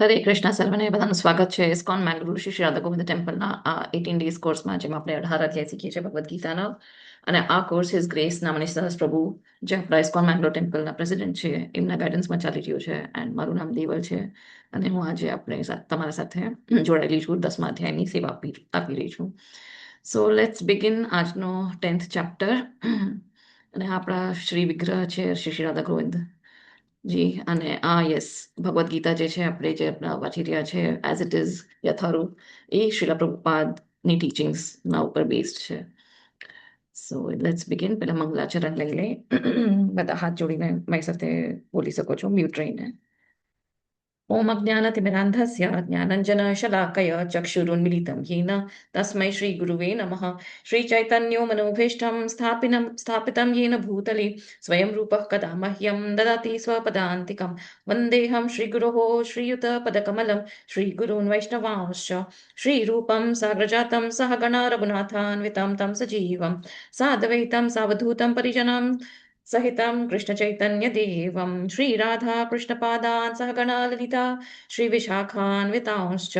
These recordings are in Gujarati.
હરે કૃષ્ણ સર્વને બધાનું સ્વાગત છે ઇસ્કોન મેંગલુરુ શ્રી રાધા ગોવિંદ ટેમ્પલના આ 18 ડેઝ કોર્સમાં જેમાં આપણે 18 અધ્યાય શીખીએ છીએ ભગવદ્ ગીતાના. અને આ કોર્સ હિઝ ગ્રેસ નામની સહસ પ્રભુ જે આપણા ઇસ્કોન મેંગલુરુ ટેમ્પલના પ્રેસિડેન્ટ છે એમના ગાઈડન્સમાં ચાલી રહ્યું છે. એન્ડ મારું નામ દેવલ છે અને હું આજે તમારા સાથે જોડાયેલી છું. 10મા અધ્યાયની સેવા આપી રહી છું. સો લેટ્સ બિગિન આજનો 10th ચેપ્ટર. અને આપણા શ્રી વિગ્રહ છે શ્રી રાધા ગોવિંદ જી. અને યસ, ભગવદ્ ગીતા જે છે આપણે જે વાંચી રહ્યા છે એઝ ઇટ ઇઝ યથારૂપ એ શ્રીલા પ્રભુપાદની ટીચિંગ્સ ના ઉપર બેસ્ડ છે. So let's begin. પહેલા મંગલાચરણ લઈ લે. બધા હાથ જોડીને મારી સાથે બોલી શકો છો મ્યુટ રહીને. ઓમ અજ્ઞાનતિમિરાન્ધસ્ય જ્ઞાનંજનશલાકય ચક્ષુરુન્મિલિतं येन तस्मै श्रीगुरुवे नमः. श्रीचैतन्यो मनोभीष्टं स्थापितं येन भूतले स्वयं रूपः कदा मह्यं ददाति स्वपदान्तिकं. वन्देऽहं श्रीगुरोः श्रीयुतपदकमलं श्रीगुरून् वैष्णवांश्च श्रीरूपं साग्रजातं सहगणा रघुनाथान्वितं तं सजीवं साद्वैतं सावधूतं परिजनं सहितं कृष्णचैतन्यदेवं श्रीराधाकृष्णपादान् सहगणा ललिता श्रीविशाखान्वितांश्च.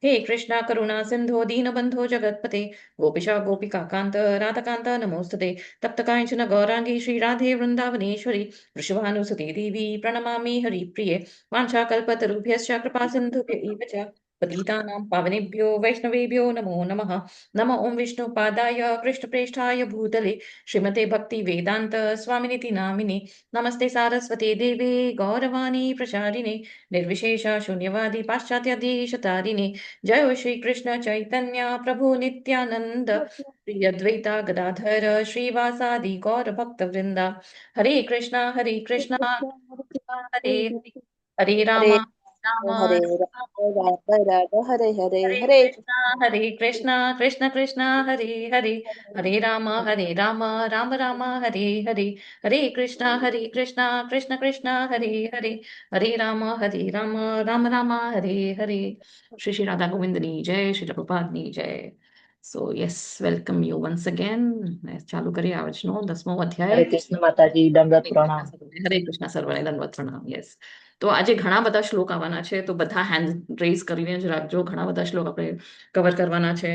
हे कृष्णा करुणा सिन्धो दीनबन्धो जगत्पते गोपिशा गोपिकान्त राधाकान्त नमोस्तुते. तप्तकाञ्चन गौराङ्गी श्रीराधे वृन्दावनेश्वरी वृषभानुसुते देवी प्रणमामि हरिप्रिये. वाञ्छाकल्पतरुभ्यश्च कृपासिन्धुभ्य एव च पतितानां पावनेभ्यो वैष्णवेभ्यो नमो नमः. नमो ॐ विष्णुपादाय कृष्णप्रेष्ठाय भूतले श्रीमते भक्तिवेदान्त स्वामिनिति नामिने. नमस्ते सारस्वते देवे गौरवाणी प्रचारिणे निर्विशेष शून्यवादी पाश्चात्यादेशतारिणे. जय श्री कृष्ण चैतन्य प्रभु नित्यानंद श्री अद्वैता गदाधर श्रीवासादि गौर भक्त वृंदा. हरे कृष्णा कृष्णा हरे हरे, हरे राम हरे राम हरे राम राम हरे हरे हरे हरे कृष्णा कृष्ण कृष्ण हरे हरे, हरे राम राम राम हरे हरे. हरे कृष्णा कृष्ण कृष्ण हरे हरे, हरे राम राम राम हरे हरे. श्री श्री राधा गोविंदनी जय, श्री प्रभुपादनी जय. સો yes, welcome you once again. ચાલુ કરીએ આજનો 10મો અધ્યાય. हरे कृष्ण माताजी दंडवत प्रणाम. હરે કૃષ્ણ સર્વને દંડવત પ્રણામ. યસ. તો આજે ઘણા બધા શ્લોક આવવાના છે, તો બધા હેન્ડ રેઝ કરીને જ રાખજો. ઘણા બધા શ્લોક આપણે કવર કરવાના છે.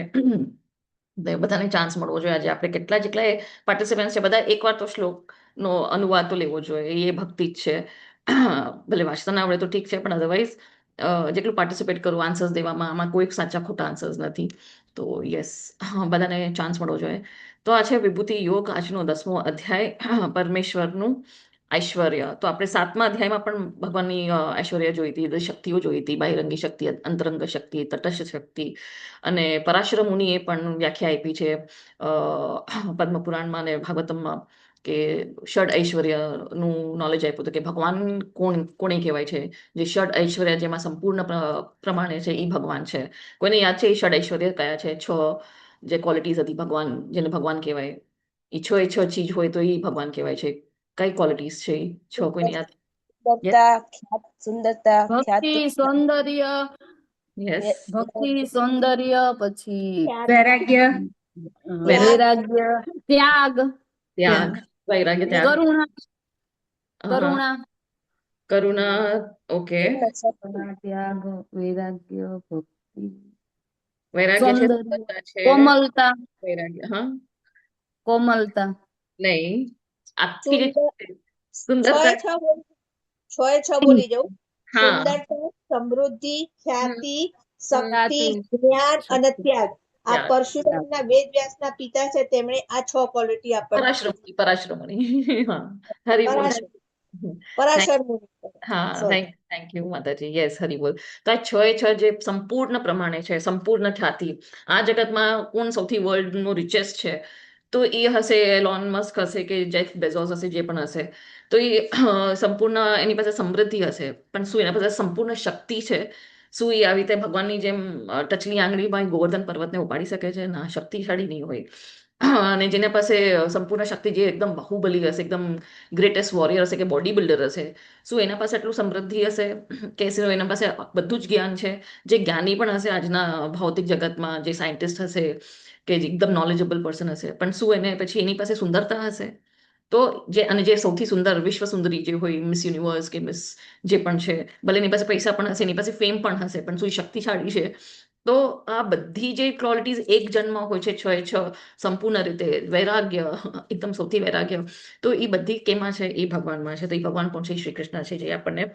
બધાને ચાન્સ મળવો જોઈએ. આજે આપણે જેટલા પાર્ટિસિપન્ટ છે બધા એકવાર તો શ્લોકનો અનુવાદ તો લેવો જોઈએ. એ ભક્તિ જ છે. ભલે વાંચતા ના આવડે તો ઠીક છે, પણ અધરવાઇઝ જેટલું પાર્ટિસિપેટ કરું આન્સર્સ દેવામાં, આમાં કોઈ સાચા ખોટા આન્સર્સ નથી. તો યસ, બધાને ચાન્સ મળવો જોઈએ. તો આ છે વિભૂતિ યોગ, આજનો 10મો અધ્યાય, પરમેશ્વરનું ઐશ્વર્ય. તો આપણે 7મા અધ્યાયમાં પણ ભગવાનની ઐશ્વર્ય જોઈ હતી, શક્તિઓ જોઈ હતી, બાહિરંગી શક્તિ, અંતરંગ શક્તિ, તટસ્થ શક્તિ. અને પરાશર મુનિએ પણ વ્યાખ્યા આપી છે પદ્મપુરાણમાં અને ભાગવતમમાં, કે ષડ ઐશ્વર્યનું નોલેજ આપ્યું હતું કે ભગવાન કોને કહેવાય છે. જે ષડ ઐશ્વર્ય જેમાં સંપૂર્ણ પ્રમાણે છે એ ભગવાન છે. કોઈને યાદ છે એ ષડ ઐશ્વર્ય કયા છે? 6 જે ક્વોલિટીઝ હતી ભગવાન, જેને ભગવાન કહેવાય. એ 6 ચીજ હોય તો એ ભગવાન કહેવાય છે. કઈ ક્વોલિટીઝ છે એ 6? કોઈને યાદ? સુંદરતા, ભક્તિ, સૌંદર્ય, યસ. ભક્તિ, સૌંદર્ય, પછી વૈરાગ્ય, વૈરાગ્ય, ત્યાગ, ત્યાગ, વૈરાગ્ય, ત્યાગ, કરુણા, હા, કરુણા, કરુણા. ઓકે. ત્યાગ, વૈરાગ્ય, ભક્તિ, વૈરાગ્ય છે, સૌંદર્ય, સુંદરતા છે, કોમલતા, વૈરાગ્ય, હા. કોમલતા, નહીં, આખી જે છ સુંદરતા. છ છ બોલી જાઉં. હા. સુંદરતા, સમૃદ્ધિ, ખ્યાતિ, શક્તિ, ખ્યાતિ, જ્ઞાન અને ત્યાગ. આ ત્યાગ. પરશુરામના વેદ વ્યાસના પિતા છે, તેમણે આ 6 ક્વોલિટી આપણને કીધી. પરાશ્રમ મુનિ. હા, હરી બોલ. પરાશર પરાશર મુનિ. હા, Sorry. થેન્ક યુ માતાજી. યસ, હરી બોલ. તો આ 6 જે સંપૂર્ણ પ્રમાણે છે, સંપૂર્ણ ખ્યાતિ. આ જગતમાં કોણ સૌથી વર્લ્ડનું રિચેસ્ટ છે? તો એ હશે એલોન મસ્ક હશે કે જેફ બેઝોસ હશે, જે પણ હશે. તો એ સંપૂર્ણ એની પાસે સમૃદ્ધિ હશે, પણ શું એના પાસે સંપૂર્ણ શક્તિ છે? શું એ આવી રીતે ભગવાનની જેમ ટચલી આંગળીમાં ગોવર્ધન પર્વતને ઉપાડી શકે છે? ના, શક્તિશાળી નહીં હોય. અને જેના પાસે સંપૂર્ણ શક્તિ, જે એકદમ બાહુબલી હશે, એકદમ ગ્રેટેસ્ટ વોરિયર હશે કે બોડી બિલ્ડર હશે, શું એના પાસે એટલું સમૃદ્ધિ હશે? કે શું એના પાસે બધું જ જ્ઞાન છે? જે જ્ઞાની પણ હશે આજના ભૌતિક જગતમાં, જે સાયન્ટિસ્ટ હશે, કે જે એકદમ નોલેજેબલ પર્સન હશે, પણ શું એને પછી એની પાસે સુંદરતા હશે? તો જે સૌથી સુંદર વિશ્વ સુંદરી જે હોય મિસ યુનિવર્સ કે મિસ જે પણ છે, ભલે એની પાસે પૈસા પણ હશે, એની પાસે ફેમ પણ હશે, પણ શું એ શક્તિશાળી છે? તો આ બધી જે ક્વોલિટીઝ એક જન્મ હોય છે, 6 એ 6 સંપૂર્ણ રીતે વૈરાગ્ય, એકદમ સૌથી વૈરાગ્ય, તો એ બધી કેમાં છે? એ ભગવાનમાં છે. તો એ ભગવાન પણ છે, શ્રી કૃષ્ણ છે, જે આપણને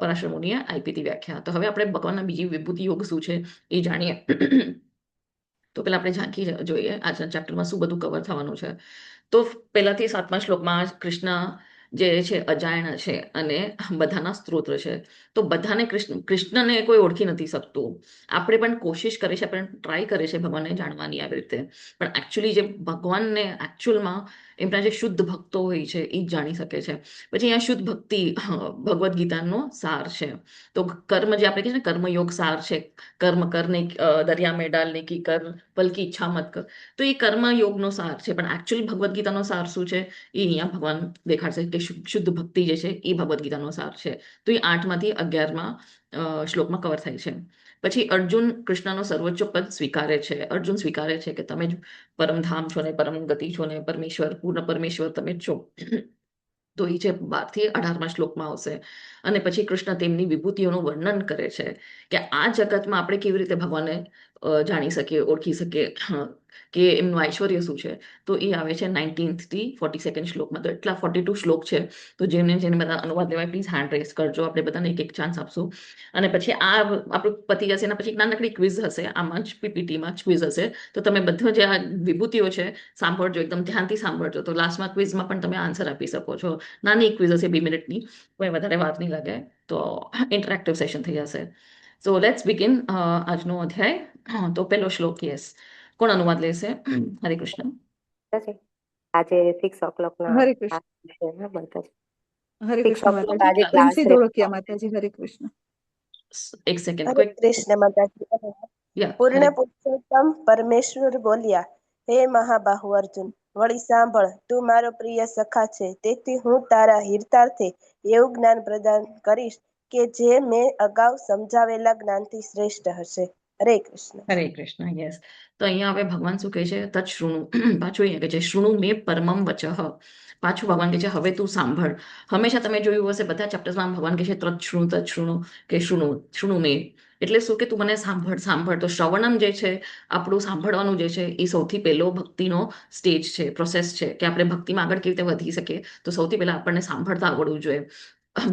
પરાશર મુનિએ આપી હતી વ્યાખ્યા. તો હવે આપણે ભગવાનના બીજી વિભૂતિ યોગ શું છે એ જાણીએ. તો પેલા આપણે ઝાંખી જોઈએ આજના ચેપ્ટરમાં શું બધું કવર થવાનું છે. તો પહેલાથી 7મા શ્લોકમાં કૃષ્ણ જે છે અજાયણ છે અને બધાના સ્ત્રોત છે. તો બધાને કૃષ્ણને કોઈ ઓળખી નથી શકતું. આપણે પણ કોશિશ કરે છે, આપણે ટ્રાય કરે છે ભગવાનને જાણવાની આવી રીતે, પણ એકચ્યુઅલી જે ભગવાનને એકચ્યુઅલમાં એમના જે શુદ્ધ ભક્તો હોય છે એ જ જાણી શકે છે. પછી અહીંયા શુદ્ધ ભક્તિ ભગવદ્ ગીતાનો સાર છે. તો કર્મ જે આપણે કહીએ ને કર્મયોગ સાર છે, કર્મ કરને દરિયા મેં ડાલને કી કર બલ્કि ઈચ્છા મત કર. તો એ કર્મયોગનો સાર છે, પણ એકચ્યુઅલી ભગવદ્ ગીતાનો સાર શું છે એ અહીંયા ભગવાન દેખાડશે કે શુદ્ધ ભક્તિ જે છે એ ભગવદ્ ગીતાનો સાર છે. તો એ 8માંથી 11મા શ્લોકમાં કવર થાય છે. પછી અર્જુન કૃષ્ણનો સર્વોચ્ચ પદ સ્વીકારે છે. અર્જુન સ્વીકારે છે કે તમે જ પરમધામ છો ને પરમ ગતિ છો ને પરમેશ્વર, પૂર્ણ પરમેશ્વર તમે જ છો. તો એ છે 12થી 18મા શ્લોકમાં આવશે. અને પછી કૃષ્ણ તેમની વિભૂતિઓનું વર્ણન કરે છે કે આ જગતમાં આપણે કેવી રીતે ભગવાનને જાણી શકીએ, ઓળખી શકીએ, કે એમનું ઐશ્વર્ય શું છે. તો એ આવે છે 19th થી 42nd શ્લોકમાં. તો એટલા 42 શ્લોક છે. તો જેને બધા અનુવાદ લેવાય પ્લીઝ હેન્ડ રેઝ કરજો, આપણે બધાને એક ચાન્સ આપશું. અને પછી આ આપણું પતી જશે, એના પછી એક નાનકડી ક્વિઝ હશે, આમાં જ પીપીટીમાં જ ક્વિઝ હશે. તો તમે બધું જે આ વિભૂતિઓ છે સાંભળજો, એકદમ ધ્યાનથી સાંભળજો. તો લાસ્ટમાં ક્વિઝમાં પણ તમે આન્સર આપી શકો છો. નાની ક્વિઝ હશે 2 મિનિટની, કોઈ વધારે વાત નહીં લાગે. તો ઇન્ટરેક્ટિવ સેશન થઈ જશે. સો લેટ્સ બિગિન આજનો અધ્યાય. તો પહેલો શ્લોક, યસ, કોણ અનુવાદ લેશે? હરે કૃષ્ણ. આજે 6 o'clockના હરે કૃષ્ણ. હરે 6 કૃષ્ણ o'clock માતાજી. આજે ક્લાસ પ્રિન્સી છે. ધોળકિયા માતાજી. હરે કૃષ્ણ. એક સેકન્ડ, હરે ક્વિક. કૃષ્ણ માતાજી. યા પૂર્ણ પુરુષોત્તમ પરમેશ્વર બોલ્યા, હે મહાબાહુ અર્જુન, વળી સાંભળ, તું મારો પ્રિય સખા છે, તેથી હું તારા હિતાર્થે એવું જ્ઞાન પ્રદાન કરીશ કે જે મેં અગાઉ સમજાવેલા જ્ઞાનથી શ્રેષ્ઠ હશે. હરે કૃષ્ણ. હરે કૃષ્ણ, યસ. તો અહીંયા હવે ભગવાન શું કહે છે? તત શૃણુ. પાછું અહીંયા કહે છે શૃણુ મે પરમમ વચઃ. પાછું ભગવાન કહે છે હવે તું સાંભળ. હંમેશા તમે જોયું હશે બધા ચેપ્ટર્સમાં ભગવાન કહે છે તત શૃણુ કે શૃણુ મે. એટલે શું કે તું મને સાંભળ. તો શ્રવણમ જે છે, આપણું સાંભળવાનું જે છે, એ સૌથી પહેલો ભક્તિનો સ્ટેજ છે, પ્રોસેસ છે, કે આપણે ભક્તિમાં આગળ કેવી રીતે વધી શકીએ. તો સૌથી પહેલા આપણને સાંભળતા આવડવું જોઈએ.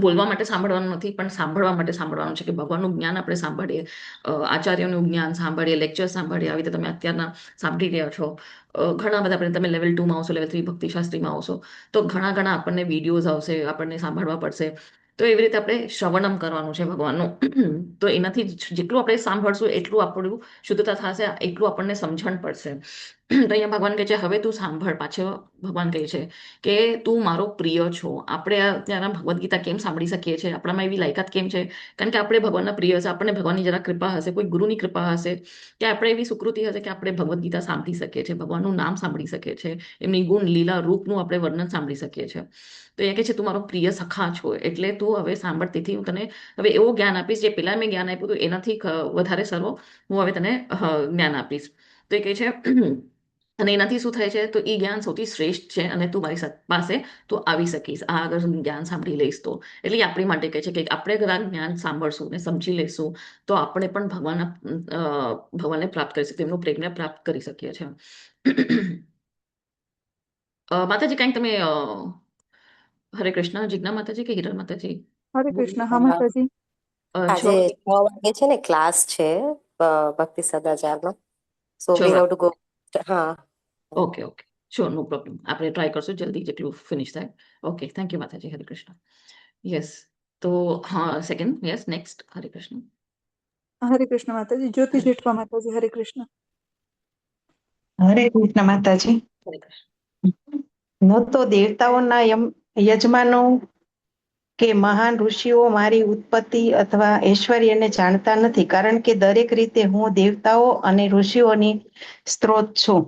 બોલવા માટે સાંભળવાનું નથી, પણ સાંભળવા માટે સાંભળવાનું છે, કે ભગવાનનું જ્ઞાન આપણે સાંભળીએ, આચાર્યનું જ્ઞાન સાંભળીએ, લેક્ચર સાંભળીએ, આવી રીતે તમે અત્યારના સાંભળી રહ્યા છો. ઘણા બધા તમે લેવલ 2માં આવશો, લેવલ 3 ભક્તિશાસ્ત્રીમાં આવશો, તો ઘણા આપણને વિડીયોઝ આવશે, આપણને સાંભળવા પડશે. તો એવી રીતે આપણે શ્રવણમ કરવાનું છે ભગવાનનું. તો એનાથી જેટલું આપણે સાંભળશું એટલું આપણું શુદ્ધતા થશે, એટલું આપણને સમજણ પડશે. તો અહીંયા ભગવાન કહે છે હવે તું સાંભળ. પાછો ભગવાન કહે છે કે તું મારો પ્રિય છો. આપણે અત્યારે ભગવદ્ ગીતા કેમ સાંભળી શકીએ છીએ? આપણામાં એવી લાયકાત કેમ છે? કારણ કે આપણે ભગવાનના પ્રિય છે. આપણને ભગવાનની જરા કૃપા હશે, કોઈ ગુરુની કૃપા હશે, કે આપણે એવી સુકૃતિ હશે કે આપણે ભગવદ્ ગીતા સાંભળી શકીએ છીએ, ભગવાનનું નામ સાંભળી શકીએ છીએ, એમની ગુણ લીલા રૂપનું આપણે વર્ણન સાંભળી શકીએ છીએ. તો એ કહે છે તું મારો પ્રિય સખા છો, એટલે તું હવે સાંભળ. તેથી હું તને હવે એવું જ્ઞાન આપીશ જે પેલા મેં જ્ઞાન આપ્યું હતું એનાથી વધારે સર્વ હું હવે તને જ્ઞાન આપીશ. તો એ કહે છે અને એનાથી શું થાય છે? તો એ જ્ઞાન સૌથી શ્રેષ્ઠ છે અને તું મારી પાસે તું આવી શકીશ આ આગળ જ્ઞાન સાંભળી લઈશ તો. એટલે આપણી માટે કહે છે કે આપણે અગર આ જ્ઞાન સાંભળશું ને સમજી લઈશું તો આપણે પણ ભગવાનને પ્રાપ્ત કરી શકીએ, એમનું પ્રેમને પ્રાપ્ત કરી શકીએ છીએ. માતાજી કંઈક તમે હરે કૃષ્ણ, જિજ્ઞા માતાજી કે હિરલ માતાજી? હરે કૃષ્ણ. હા માતાજી. આજે 6 વાગે છે ને ક્લાસ છે ભક્તિ સદાચારનો. સો છ વી હેવ વાગે. To go. હા. ઓકે, શ્યોર, નો પ્રોબ્લેમ. આપણે ટ્રાય કરશું જલ્દી જેટલું ફિનિશ થાય. ઓકે, થેન્ક યુ માતાજી. હરે કૃષ્ણ. યસ. તો હા, સેકન્ડ, યસ, નેક્સ્ટ. હરે કૃષ્ણ. હરે કૃષ્ણ માતાજી. જ્યોતિ જેઠવા માતાજી. હરે કૃષ્ણ. હરે કૃષ્ણ માતાજી. હરે કૃષ્ણ. ન તો દેવતાઓના યજમાનો કે મહાન ઋષિઓ મારી ઉત્પત્તિ અથવા ઐશ્વર્યને જાણતા નથી, કારણ કે દરેક રીતે હું દેવતાઓ અને ઋષિઓની સ્ત્રોત છું.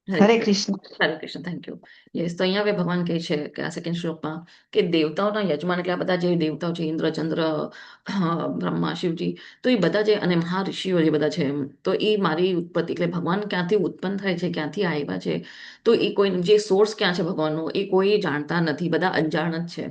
હરે કૃષ્ણ. હરે કૃષ્ણ, થેન્ક યુ. યસ, તો અહીંયા હવે ભગવાન કહે છે કે આ સેકન્ડ શ્લોકમાં કે દેવતાઓના યજમાન એટલે આ બધા જે દેવતાઓ છે, ઇન્દ્ર, ચંદ્ર, બ્રહ્મા, શિવજી, તો એ બધા જે અને મહાઋષિઓ જે બધા છે, તો એ મારી ઉત્પત્તિ એટલે ભગવાન ક્યાંથી ઉત્પન્ન થાય છે, ક્યાંથી આવ્યા છે, તો એ કોઈ જે સોર્સ ક્યાં છે ભગવાનનો એ કોઈ જાણતા નથી, બધા અજાણ જ છે.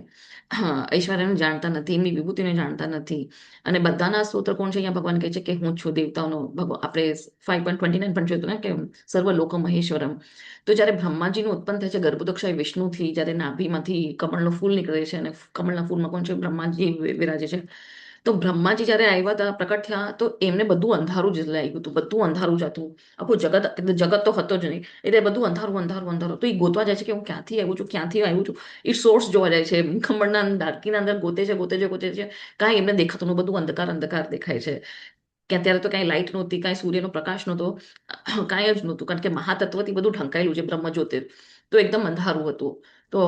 ઐશ્વર્યને જાણતા નથી, એમની વિભૂતિને જાણતા નથી. અને બધાના સ્તોત્ર કોણ છે? અહીંયા ભગવાન કહે છે કે હું છું દેવતાઓનો ભગવાન. આપણે 5.29 પણ જોયું ને કે સર્વ લોક મહેશ્વરમ. તો જ્યારે બ્રહ્માજીનું ઉત્પન્ન થાય છે ગર્ભોદક્ષાય વિષ્ણુથી, જ્યારે નાભીમાંથી કમળનું ફૂલ નીકળે છે અને કમળના ફૂલમાં કોણ છે? બ્રહ્માજી વિરાજે છે. તો બ્રહ્માજી જ્યારે આવ્યા હતા, પ્રકટ થયા, તો એમને બધું અંધારું જ લાગ્યું હતું, બધું અંધારું જ હતું, આખું જગત તો હતો જ નહીં, એટલે બધું અંધારું અંધારું અંધારું. તો એ ગોતવા જાય છે કે હું ક્યાંથી આવ્યું છું, ક્યાંથી આવ્યું છું. એ સોર્સ જોવા જાય છે, કમળના ડાળકીના અંદર ગોતે છે, ગોતે છે, ગોતે છે, કાંઈ એમને દેખાતું નહીં, બધું અંધકાર અંધકાર દેખાય છે. કે અત્યારે તો કાંઈ લાઇટ નહોતી, કાંઈ સૂર્યનો પ્રકાશ નહોતો, કાંઈ જ નહોતું, કારણ કે મહાતત્વથી બધું ઢંકાયેલું છે બ્રહ્મ જ્યોતિર. તો એકદમ અંધારું હતું. તો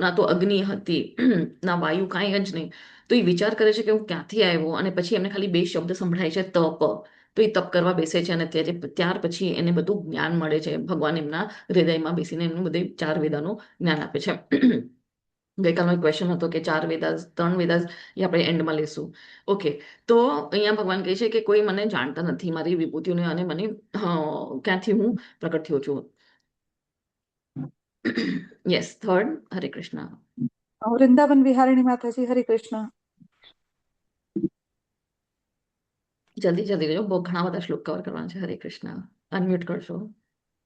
ના તો અગ્નિ હતી, ના વાયુ, કાંઈ જ નહીં. તો એ વિચાર કરે છે કે હું ક્યાંથી આવ્યો, અને પછી એમને ખાલી 2 શબ્દ સંભળાય છે, તપ. તો એ તપ કરવા બેસે છે, અને ત્યાર પછી એને બધું જ્ઞાન મળે છે. ભગવાન એમના હૃદયમાં બેસીને એમનું બધે 4 વેદાનું જ્ઞાન આપે છે. ગઈકાલનો એક ક્વેશ્ચન હતો કે 4 વેદાસ, 3 વેદાસ, એ આપણે એન્ડમાં લેશું. ઓકે, તો અહીંયા ભગવાન કહે છે કે કોઈ મને જાણતા નથી, મારી વિભૂતિઓને, અને મને ક્યાંથી હું પ્રકટ થયો છું. Yes, third. હરે કૃષ્ણ. વૃંદાવન વિહારિણી માતાજી, હરે કૃષ્ણ. જલ્દી જલ્દી રહેજો, બહુ ઘણા બધા શ્લોક કવર કરવાના છે. હરે કૃષ્ણ. અનમ્યુટ કરશો.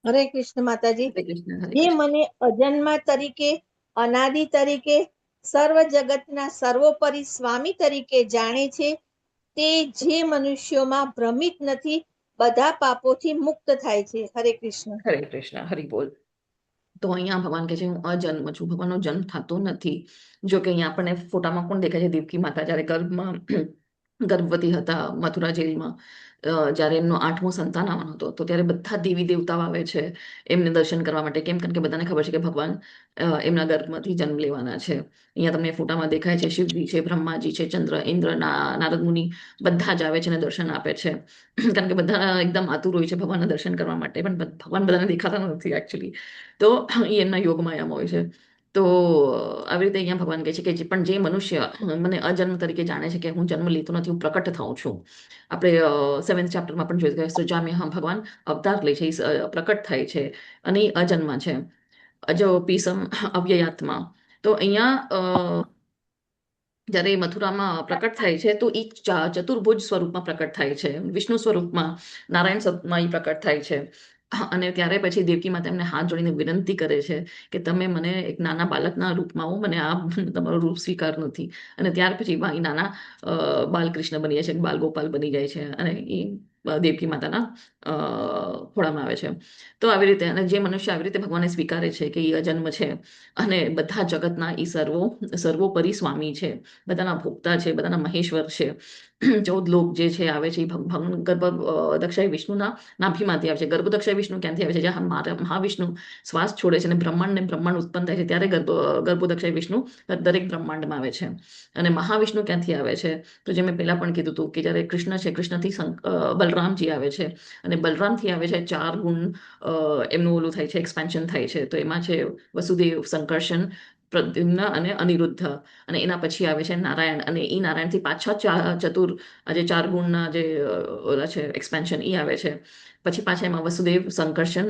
હરે કૃષ્ણ માતાજી. હરે કૃષ્ણ. હરે જે કૃષ્ણ. મને અજન્મા તરીકે, અનાદિ તરીકે, સર્વ જગતના સર્વોપરી સ્વામી તરીકે જાણે છે, તે જે મનુષ્યોમાં ભ્રમિત નથી, બધા પાપોથી મુક્ત થાય છે. હરે કૃષ્ણ. હરે કૃષ્ણ. હરિ બોલ. તો અહીંયા ભગવાન કહે છે હું અજન્મ છું, ભગવાનનો જન્મ થતો નથી. જો કે અહીંયા આપણને ફોટામાં કોણ દેખાય છે? દેવકી માતા જ્યારે ગર્ભવતી હતા મથુરા જેલમાં, જ્યારે એમનો 8મો સંતાન આવવાનો હતો, તો ત્યારે બધા દેવી દેવતાઓ આવે છે એમને દર્શન કરવા માટે. કેમ? કારણ કે બધાને ખબર છે કે ભગવાન એમના ગર્ભમાંથી જન્મ લેવાના છે. અહીંયા તમને ફોટામાં દેખાય છે શિવજી છે, બ્રહ્માજી છે, ચંદ્ર, ઇન્દ્ર, નારદ મુનિ, બધા જ આવે છે અને દર્શન આપે છે. કારણ કે બધા એકદમ આતુર હોય છે ભગવાનના દર્શન કરવા માટે, પણ ભગવાન બધાને દેખાતા નથી એકચ્યુઅલી. તો એ એમના યોગમાયામાં હોય છે. તો આવી રીતે અહીંયા ભગવાન કહે છે કે પણ જે મનુષ્ય મને અજન્મ તરીકે જાણે છે, કે હું જન્મ લેતો નથી, હું પ્રકટ થાઉં છું. આપણે 7th ચેપ્ટરમાં પણ જોયું કે સૃજામ્યહમ, ભગવાન અવતાર લે છે, પ્રકટ થાય છે, અને એ અજન્મા છે. અજો પીસમ અવ્યયાત્મા. તો અહીંયા જ્યારે મથુરામાં પ્રકટ થાય છે, તો એ ચતુર્ભુજ સ્વરૂપમાં પ્રકટ થાય છે, વિષ્ણુ સ્વરૂપમાં, નારાયણ સ્વરૂપમાં એ પ્રકટ થાય છે. અને ત્યારે પછી દેવકી માતા એમને હાથ જોડીને વિનંતી કરે છે કે તમે મને એક નાના બાળકના રૂપમાં આવો, મને આ તમારું રૂપ સ્વીકાર નથી. અને ત્યાર પછી એ નાના બાલકૃષ્ણ બની જાય છે, બાલગોપાલ બની જાય છે, અને એ દેવકી માતાના ખોળામાં આવે છે. તો આવી રીતે, અને જે મનુષ્ય આવી રીતે ભગવાનને સ્વીકારે છે કે એ અજન્મ છે, અને બધા જગતના એ સર્વોપરી સ્વામી છે, બધાના ભોગતા છે, બધાના મહેશ્વર છે. 14 લોક જે છે આવે છે, ભગવાન ગર્ભદક્ષાય વિષ્ણુના નાભીમાંથી આવે છે. ગર્ભદક્ષાય વિષ્ણુ ક્યાંથી આવે છે? જ્યાં મહાવિષ્ણુ શ્વાસ છોડે છે અને બ્રહ્માંડ ઉત્પન્ન થાય છે, ત્યારે ગર્ભોદક્ષાય વિષ્ણુ દરેક બ્રહ્માંડમાં આવે છે. અને મહાવિષ્ણુ ક્યાંથી આવે છે? તો જે મેં પહેલા પણ કીધું હતું કે જ્યારે કૃષ્ણ છે, કૃષ્ણથી બલરામજી આવે છે, અને બલરામથી આવે છે 4 ગુણ, એમનું ઓલું થાય છે, એક્સપેન્શન થાય છે. તો એમાં છે વસુદેવ, સંકર્ષણ, પ્રદ્યુમ્ન અને અનિરુદ્ધ. અને એના પછી આવે છે નારાયણ, અને એ નારાયણથી પાછા ચતુર જે 4 ગુણના જે ઓલા છે એક્સપેન્શન, એ આવે છે. પછી પાછા એમાં વસુદેવ, સંકર્ષણ,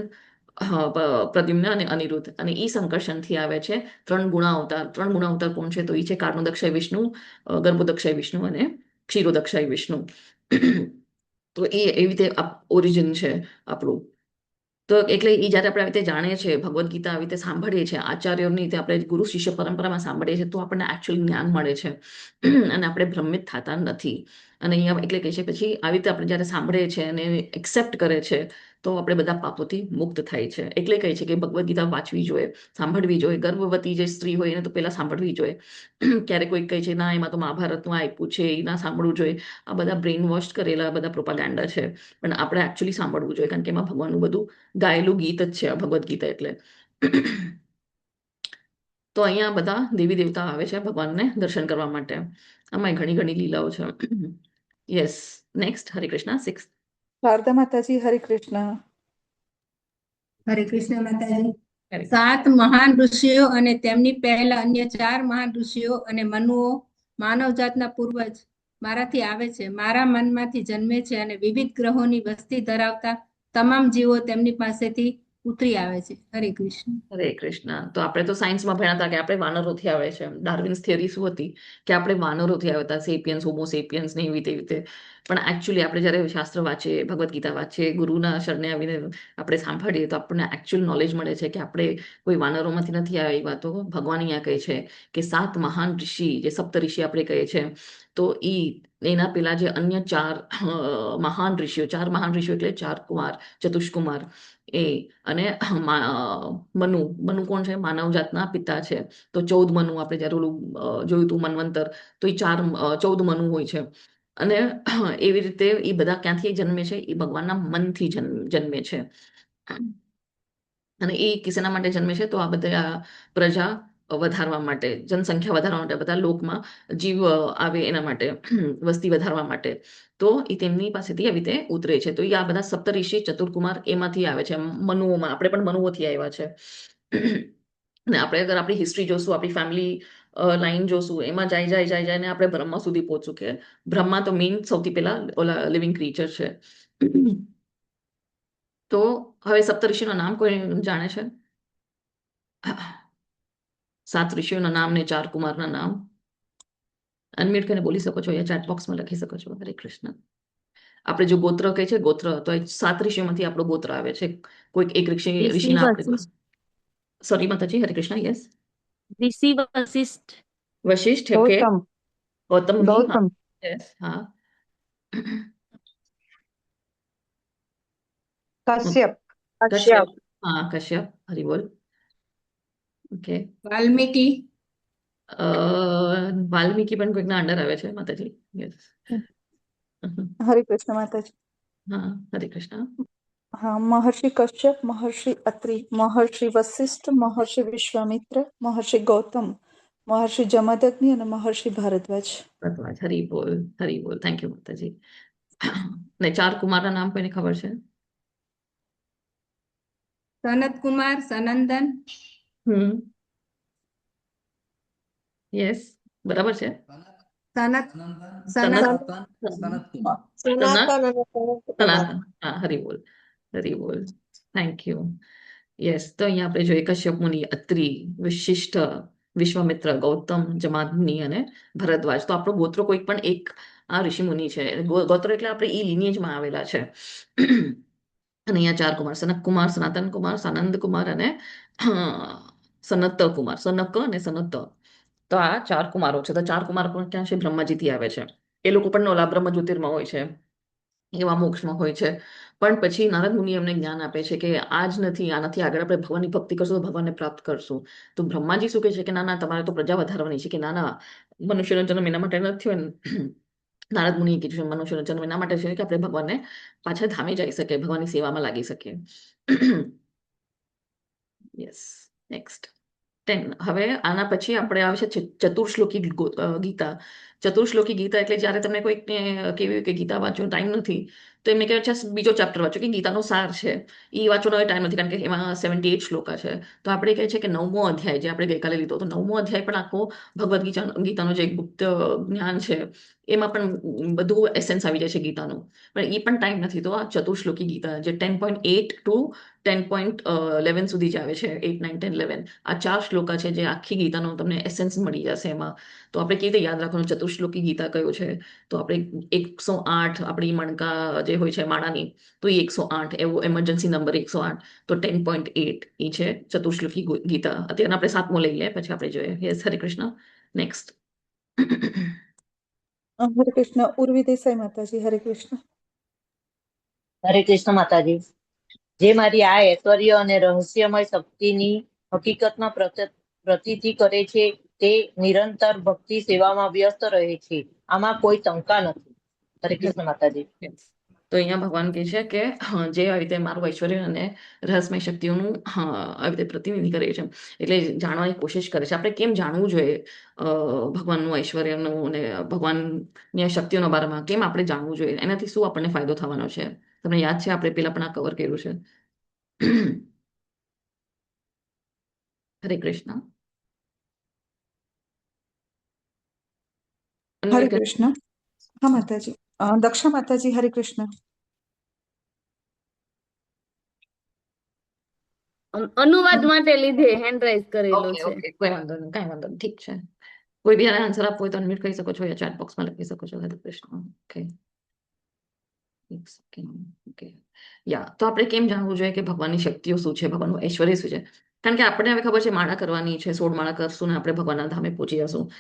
પ્રદ્યુમ્ન અને અનિરુદ્ધ. અને એ સંકર્ષણથી આવે છે 3 ગુણાવતાર. 3 ગુણાવતાર કોણ છે? તો એ છે કારણોદક્ષાય વિષ્ણુ, ગર્ભોદક્ષાય વિષ્ણુ અને ક્ષીરોદક્ષાય વિષ્ણુ. તો એ એવી રીતે ઓરિજિન છે આપણું. તો એટલે એ જ્યારે આપણે આવી રીતે જાણીએ છીએ, ભગવદ્ ગીતા આવી રીતે સાંભળીએ છીએ, આચાર્યોની રીતે આપણે ગુરુ શિષ્ય પરંપરામાં સાંભળીએ છીએ, તો આપણને એકચ્યુઅલી જ્ઞાન મળે છે, અને આપણે ભ્રમિત થતા નથી. અને અહીંયા એટલે કહે છે પછી આવી રીતે આપણે જ્યારે સાંભળીએ છીએ અને એક્સેપ્ટ કરે છે, તો આપણે બધા પાપોથી મુક્ત થાય છે. એટલે કહે છે કે ભગવદ્ ગીતા વાંચવી જોઈએ, સાંભળવી જોઈએ. ગર્ભવતી જે સ્ત્રી હોય એને તો પહેલા સાંભળવી જોઈએ. ક્યારે કોઈ કહે છે ના એમાં તો મહાભારતનું આપ્યું છે, એ ના સાંભળવું જોઈએ. આ બધા બ્રેઇન વોશ કરેલા બધા પ્રોપાગેન્ડા છે, પણ આપણે એકચ્યુઅલી સાંભળવું જોઈએ, કારણ કે એમાં ભગવાનનું બધું ગાયેલું ગીત જ છે ભગવદ્ ગીતા એટલે. તો અહીંયા બધા દેવી દેવતા આવે છે ભગવાનને દર્શન કરવા માટે. આમાં ઘણી ઘણી લીલાઓ છે. Yes, next. હરે કૃષ્ણ. 6. શારદા માતાજી, હરે કૃષ્ણ. હરે કૃષ્ણ માતાજી. Correct. 7 મહાન ઋષિઓ અને તેમની પહેલા અન્ય 4 મહાન ઋષિઓ અને મનુઓ માનવજાતના પૂર્વજ મારાથી આવે છે, મારા મનમાંથી જન્મે છે અને વિવિધ ગ્રહોની વસ્તી ધરાવતા તમામ જીવો તેમની પાસેથી ઉતરી આવે છે. હરે કૃષ્ણ. હરે કૃષ્ણ. તો આપણે તો સાયન્સમાં ભણ્યા હતા કે આપણે વાનરોથી આવે છે. ડાર્વિન્સ થિયરી શું હતી કે આપણે વાનરોથી આવ્યા હતા, સેપિયન્સ, હોમો સેપિયન્સ ને એવી રીતે. પણ એકચ્યુઅલી આપણે જ્યારે શાસ્ત્ર વાંચીએ, ભગવદ્ ગીતા વાંચીએ, ગુરુના શરણે આવીને આપણે સાંભળીએ તો આપણને એકચ્યુઅલ નોલેજ મળે છે કે આપણે કોઈ વાનરોમાંથી નથી આવ્યા. તો ભગવાન અહીંયા કહે છે કે 7 મહાન ઋષિ, જે સપ્ત ઋષિ આપણે કહીએ છીએ, તો એના પેલા જે અન્ય 4 મહાન ઋષિઓ, 4 મહાન ઋષિઓ એટલે 4 કુમાર, ચતુષ્કુમાર, એ અને મનુ કોણ છે? માનવ જાતના પિતા છે. તો 14 મનુ, આપણે જયારે ઓલું જોયું હતું મન્વંતર, તો એ 14 મનુ હોય છે. અને એવી રીતે એ બધા ક્યાંથી જન્મે છે? એ ભગવાનના મનથી જન્મે છે. અને એ કિસેના માટે જન્મે છે? તો આ બધા પ્રજા વધારવા માટે, જનસંખ્યા વધારવા માટે, બધા લોકમાં જીવ આવે એના માટે, વસ્તી વધારવા માટે. તો એ તેમની પાસેથી આવી રીતે ઉતરે છે. તો એ આ બધા સપ્તઋષિ, ચતુર્કુમાર એમાંથી આવે છે. મનુઓમાં આપણે પણ મનુઓથી આવ્યા છે. અને આપણે અગર આપણી હિસ્ટ્રી જોશું, આપણી ફેમિલી લાઈન જોશું, એમાં જાય ને આપણે બ્રહ્મા સુધી પહોંચશું. કે બ્રહ્મા તો મેઇન સૌથી પહેલા ઓલા લિવિંગ ક્રિએચર છે. તો હવે સપ્તઋષિનું નામ કોઈ જાણે છે? 7 ઋષિઓના નામ ને 4 કુમારના નામ અનમ્યુટ કરીને બોલી શકો છો, યા ચેટ બોક્સમાં લખી શકો છો. હરે કૃષ્ણ. આપણે જો ગોત્ર કહે છે, ગોત્ર, તો 7 ઋષિઓમાંથી આપણો ગોત્ર આવે છે. કોઈક એક ઋષિના આપણે, સોરી માતાજી, હરે કૃષ્ણ. યસ, ઋષિ વશિષ્ઠ. વશિષ્ઠ. ઓકે, ગૌતમ. ગૌતમ. ગૌતમ. Yes, હા. કશ્યપ. કશ્યપ. હા, કશ્યપ. હરી બોલ. ઓકે. વાલ્મીકી. વાલ્મીકી પણ કોઈકના અંડર આવે છે માતાજી. યસ. હરે કૃષ્ણ માતાજી. હા, હરે કૃષ્ણ. હા, મહર્ષિ કશ્યપ, મહર્ષિ અત્રિ, મહર્ષિ વશિષ્ઠ, મહર્ષિ વિશ્વામિત્ર, મહર્ષિ ગૌતમ, મહર્ષિ જમદગ્નિ અને મહર્ષિ ભારદ્વાજ. ભરદ્વાજ. હરી બોલ, હરી બોલ. થેન્ક યુ માતાજી. ને 4 કુમારના નામ કોઈને ખબર છે? સનત કુમાર, સનંદન. યસ, બરાબર છે. સનત સનત. સનાતન અને સનત કુમાર. સનાતન. હા, હરી બોલ, હરી બોલ. Thank you. યસ, તો અહીંયા આપણે જોઈએ કશ્યપ મુનિ, અત્રિ, વિશિષ્ટ, વિશ્વામિત્ર, ગૌતમ, જમાદગ્નિ અને ભરદ્વાજ. તો આપણો ગોત્ર કોઈક પણ એક આ ઋષિ મુનિ છે. ગોત્ર એટલે આપણે એ લિનિયેજમાં આવેલા છે. અને અહીંયા 4 કુમાર, સનક કુમાર, સનાતન કુમાર, સાનંદ કુમાર અને સનત કુમાર, સનક અને સનત. તો આ 4 કુમારો છે. તો 4 કુમાર પણ ક્યાં છે? બ્રહ્માજીથી આવે છે. એ લોકો પણ ઓલા બ્રહ્મ જ્યોતિર્માં હોય છે, એવા મોક્ષમાં હોય છે. પણ પછી નારદ મુનિ એમને જ્ઞાન આપે છે કે આ જ નથી, આનાથી આગળ આપણે ભગવાનની ભક્તિ કરશું તો ભગવાનને પ્રાપ્ત કરશું. તો બ્રહ્માજી શું કહે છે કે ના ના, તમારે તો પ્રજા વધારવાની છે. કે ના ના, મનુષ્યનો જન્મ એના માટે નથી થયો. નારદ મુનિએ કીધું છે મનુષ્યનો જન્મ એના માટે છે કે આપણે ભગવાનને પાછા ધામે જઈ શકીએ, ભગવાનની સેવામાં લાગી શકીએ. Yes, next 10. હવે આના પછી આપણે આવે છે ચતુર્શ્લોકી ગીતા. ચતુર્શ્લોકી ગીતા એટલે જ્યારે તમને કોઈકને કેવી કે ગીતા વાંચવાનો ટાઈમ નથી, તો એમને કહે છે બીજો ચેપ્ટર વાંચો, કે ગીતાનો સાર છે એ વાંચવાનો ટાઈમ નથી, કારણ કે એમાં 78 શ્લોકા છે. તો આપણે કહે છે કે 9મો અધ્યાય, જે આપણે ગઈકાલે લીધો, તો 9મો અધ્યાય પણ આખો ભગવદ્ ગીતાનો જે ગુપ્ત જ્ઞાન છે, એમાં પણ બધું એસેન્સ આવી જાય છે ગીતાનું. પણ એ પણ ટાઈમ નથી. તો આ ચતુર્શ્લોકી ગીતા, જે 10.8 ટુ 10.11 સુધી જ આવે છે, 8, 9, 10, 11, આ 4 શ્લોકા છે જે આખી ગીતાનો તમને એસેન્સ મળી જશે એમાં. તો આપણે કેવી રીતે યાદ રાખવાનું ચતુર્શ્લોકી ગીતા કયો છે? તો આપણે 108, આપણી મણકા જે હોય છે માળાની, તો એ 108, એવો એમરજન્સી નંબર 108. તો 10.8 એ છે ચતુર્શ્લોકી ગીતા. અત્યારે આપણે 7મો લઈ લે, પછી આપણે જોઈએ. યસ, હરે કૃષ્ણ. નેક્સ્ટ. હરે કૃષ્ણ. ઉર્વી દેસાઈ માતાજી. હરે કૃષ્ણ. હરે કૃષ્ણ માતાજી. જે મારી આ ઐશ્વર્ય અને રહસ્યમય શક્તિની હકીકતમાં પ્રતીતિ કરે છે, તે નિરંતર ભક્તિ સેવામાં વ્યસ્ત રહે છે. આમાં કોઈ શંકા નથી. હરે કૃષ્ણ માતાજી. તો અહીંયા ભગવાન કહે છે કે જે આવી રીતે મારું ઐશ્વર્ય અને રહસ્યમય શક્તિઓનું આવી રીતે પ્રતિનિધિ કરે છે, એટલે જાણવાની કોશિશ કરે છે. આપણે કેમ જાણવું જોઈએ ભગવાનનું ઐશ્વર્યનું અને ભગવાનની શક્તિઓના બારામાં? કેમ આપણે જાણવું જોઈએ? એનાથી શું આપણને ફાયદો થવાનો છે? તમને યાદ છે આપણે પેલા પણ આ કવર કર્યું છે. હરે કૃષ્ણ. હરે અન્યને કહે- કૃષ્ણ. હા માતાજી. દક્ષા માતાજી, હરે કૃષ્ણ. અનુવાદ માટે લીધે હેન્ડ રાઇઝ કરેલો ઓકે છે. ઓકે, કોઈ વાંધો નહીં, કાંઈ વાંધો નહીં, ઠીક છે. કોઈ બી આને આન્સર આપવો હોય તો અનમ્યુટ કરી શકો છો યા ચેટ બોક્સમાં લખી શકો છો. હરે કૃષ્ણ. ઓકે, એક સેકન્ડ. ઓકે, યા તો આપણે કેમ જાણવું જોઈએ કે ભગવાનની શક્તિઓ શું છે, ભગવાનનું ઐશ્વર્ય શું છે? કારણ કે આપણને હવે ખબર છે માળા કરવાની છે, 16 માળા કરશું ને આપણે ભગવાનના ધામે પહોંચી જશું.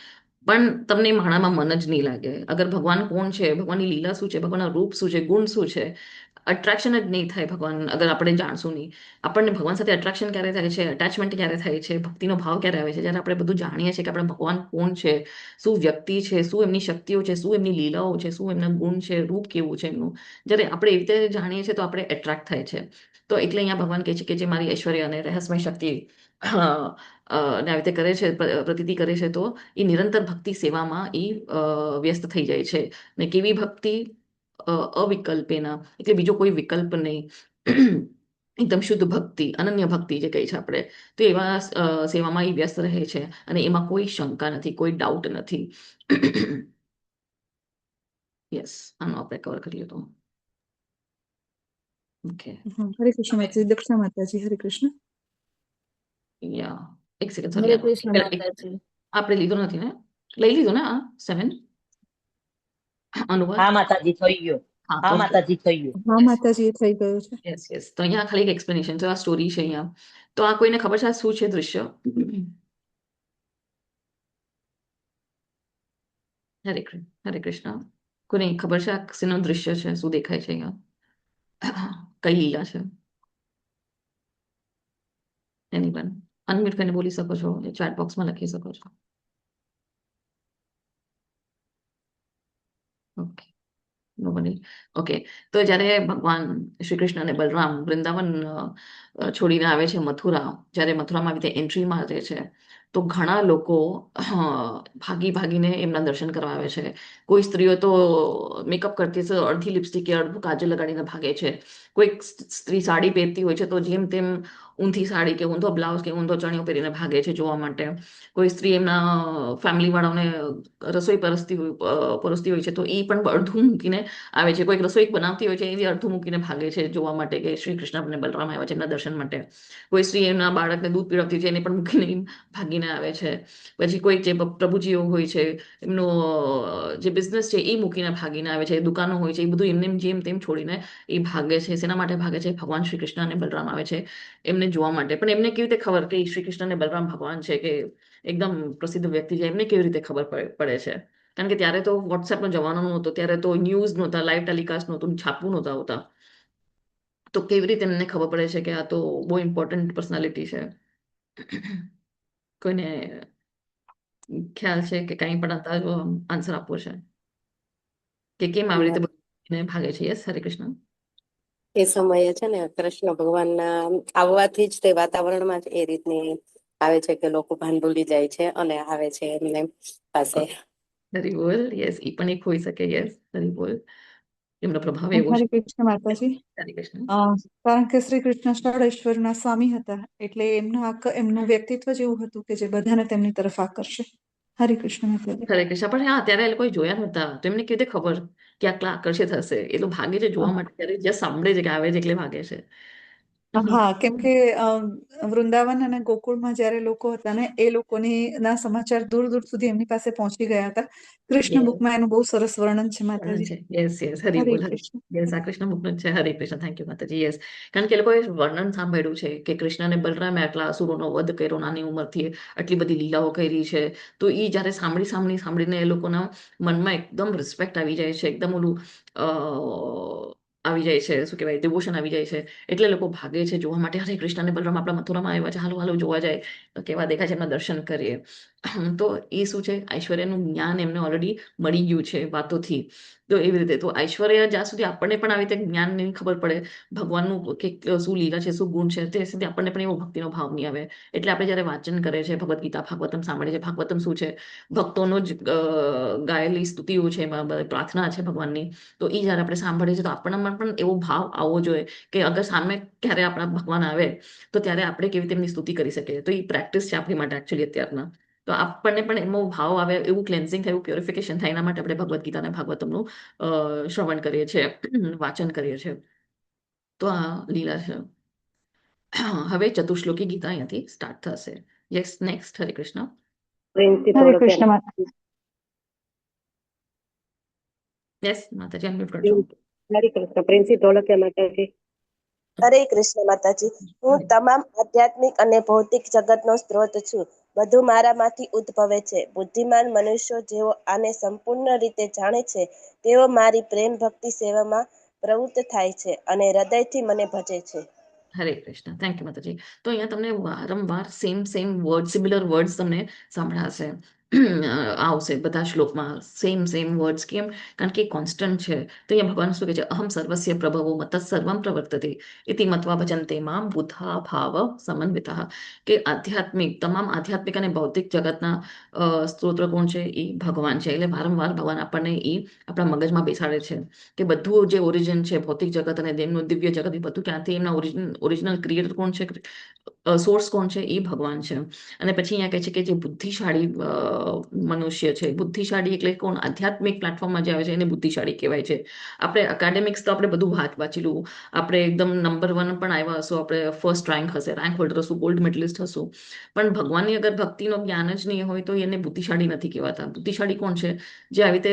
પણ તમને એ માળામાં મન જ નહીં લાગે. અગર ભગવાન કોણ છે, ભગવાનની લીલા શું છે, ભગવાનના રૂપ શું છે, ગુણ શું છે, અટ્રેક્શન જ નહીં થાય ભગવાન અગર આપણે જાણશું નહીં. આપણને ભગવાન સાથે અટ્રેક્શન ક્યારે થાય છે, અટેચમેન્ટ ક્યારે થાય છે, ભક્તિનો ભાવ ક્યારે આવે છે? જ્યારે આપણે બધું જાણીએ છીએ કે આપણે ભગવાન કોણ છે, શું વ્યક્તિ છે, શું એમની શક્તિઓ છે, શું એમની લીલાઓ છે, શું એમના ગુણ છે, રૂપ કેવું છે એમનું, જ્યારે આપણે એવી રીતે જાણીએ છીએ તો આપણે એટ્રેક્ટ થાય છે. તો એટલે અહીંયા ભગવાન કહે છે કે જે મારી ઐશ્વર્ય અને રહસ્યમય શક્તિ ને આવી રીતે કરે છે, પ્રતીતિ કરે છે, તો એ નિરંતર ભક્તિ સેવામાં એ વ્યસ્ત થઈ જાય છે. ને કેવી ભક્તિ? અવિકલ્પેના, એટલે બીજો કોઈ વિકલ્પ નહીં. એકદમ શુદ્ધ ભક્તિ, અનન્ય ભક્તિ જે કહે છે આપણે, તો એવા સેવામાં એ વ્યસ્ત રહે છે અને એમાં કોઈ શંકા નથી, કોઈ ડાઉટ નથી. યસ, આનો આપણે કવર કરીએ તો ઓકે. હરે કૃષ્ણ માતાજી. દક્ષા માતાજી, હરે કૃષ્ણ. યા એક સેકન્ડ, હરે સોરી, કૃષ્ણ માતાજી. આપણે લીધો નથી ને? લઈ લીધો ને આ 7 અનુવાદ? હા માતાજી થઈ ગયો. હા, હા ઓકે. માતાજી થઈ ગયો. હા માતાજી, એ થઈ ગયું છે. યસ યસ, તો અહીંયા ખાલી એક એક્સપ્લેનેશન છે, આ સ્ટોરી છે અહીંયા. તો આ કોઈને ખબર છે આ શું છે દૃશ્ય? હરે કૃષ્ણ. કોઈને ખબર છે આ શેનું દૃશ્ય છે, શું દેખાય છે અહીંયા? કઈ લીલા છે? એનીવન અનમ્યુટ કરીને બોલી શકો છો, ચેટ બોક્સમાં લખી શકો છો. Okay, nobody. ઓકે, તો જ્યારે ભગવાન શ્રી કૃષ્ણ અને બલરામ વૃંદાવન છોડીને આવે છે મથુરા, જ્યારે મથુરામાં આવી રીતે એન્ટ્રી મારે છે, તો ઘણા લોકો ભાગી ભાગીને એમના દર્શન કરવા આવે છે. કોઈ સ્ત્રીઓ તો મેકઅપ કરતી છે, અડધી લિપસ્ટિક કે અડધું કાજલ લગાડીને ભાગે છે. કોઈ સ્ત્રી સાડી પહેરતી હોય છે તો જેમ તેમ ઊંધી સાડી કે ઊંધો બ્લાઉઝ કે ઊંધો ચણિયો પહેરીને ભાગે છે જોવા માટે. કોઈ સ્ત્રી એમના ફેમિલી વાળાઓને રસોઈ પરોસતી હોય છે તો એ પણ અડધું મૂકીને આવે છે. કોઈક રસોઈ બનાવતી હોય છે એ અડધું મૂકીને ભાગે છે જોવા માટે કે શ્રી કૃષ્ણ અને બલરામ આવ્યા છે એમના દર્શન માટે. કોઈ સ્ત્રી એમના બાળકને દૂધ પીવડાવતી છે એને પણ મૂકીને ભાગીને આવે છે. પછી કોઈ જે પ્રભુજીઓ હોય છે એમનો જે બિઝનેસ છે એ મૂકીને ભાગીને આવે છે, દુકાનો હોય છે એ બધું એમને જેમ તેમ છોડીને એ ભાગે છે. શેના માટે ભાગે છે? ભગવાન શ્રી કૃષ્ણ અને બલરામ આવે છે એમને જોવા માટે. પણ એમને કેવી રીતે ખબર કે શ્રી કૃષ્ણ અને બલરામ ભગવાન છે, કે એકદમ પ્રસિદ્ધ વ્યક્તિ છે, એમને કેવી રીતે ખબર પડે છે? કારણ કે ત્યારે તો વોટ્સએપનો જમાનો નહોતો, ત્યારે તો ન્યૂઝ નહોતા, લાઈવ ટેલિકાસ્ટ નહોતું, છાપવું નહોતા આવતા. તો કેવી રીતે એમને ખબર પડે છે કે આ તો બહુ ઇમ્પોર્ટન્ટ પર્સનાલિટી છે? કોઈને ખ્યાલ છે કે કંઈ પણ અંદાજો આન્સર આપવો છે કે કેમ આવી રીતે બધું ભાગે છે? યસ, હરે કૃષ્ણ. એ સમયે છે ને કૃષ્ણ ભગવાનના આવવાથી જ તે વાતાવરણમાં જ એ રીતની આવે છે કે લોકો ભાન ભૂલી જાય છે અને આવે છે એમને પાસે. હરી બોલ. યસ, એ પણ એક હોઈ શકે. યસ, હરી બોલ. એમનો પ્રભાવ એવો હરે છે. કૃષ્ણ માતાજી. હરે કૃષ્ણ. કારણ કે શ્રી કૃષ્ણ ષડૈશ્વરના સ્વામી હતા, એટલે એમનું વ્યક્તિત્વ જ એવું હતું કે જે બધાને તેમની તરફ આકર્ષે. હરે કૃષ્ણ માતાજી. હરે કૃષ્ણ. પણ હા, ત્યારે એ લોકોએ જોયા નહોતા તો એમને કેવી રીતે ખબર કે આટલા આકર્ષિત હશે? એ તો ભાગે છે જોવા માટે, ત્યારે જે સાંભળે છે કે આવે છે એટલે ભાગે છે. હા, કેમ કે વૃંદાવન અને ગોકુળમાં જ્યારે લોકો હતા ને એ લોકોની ના સમાચાર દૂર દૂર સુધી એમની પાસે પહોંચી ગયા હતા. કૃષ્ણ બુકમાં એનું બહુ સરસ વર્ણન છે માતાજી. યસ યસ, હરી હરે બોલ. કૃષ્ણ. યસ, આ કૃષ્ણ મુખનું જ છે. હરે કૃષ્ણ. થેન્ક યુ માતાજી. યસ, કારણ કે એ લોકોએ વર્ણન સાંભળ્યું છે કે કૃષ્ણ અને બલરામે આટલા અસુરોનો વધ કર્યો નાની ઉંમરથી, આટલી બધી લીલાઓ કરી છે. તો એ જ્યારે સાંભળીને એ લોકોના મનમાં એકદમ રિસ્પેક્ટ આવી જાય છે, એકદમ ઓલું આવી જાય છે, શું કહેવાય, ડિવોશન આવી જાય છે. એટલે લોકો ભાગે છે જોવા માટે. હરે કૃષ્ણ અને બલરામ આપણા મથુરામાં આવ્યા છે, હાલો હાલો જોવા જાય, કેવા દેખાય છે, એમના દર્શન કરીએ. તો એ શું છે? ઐશ્વર્યનું જ્ઞાન એમને ઓલરેડી મળી ગયું છે વાતોથી. તો એવી રીતે તો ઐશ્વર્ય જ્યાં સુધી આપણને પણ આવી રીતે જ્ઞાન નહીં ખબર પડે ભગવાનનું કે શું લીલા છે, શું ગુણ છે, તે સુધી આપણને પણ એવો ભક્તિનો ભાવ નહીં આવે. એટલે આપણે જ્યારે વાંચન કરે છે ભગવદ્ ગીતા, ભાગવતમ સાંભળે છે. ભાગવતમ શું છે? ભક્તોનો જ ગાયેલી સ્તુતિઓ છે, એમાં પ્રાર્થના છે ભગવાનની. તો એ જ્યારે આપણે સાંભળીએ છીએ તો આપણને પણ એવો ભાવ આવવો જોઈએ કે અગર સામે ક્યારે આપણા ભગવાન આવે તો ત્યારે આપણે કેવી રીતે એમની સ્તુતિ કરી શકીએ. તો એ પ્રેક્ટિસ છે આપણી માટે એકચ્યુઅલી અત્યારના. તો આપણને પણ એમાં ભાવ આવે, એવું ક્લેન્ઝિંગ થાય, એવું પ્યોરિફિકેશન થાય, એના માટે આપણે ભગવદ્ ગીતા અને ભાગવતમનું શ્રવણ કરીએ છીએ, વાંચન કરીએ છીએ. તો આ લીલા છે. હવે ચતુશ્લોકી ગીતા અહીંયાથી સ્ટાર્ટ થશે. Yes, next. હરે કૃષ્ણ. પ્રેમથી હરે થોડોક કૃષ્ણ માતા. યસ માતાજી, અનમ્યુટ કરજો. હરે કૃષ્ણ. પ્રેમથી ધોળકિયા માતાજી. હરે કૃષ્ણ માતાજી. હું તમામ આધ્યાત્મિક અને ભૌતિક જગતનો સ્ત્રોત છું. બધું મારામાંથી ઉદ્ભવે છે. બુદ્ધિમાન મનુષ્યો જેઓ આને સંપૂર્ણ રીતે જાણે છે તેઓ મારી પ્રેમ ભક્તિ સેવામાં પ્રવૃત્ત થાય છે અને હૃદયથી મને ભજે છે. હરે કૃષ્ણ. થેન્ક યુ માતાજી. તો અહીંયા તમને વારંવાર સેમ વર્ડ, સિમિલર વર્ડ્સ તમને સંભળાશે, આવશે બધા શ્લોકમાં સેમ વર્ડ્સ. કેમ? કારણ કે કોન્સ્ટન્ટ છે. તો અહીંયા ભગવાન શું કહે છે? અહમ સર્વસ્ય પ્રભવો મત સર્વમ પ્રવર્તતે ઇતિ મત્વા ભજન્તે મામ બુદ્ધા ભાવ સમન્વિતઃ. કે તમામ આધ્યાત્મિક અને ભૌતિક જગતના સ્ત્રોત્ર કોણ છે? એ ભગવાન છે. એટલે વારંવાર ભગવાન આપણને એ આપણા મગજમાં બેસાડે છે કે બધું જે ઓરિજિન છે ભૌતિક જગત અને તેમનું દિવ્ય જગત, એ બધું ક્યાંથી, એમના ઓરિજિનલ ક્રિએટર કોણ છે, સોર્સ કોણ છે? એ ભગવાન છે. અને પછી અહીંયા કહે છે કે જે બુદ્ધિશાળી મનુષ્ય છે, બુદ્ધિશાળી એટલે કોણ? આધ્યાત્મિક પ્લેટફોર્મમાં જે આવે છે એને બુદ્ધિશાળી કહેવાય છે. આપણે એકેડેમિક્સ તો આપણે બધું વાંચેલું, આપણે એકદમ નંબર 1 પણ આવ્યા હશું, આપણે ફર્સ્ટ રેન્ક હશે, રેન્ક હોલ્ડર હશું, ગોલ્ડ મેડલિસ્ટ હશું, પણ ભગવાનની અગર ભક્તિનો જ્ઞાન જ નહીં હોય તો એને બુદ્ધિશાળી નથી કહેવાતા. બુદ્ધિશાળી કોણ છે? જે આવી રીતે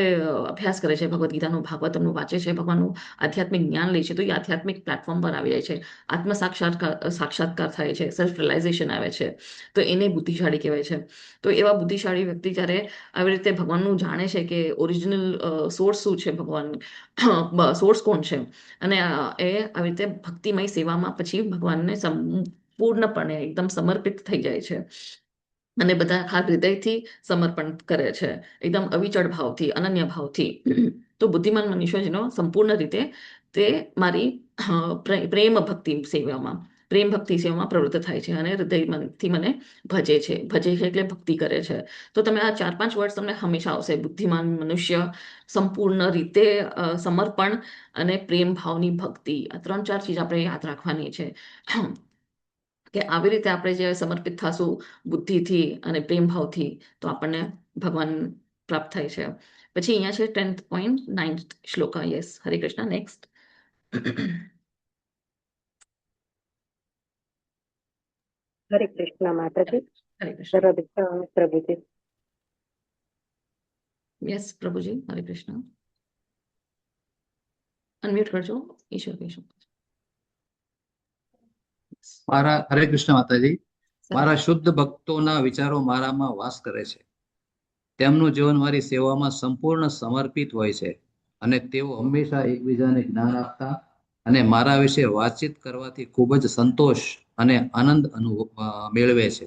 અભ્યાસ કરે છે, ભગવદ્ ગીતાનું ભાગવતમનું વાંચે છે, ભગવાનનું આધ્યાત્મિક જ્ઞાન લે છે, તો એ આધ્યાત્મિક પ્લેટફોર્મ પર આવી જાય છે, આત્મ સાક્ષાત્કાર થાય છે, સેલ્ફ રિયલાઇઝેશન આવે છે, તો એને બુદ્ધિશાળી કહેવાય છે. તો એવા બુદ્ધિશાળી વ્યક્તિ જ્યારે આવી રીતે ભગવાનનું જાણે છે કે ઓરિજિનલ સોર્સ શું છે, ભગવાન સોર્સ કોણ છે, અને એ આવી રીતે ભક્તિમય સેવામાં પછી ભગવાનને પૂર્ણપણે એકદમ સમર્પિત થઈ જાય છે અને બધા આખા હૃદયથી સમર્પણ કરે છે, એકદમ અવિચળ ભાવથી, અનન્ય ભાવથી. તો બુદ્ધિમાન મનુષ્ય જેનો સંપૂર્ણ રીતે તે મારી પ્રેમ ભક્તિ સેવામાં પ્રવૃત્ત થાય છે અને હૃદયથી મને ભજે છે એટલે ભક્તિ કરે છે. તો તમે આ 4-5 વર્ડ તમને હંમેશા આવશે: બુદ્ધિમાન મનુષ્ય, સંપૂર્ણ રીતે સમર્પણ અને પ્રેમ ભાવની ભક્તિ. આ 3-4 ચીજ આપણે યાદ રાખવાની છે કે આવી રીતે આપણે જે સમર્પિત થશું બુદ્ધિથી અને પ્રેમ ભાવથી, તો આપણને ભગવાન પ્રાપ્ત થાય છે. પછી અહીંયા છે 10.9 શ્લોકા. યસ, હરે કૃષ્ણ. નેક્સ્ટ. હરે કૃષ્ણ માતાજી. હરે કૃષ્ણ. પ્રભુજી. યસ પ્રભુજી, હરે કૃષ્ણ. અનમ્યુટ કરજો. ઈશ્વર કહીશું. હરે કૃષ્ણ માતાજી. મારા શુદ્ધ ભક્તોના વિચારો મારામાં વાસ કરે છે. તેમનું જીવન મારી સેવામાં સંપૂર્ણ સમર્પિત હોય છે અને તેઓ હંમેશા એકબીજાને જ્ઞાન આપતા અને મારા વિશે વાતચીત કરવાથી ખૂબ જ સંતોષ અને આનંદ મેળવે છે.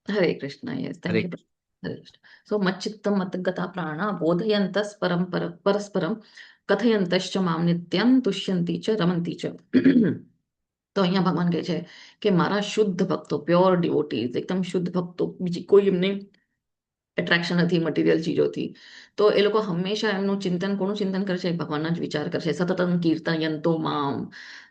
હરે કૃષ્ણ. Yes, thank you. હરે કૃષ્ણ. સો મચ્ચિત્તમ મતગતા પ્રાણા બોધયંતસ પરસ્પરમ કથયંતશ્ચ મામ નિત્યમ તુષ્યંતી ચ રમંતી ચ. તો અહીંયા ભગવાન કહે છે કે મારા શુદ્ધ ભક્તો, પ્યોર ડિવોટીઝ, એકદમ શુદ્ધ ભક્તો, બીજી કોઈ એમને એટ્રેક્શન નથી મટીરિયલ ચીજોથી, તો એ લોકો હંમેશા એમનું ચિંતન, કોનું ચિંતન કરે છે? ભગવાનના જ વિચાર કરશે. સતતં કીર્તયંતો મામ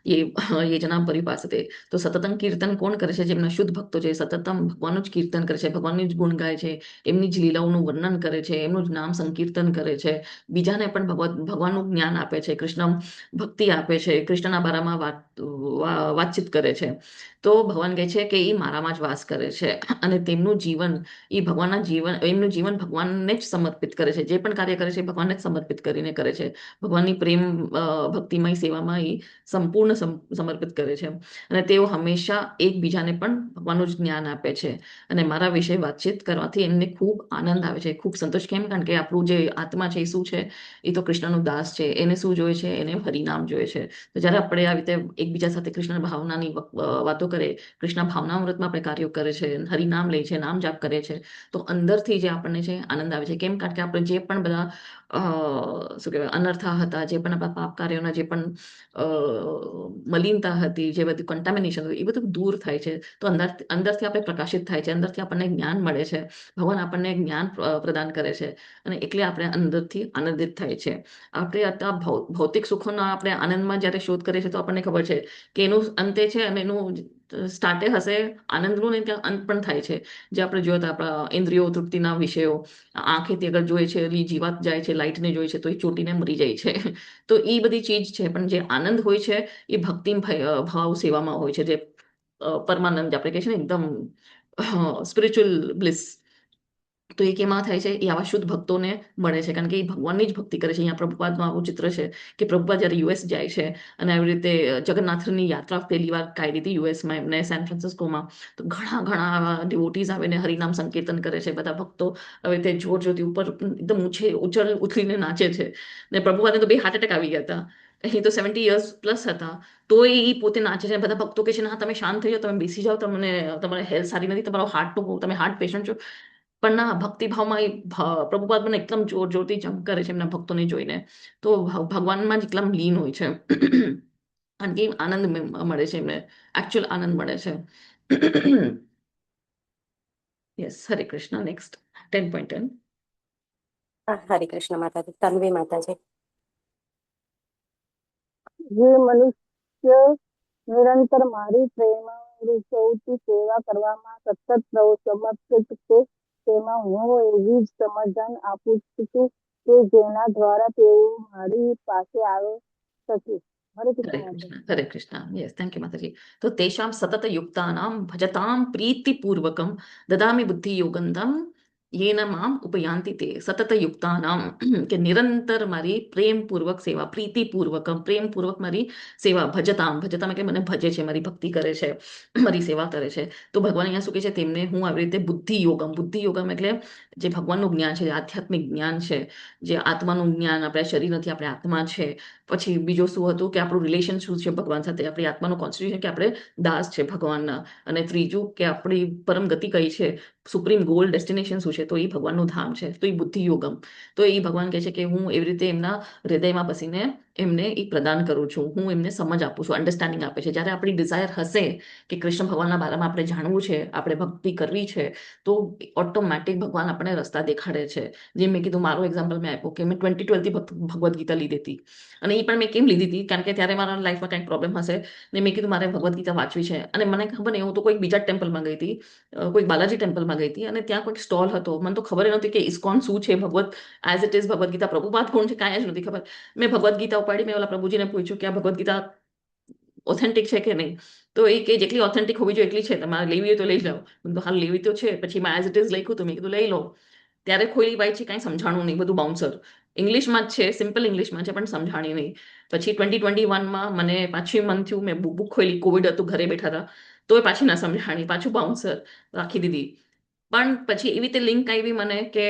ये जना પરિપાસતે. તો સતતં કીર્તન કોણ કરે છે? જેમના શુદ્ધ ભક્તો છે, સતતમ ભગવાનનું જ કીર્તન કરે છે, ભગવાનનું જ ગુણ ગાય છે, એમની જ લીલાઓનું વર્ણન કરે છે, એમનું જ નામ સંકીર્તન કરે છે, બીજાને પણ ભગવાનનું જ્ઞાન આપે છે, કૃષ્ણ ભક્તિ આપે છે, કૃષ્ણના બારામાં વાતચીત કરે છે. તો ભગવાન કહે છે કે એ મારામાં જ વાસ કરે છે અને તેમનું જીવન, એમનું જીવન ભગવાનને જ સમર્પિત કરે છે. જે પણ કાર્ય કરે છે ભગવાનને જ સમર્પિત કરીને કરે છે. ભગવાનની પ્રેમ ભક્તિમય સેવામાં એ સંપૂર્ણ સમર્પિત કરે છે અને તેઓ હંમેશા એકબીજાને પણ ભગવાનનું જ જ્ઞાન આપે છે અને મારા વિશે વાતચીત કરવાથી એમને ખૂબ આનંદ આવે છે, ખૂબ સંતોષ. કેમ? કારણ કે આપણું જે આત્મા છે એ શું છે? એ તો કૃષ્ણનું દાસ છે. એને શું જોઈએ છે? એને હરિનામ જોઈએ છે. તો જ્યારે આપણે આવી રીતે એકબીજા સાથે કૃષ્ણ ભાવનાની વાતો કરે, કૃષ્ણ ભાવનામૃતમાં આપણે કાર્યો કરે છે, હરિનામ લે છે, નામ જાપ કરે છે, તો અંદરથી જે જે આપણને છે આનંદ આવે છે. કેમ? કારણ કે આપણે જે પણ બધા શું કહેવાય અનર્થા હતા, જે પણ આપણા પાપ કાર્યોના જે પણ મલિનતા હતી, જે બધી કન્ટામિનેશન હતું, એ બધું દૂર થાય છે. તો અંદરથી આપણે પ્રકાશિત થાય છે, અંદરથી આપણને જ્ઞાન મળે છે, ભગવાન આપણને જ્ઞાન પ્રદાન કરે છે અને એટલે આપણે અંદરથી આનંદિત થાય છે. આપણે અત્યારે ભૌતિક સુખોના આપણે આનંદમાં જ્યારે શોધ કરીએ છીએ તો આપણને ખબર છે કે એનું અંતે છે અને એનું સ્ટાર્ટે હશે આનંદનું, ને ત્યાં અંત પણ થાય છે. જે આપણે જોયો તો આપણા ઇન્દ્રિયો તૃપ્તિના વિષયો, આંખેથી અગર જોઈએ છે, જીવાત જાય છે, લાઇટને જોઈએ છે તો એ ચોટીને મરી જાય છે. તો એ બધી ચીજ છે, પણ જે આનંદ હોય છે એ ભક્તિ ભાવ સેવામાં હોય છે, જે પરમાનંદ આપણે કહીએ છીએ ને, એકદમ સ્પિરિચ્યુઅલ બ્લિસ. તો એ કેમાં થાય છે? એ આવા શુદ્ધ ભક્તોને મળે છે, કારણ કે એ ભગવાનની જ ભક્તિ કરે છે. અહીંયા પ્રભુપાદનું આવું ચિત્ર છે કે પ્રભુપાદ જ્યારે યુએસ જાય છે અને આવી રીતે જગન્નાથની યાત્રા પહેલી વાર કાઢી હતી યુએસમાં, એમને સેન ફ્રાન્સિસ્કોમાં, તો ઘણા ઘણા ડિવોટીઝ આવીને હરિનામ સંકીર્તન કરે છે. બધા ભક્તો હવે તે જોર જોરથી ઉપર એકદમ ઉછળીને નાચે છે. ને પ્રભુપાદને તો 2 હાર્ટ એટેક આવી ગયા હતા. અહીં તો 70 યર્સ પ્લસ હતા, તો એ પોતે નાચે છે. બધા ભક્તો કે છે ના, તમે શાંત થઈ જાઓ, તમે બેસી જાઓ, તમને તમારી હેલ્થ સારી નથી, તમારો હાર્ટનું, તમે હાર્ટ પેશન્ટ છો. પણ ના, ભક્તિભાવમાં એ પ્રભુપાદ મને એકદમ જોર જોરથી જંપ કરે છે એમના ભક્તોને જોઈને. તો ભગવાનમાં જ એકદમ લીન હોય છે કારણ કે આનંદ મળે છે એમને, એકચ્યુઅલ આનંદ મળે છે. યસ, હરે કૃષ્ણ. નેક્સ્ટ 10.10. હરે કૃષ્ણ માતાજી. તન્વી માતાજી. જે મનુષ્ય નિરંતર મારી પ્રેમાવૃત્તિથી સેવા કરવામાં સતત સમર્પિત છે, તેમાં હું એવી જ સમજણ આપું છું કે જેના દ્વારા તેઓ મારી પાસે આવે શકે. હરે હરે કૃષ્ણ. કૃષ્ણ, હરે કૃષ્ણ. યસ, થેન્ક યુ માતાજી. તો તેષામ સતત યુક્તાનામ ભજતામ પ્રીતિપૂર્વકમ દદામી બુદ્ધિ યોગંતમ યેન મામ ઉપયાંતિ તે. સતત યુક્તાનામ કે નિરંતર મારી પ્રેમપૂર્વક સેવા, પ્રીતિપૂર્વકમ, પ્રેમપૂર્વક મારી સેવા, ભજતામ, ભજતામ એટલે મને ભજે છે, મારી ભક્તિ કરે છે, મારી સેવા કરે છે. તો ભગવાન અહીંયા શું કહે છે? તેમને હું આવી રીતે બુદ્ધિ યોગમ, બુદ્ધિ યોગમ એટલે જે ભગવાનનું જ્ઞાન છે, જે આધ્યાત્મિક જ્ઞાન છે, જે આત્માનું જ્ઞાન, આપણે શરીર નથી, આપણે આત્મા છે. પછી બીજું શું હતું કે આપણું રિલેશન શું છે ભગવાન સાથે, આપણી આત્માનું કોન્સ્ટિટ્યુશન કે આપણે દાસ છે ભગવાનના. અને ત્રીજું કે આપણી પરમ ગતિ કઈ છે, સુપ્રીમ ગોલ ડેસ્ટિનેશન શું છે, તો એ ભગવાનનું ધામ છે. તો એ બુદ્ધિ યોગમ. તો એ ભગવાન કહે છે કે હું એવી રીતે એમના હૃદયમાં બસીને એમને એ પ્રદાન કરું છું, હું એમને સમજ આપું છું, અન્ડરસ્ટેન્ડિંગ આપે છે. જ્યારે આપણી ડિઝાયર હશે કે કૃષ્ણ ભગવાનના બારામાં આપણે જાણવું છે, આપણે ભક્તિ કરવી છે, તો ઓટોમેટિક ભગવાન આપણને રસ્તા દેખાડે છે. જેમ મેં કીધું, મારું એક્ઝામ્પલ મેં આપ્યું કે મેં 2012થી ભગવદ્ ગીતા લીધી હતી. અને એ પણ મેં કેમ લીધી હતી? કારણ કે ત્યારે મારા લાઈફમાં કંઈક પ્રોબ્લેમ હશે ને મેં કીધું મારે ભગવદ્ ગીતા વાંચવી છે. અને મને ખબર નહીં, હું તો કોઈક બીજા ટેમ્પલમાં ગઈ હતી, કોઈક બાલાજી ટેમ્પલમાં ગઈ હતી, અને ત્યાં કોઈક સ્ટોલ હતો. મને તો ખબર નહોતી કે ઇસ્કોન શું છે, Bhagavad as it is Bhagavad Gita, Prabhupada કોણ છે, કાંઈ જ નથી ખબર. મેં ભગવદ્ ગીતા ઉપાડી, મેં ઓલા પ્રભુજીને પૂછ્યું કે આ ભગવદ્ ગીતા ઓથેન્ટિક છે કે નહીં? તો એ કે જેટલી ઓથેન્ટિક હોવી જોઈએ એટલી છે, તમારે લેવી હોય તો લઈ જાઓ. મેં તો હાલ લેવી તો છે. પછી મેં એઝ ઇટ ઇઝ લખ્યું, તો મેં કીધું લઈ લો. ત્યારે ખોલી વાંચી, કાંઈ સમજાણું નહીં, બધું બાઉન્સર ઇંગ્લિશમાં જ છે, સિમ્પલ ઇંગ્લિશમાં છે, પણ સમજાણી નહીં. પછી 2021માં મને પાછી મન થયું, મેં બુક ખોલી, કોવિડ હતું, ઘરે બેઠા હતા, તો એ પાછી ના સમજાણી, પાછું બાઉન્સર રાખી દીધી. પણ પછી એવી રીતે લિંક આવી મને કે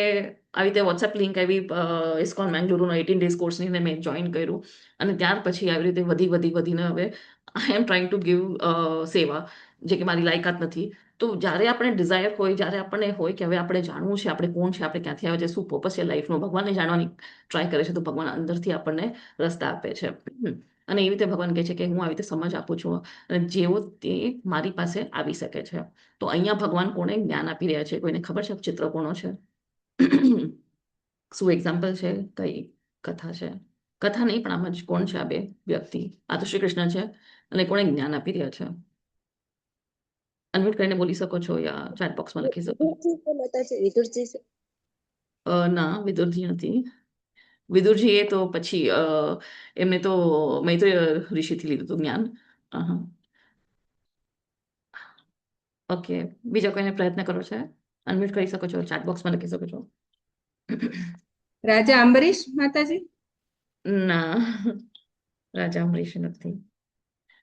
આવી રીતે વોટ્સએપ લિંક આવી ઇસ્કોન મેંગલુરુનો 18 ડેઝ કોર્સની, ને મેં જોઈન કર્યું. અને ત્યાર પછી આવી રીતે વધીને હવે આઈ એમ ટ્રાઇંગ ટુ ગીવ સેવા, જે કે મારી લાયકાત નથી. તો જ્યારે આપણે ડિઝાયર હોય, જ્યારે આપણને હોય કે હવે આપણે જાણવું છે, આપણે કોણ છે, આપણે ક્યાંથી આવે છે, શું પર્પસ છે લાઈફનો, ભગવાનને જાણવાની ટ્રાય કરે છે, તો ભગવાન અંદરથી આપણને રસ્તા આપે છે. અને એવી રીતે ભગવાન કહે છે કે હું આવી રીતે સમજ આપું છું, અને જેવો તે મારી પાસે આવી શકે છે. તો અહીંયા ભગવાન કોને જ્ઞાન આપી રહ્યા છે? કોઈને ખબર છે ચિત્ર કોનો છે? શું એક્ઝામ્પલ છે? કઈ કથા છે? કથા નહીં, પણ આમાં જ કોણ છે આ બે વ્યક્તિ? આ તો શ્રી કૃષ્ણ છે, અને કોને જ્ઞાન આપી રહ્યા છે? અનમ્યુટ કરીને બોલી શકો છો, યા ચેટ બોક્સમાં લખી શકો. વિદુરજી છે. ના, વિદુરજી નથી. વિદુરજી એ તો પછી એમને તો મૈત્રેય ઋષિથી લીધું હતું જ્ઞાન. ઓકે, બીજા કોઈને પ્રયત્ન કરો છે? અનમ્યુટ કરી શકો છો, ચેટ બોક્સમાં લખી શકો છો. રાજા અંબરીશ માતાજી. ના, રાજા અંબરીશ નથી.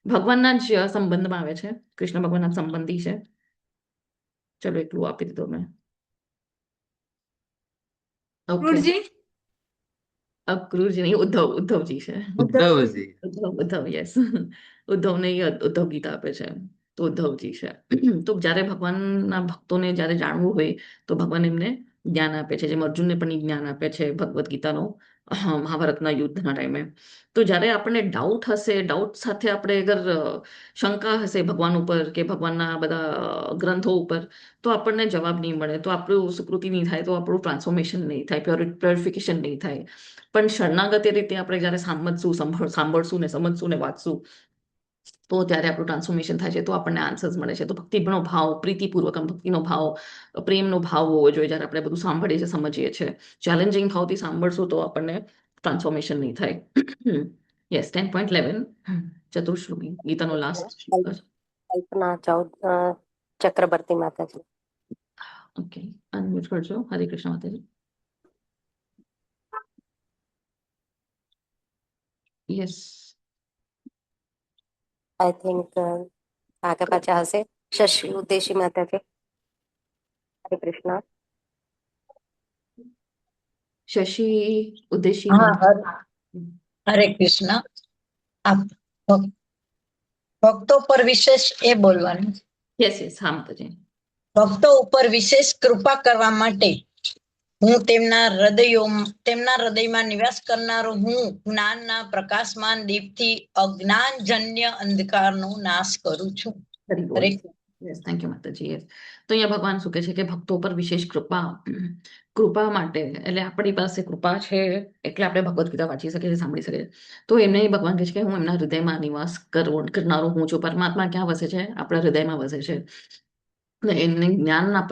ભગવાનના જ સંબંધમાં આવે છે, કૃષ્ણ ભગવાનના સંબંધી છે. ચલો, એટલું આપી દીધું મેં. ઓકે, ક્રૂરજી. ક્રૂરજી નહીં, ઉદ્ધવજી છે. ઉદ્ધવજી. ઉદ્ધવ, યસ. ઉદ્ધવને ઉદ્ધવ ગીતા આપે છે, તો ઉદ્ધવજી છે. તો જ્યારે ભગવાનના ભક્તોને જ્યારે જાણવું હોય તો ભગવાન એમને જ્ઞાન આપે છે, જેમ અર્જુનને પણ ઈ જ્ઞાન આપે છે ભગવદ્ ગીતાનો મહાભારતના યુદ્ધના ટાઈમે. તો જ્યારે આપણને ડાઉટ હશે, ડાઉટ સાથે આપણે અગર શંકા હશે ભગવાન ઉપર કે ભગવાનના બધા ગ્રંથો ઉપર, તો આપણને જવાબ નહીં મળે, તો આપણું સુકૃતિ નહીં થાય, તો આપણું ટ્રાન્સફોર્મેશન નહીં થાય, પ્યોરિફિકેશન નહીં થાય. પણ શરણાગત રીતે આપણે જ્યારે સાંભળશું ને સમજશું ને વાંચશું, તો ત્યારે આપણું ટ્રાન્સફોર્મેશન થાય છે, તો આપણને આન્સર્સ મળે છે. તો ભક્તિનો ભાવ, પ્રીતિપૂર્વક ભક્તિનો ભાવ, પ્રેમનો ભાવ હોવો જોઈએ જ્યારે આપણે બધું સાંભળીએ છીએ, સમજીએ છીએ. ચેલેન્જિંગ ભાવથી સાંભળશું તો આપણને ટ્રાન્સફોર્મેશન નહીં થાય. યસ, 10.11 ચતુર્શ્લોકી ગીતાનો લાસ્ટ. કલ્પના ચક્રવર્તી માતાજી. ઓકે, અનમ્યુટ કરજો. હરે કૃષ્ણ માતાજી. યસ, આઈ થિંક આગળ પાછા હશે. શશી ઉદ્દેશી માતાજી. હરે કૃષ્ણ. શશી ઉદ્દેશી. હરે કૃષ્ણ. આપ ભક્તો પર વિશેષ એ બોલવાનું. યસ યસ, હા માતાજી. ભક્તો ઉપર વિશેષ કૃપા કરવા માટે હું તેમના હૃદયમાં નિવાસ કરનારો હું જ્ઞાનના પ્રકાશમાન દીપથી અજ્ઞાનજન્ય અંધકારનો નાશ કરું છું. હરે યસ, થેન્ક યુ માતાજી. યસ, તો અહીંયા ભગવાન શું કહે છે કે ભક્તો પર વિશેષ કૃપા માટે, એટલે આપણી પાસે કૃપા છે એટલે આપણે ભગવદ્ ગીતા વાંચી શકીએ છીએ, સાંભળી શકીએ છીએ. તો એમને ભગવાન કહે છે કે હું એમના હૃદયમાં નિવાસ કરનારો હું છું. પરમાત્મા ક્યાં વસે છે? આપણા હૃદયમાં વસે છે. એમને જ્ઞાનના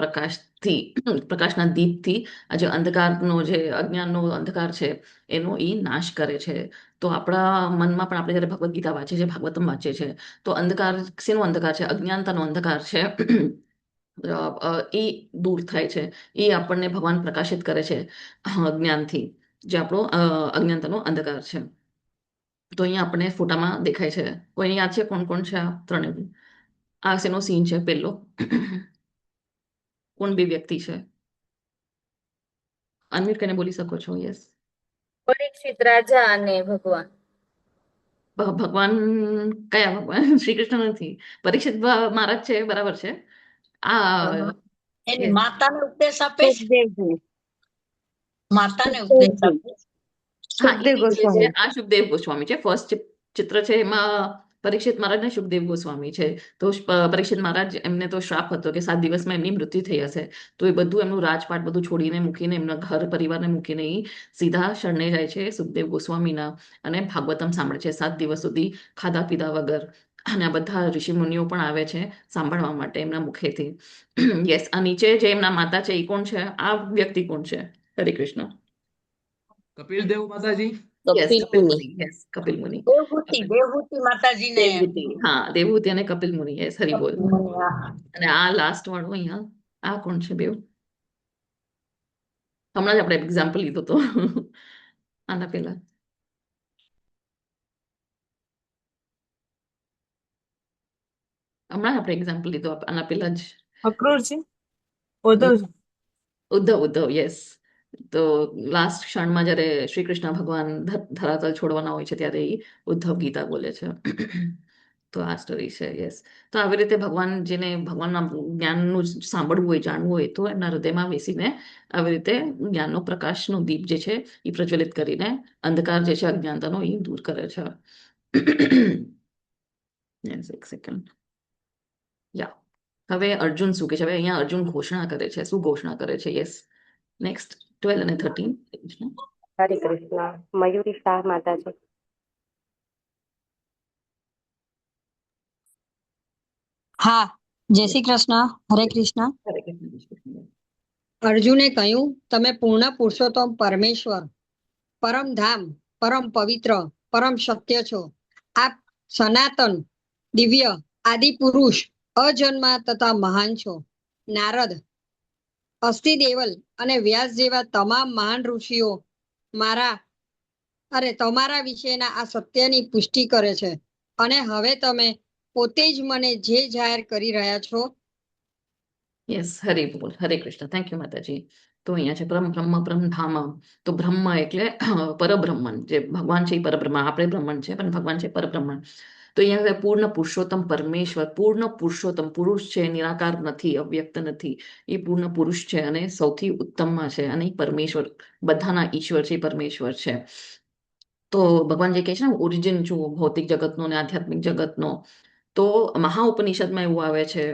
પ્રકાશના દીપથી આ જે અંધકારનો, જે અજ્ઞાનનો અંધકાર છે, એનો એ નાશ કરે છે. તો આપણા મનમાં પણ આપણે જયારે ભગવદ્ ગીતા વાંચીએ છીએ, ભાગવતમ વાંચીએ છીએ, તો અંધકાર શેનો અંધકાર છે? અજ્ઞાનતાનો અંધકાર છે. એ દૂર થાય છે. એ આપણને ભગવાન પ્રકાશિત કરે છે જ્ઞાનથી, જે આપણો અજ્ઞાનતાનો અંધકાર છે. તો અહીંયા આપણને ફોટામાં દેખાય છે. કોઈને યાદ છે કોણ કોણ છે આ ત્રણે? આ શેનો સીન છે પહેલો? કોણ બે વ્યક્તિ છે? અનમ્યુટ કરીને બોલી શકો છો. યસ, પરીક્ષિત રાજા અને ભગવાન. ભગવાન કયા ભગવાન? શ્રી કૃષ્ણ નથી. પરીક્ષિત મહારાજ છે, બરાબર છે. એની માતાને ઉપદેશ આપે છે. માતાને ઉપદેશ આપે. આ સુખદેવ ગોસ્વામી છે. ફર્સ્ટ ચિત્ર છે એમાં પરીક્ષિત મહારાજ ને સુખદેવ ગોસ્વામી છે. તો પરીક્ષિત મહારાજ, એમને તો શ્રાપ હતો કે 7 દિવસમાં એમની મૃત્યુ થઈ હશે. તો એ બધું એમનું રાજપાટ બધું છોડીને મૂકીને, એમના ઘર પરિવારને મૂકીને સીધા શરણે જાય છે સુખદેવ ગોસ્વામીના, અને ભાગવતમ સાંભળે છે 7 દિવસ સુધી ખાધા પીધા વગર. અને આ બધા ઋષિ મુનિઓ પણ આવે છે સાંભળવા માટે એમના મુખેથી. યસ, આ નીચે જે એમના માતા છે એ કોણ છે? આ વ્યક્તિ કોણ છે? હરે કૃષ્ણ. કપિલ દેવ માતાજી. કપિલ મુનિ. દેવહૂતિ માતાજીને. હા, દેવહૂતિ અને કપિલ મુનિ. યસ, હરિ બોલ. અને આ લાસ્ટ વાળો અહીંયા, આ કોણ છે? બેવ હમણાં જ આપણે એક્ઝામ્પલ લીધો તો આના પહેલા. હમણાં આપણે એક્ઝામ્પલ લીધો આના પહેલા જ. અક્રૂરજી. ઉદ્ધવ. યસ. તો લાસ્ટ ક્ષણમાં જ્યારે શ્રી કૃષ્ણ ભગવાન ધરાતલ છોડવાના હોય છે ત્યારે ઉદ્ધવ ગીતા બોલે છે. તો આ સ્ટોરી છે. યસ, તો આવી રીતે ભગવાન, જેને ભગવાનના જ્ઞાનનું સાંભળવું હોય, જાણવું હોય, તો એમના હૃદયમાં બેસીને આવી રીતે જ્ઞાનનો પ્રકાશનો દીપ જે છે એ પ્રજ્વલિત કરીને અંધકાર જે છે અજ્ઞાનતાનો એ દૂર કરે છે. યસ, એક સેકન્ડ. યા, હવે અર્જુન શું કે છે? હવે અહીંયા અર્જુન ઘોષણા કરે છે. શું ઘોષણા કરે છે? યસ, નેક્સ્ટ 12 અને 13. હરે કૃષ્ણ. મયુરી શાહ માતાજી. હા, જય શ્રી કૃષ્ણ. હરે કૃષ્ણ. અર્જુને કહ્યું, તમે પૂર્ણ પુરુષોત્તમ પરમેશ્વર, પરમ ધામ, પરમ પવિત્ર, પરમ સત્ય છો. આપ સનાતન, દિવ્ય, આદિ પુરુષ, અજન્મા તથા મહાન છો. નારદ, અસ્તિ દેવલ અને વ્યાસ જેવા તમામ મહાન ઋષિઓ તમારા વિશેના આ સત્યની પુષ્ટિ કરે છે. અને હવે તમે પોતે જ મને જે જાહેર કરી રહ્યા છો. યસ, હરે બોલ. હરે કૃષ્ણ. થેન્ક યુ માતાજી. તો અહીંયા છે પરમ બ્રહ્મ પરમ ધામ. તો બ્રહ્મ એટલે પરબ્રહ્મન, જે ભગવાન છે એ પરબ્રહ્મ. આપણે બ્રહ્મણ છે પણ ભગવાન છે પરબ્રહ્મણ. તો અહીંયા પૂર્ણ પુરુષોત્તમ પરમેશ્વર, પૂર્ણ પુરુષોત્તમ, પુરુષ છે, નિરાકાર નથી, અવ્યક્ત નથી, એ પૂર્ણ પુરુષ છે અને સૌથી ઉત્તમમાં છે, અને એ પરમેશ્વર, બધાના ઈશ્વર છે, પરમેશ્વર છે. તો ભગવાન જે કહે છે ને ઓરિજિન છું ભૌતિક જગતનો ને આધ્યાત્મિક જગતનો, તો મહાઉપનિષદમાં એવું આવે છે,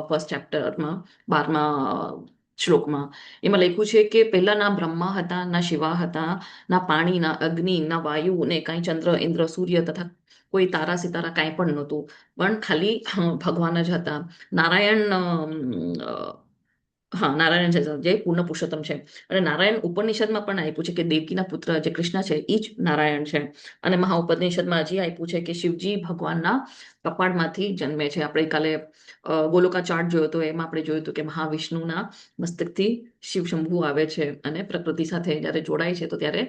ફર્સ્ટ ચેપ્ટરમાં 12મા શ્લોકમાં એમાં લખ્યું છે કે પહેલા ના બ્રહ્મા હતા, ના શિવા હતા, ના પાણી, ના અગ્નિ, ના વાયુ, ને કાંઈ ચંદ્ર, ઇન્દ્ર, સૂર્ય તથા કોઈ તારા સિતારા કાંઈ પણ નહોતું, પણ ખાલી ભગવાન જ હતા. નારાયણ નારાયણ છે જે પૂર્ણ પુરુષોત્તમ છે. અને નારાયણ ઉપનિષદમાં પણ આપ્યું છે કે દેવકીના પુત્ર જે કૃષ્ણ છે એ જ નારાયણ છે. અને મહાઉપનિષદમાં હજી આપ્યું છે કે શિવજી ભગવાનના કપાળમાંથી જન્મે છે. આપણે કાલે ગોલોકા ચાર્ટ જોયો તો એમાં આપણે જોયું હતું કે મહાવિષ્ણુના મસ્તકથી શિવ શંભુ આવે છે અને પ્રકૃતિ સાથે જ્યારે જોડાય છે તો ત્યારે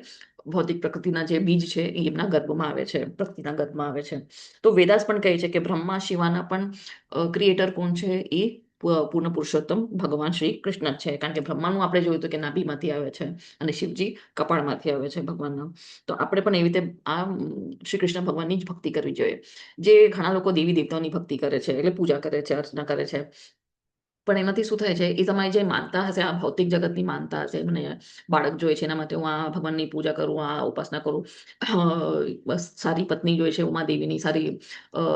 ભૌતિક પ્રકૃતિના જે બીજ છે એ એમના ગર્ભમાં આવે છે, પ્રકૃતિના ગર્ભમાં આવે છે. તો વેદાસ પણ કહે છે કે બ્રહ્મા શિવાના પણ ક્રિએટર કોણ છે, એ પૂર્ણ પુરુષોત્તમ ભગવાન શ્રી કૃષ્ણ જ છે. કારણ કે બ્રહ્માનું આપણે જોયું હતું કે નાભીમાંથી આવે છે અને શિવજી કપાળમાંથી આવે છે ભગવાનના. તો આપણે પણ એવી રીતે આ શ્રી કૃષ્ણ ભગવાનની જ ભક્તિ કરવી જોઈએ. જે ઘણા લોકો દેવી દેવતાઓની ભક્તિ કરે છે, એટલે પૂજા કરે છે, અર્ચના કરે છે, પણ એનાથી શું થાય છે, એ તમારી જે માનતા હશે, આ ભૌતિક જગતની માનતા હશે, મને બાળક જોઈએ છે એના માટે હું આ ભગવાનની પૂજા કરું, આ ઉપાસના કરું, બસ સારી પત્ની જોઈએ છે ઉમાદેવીની,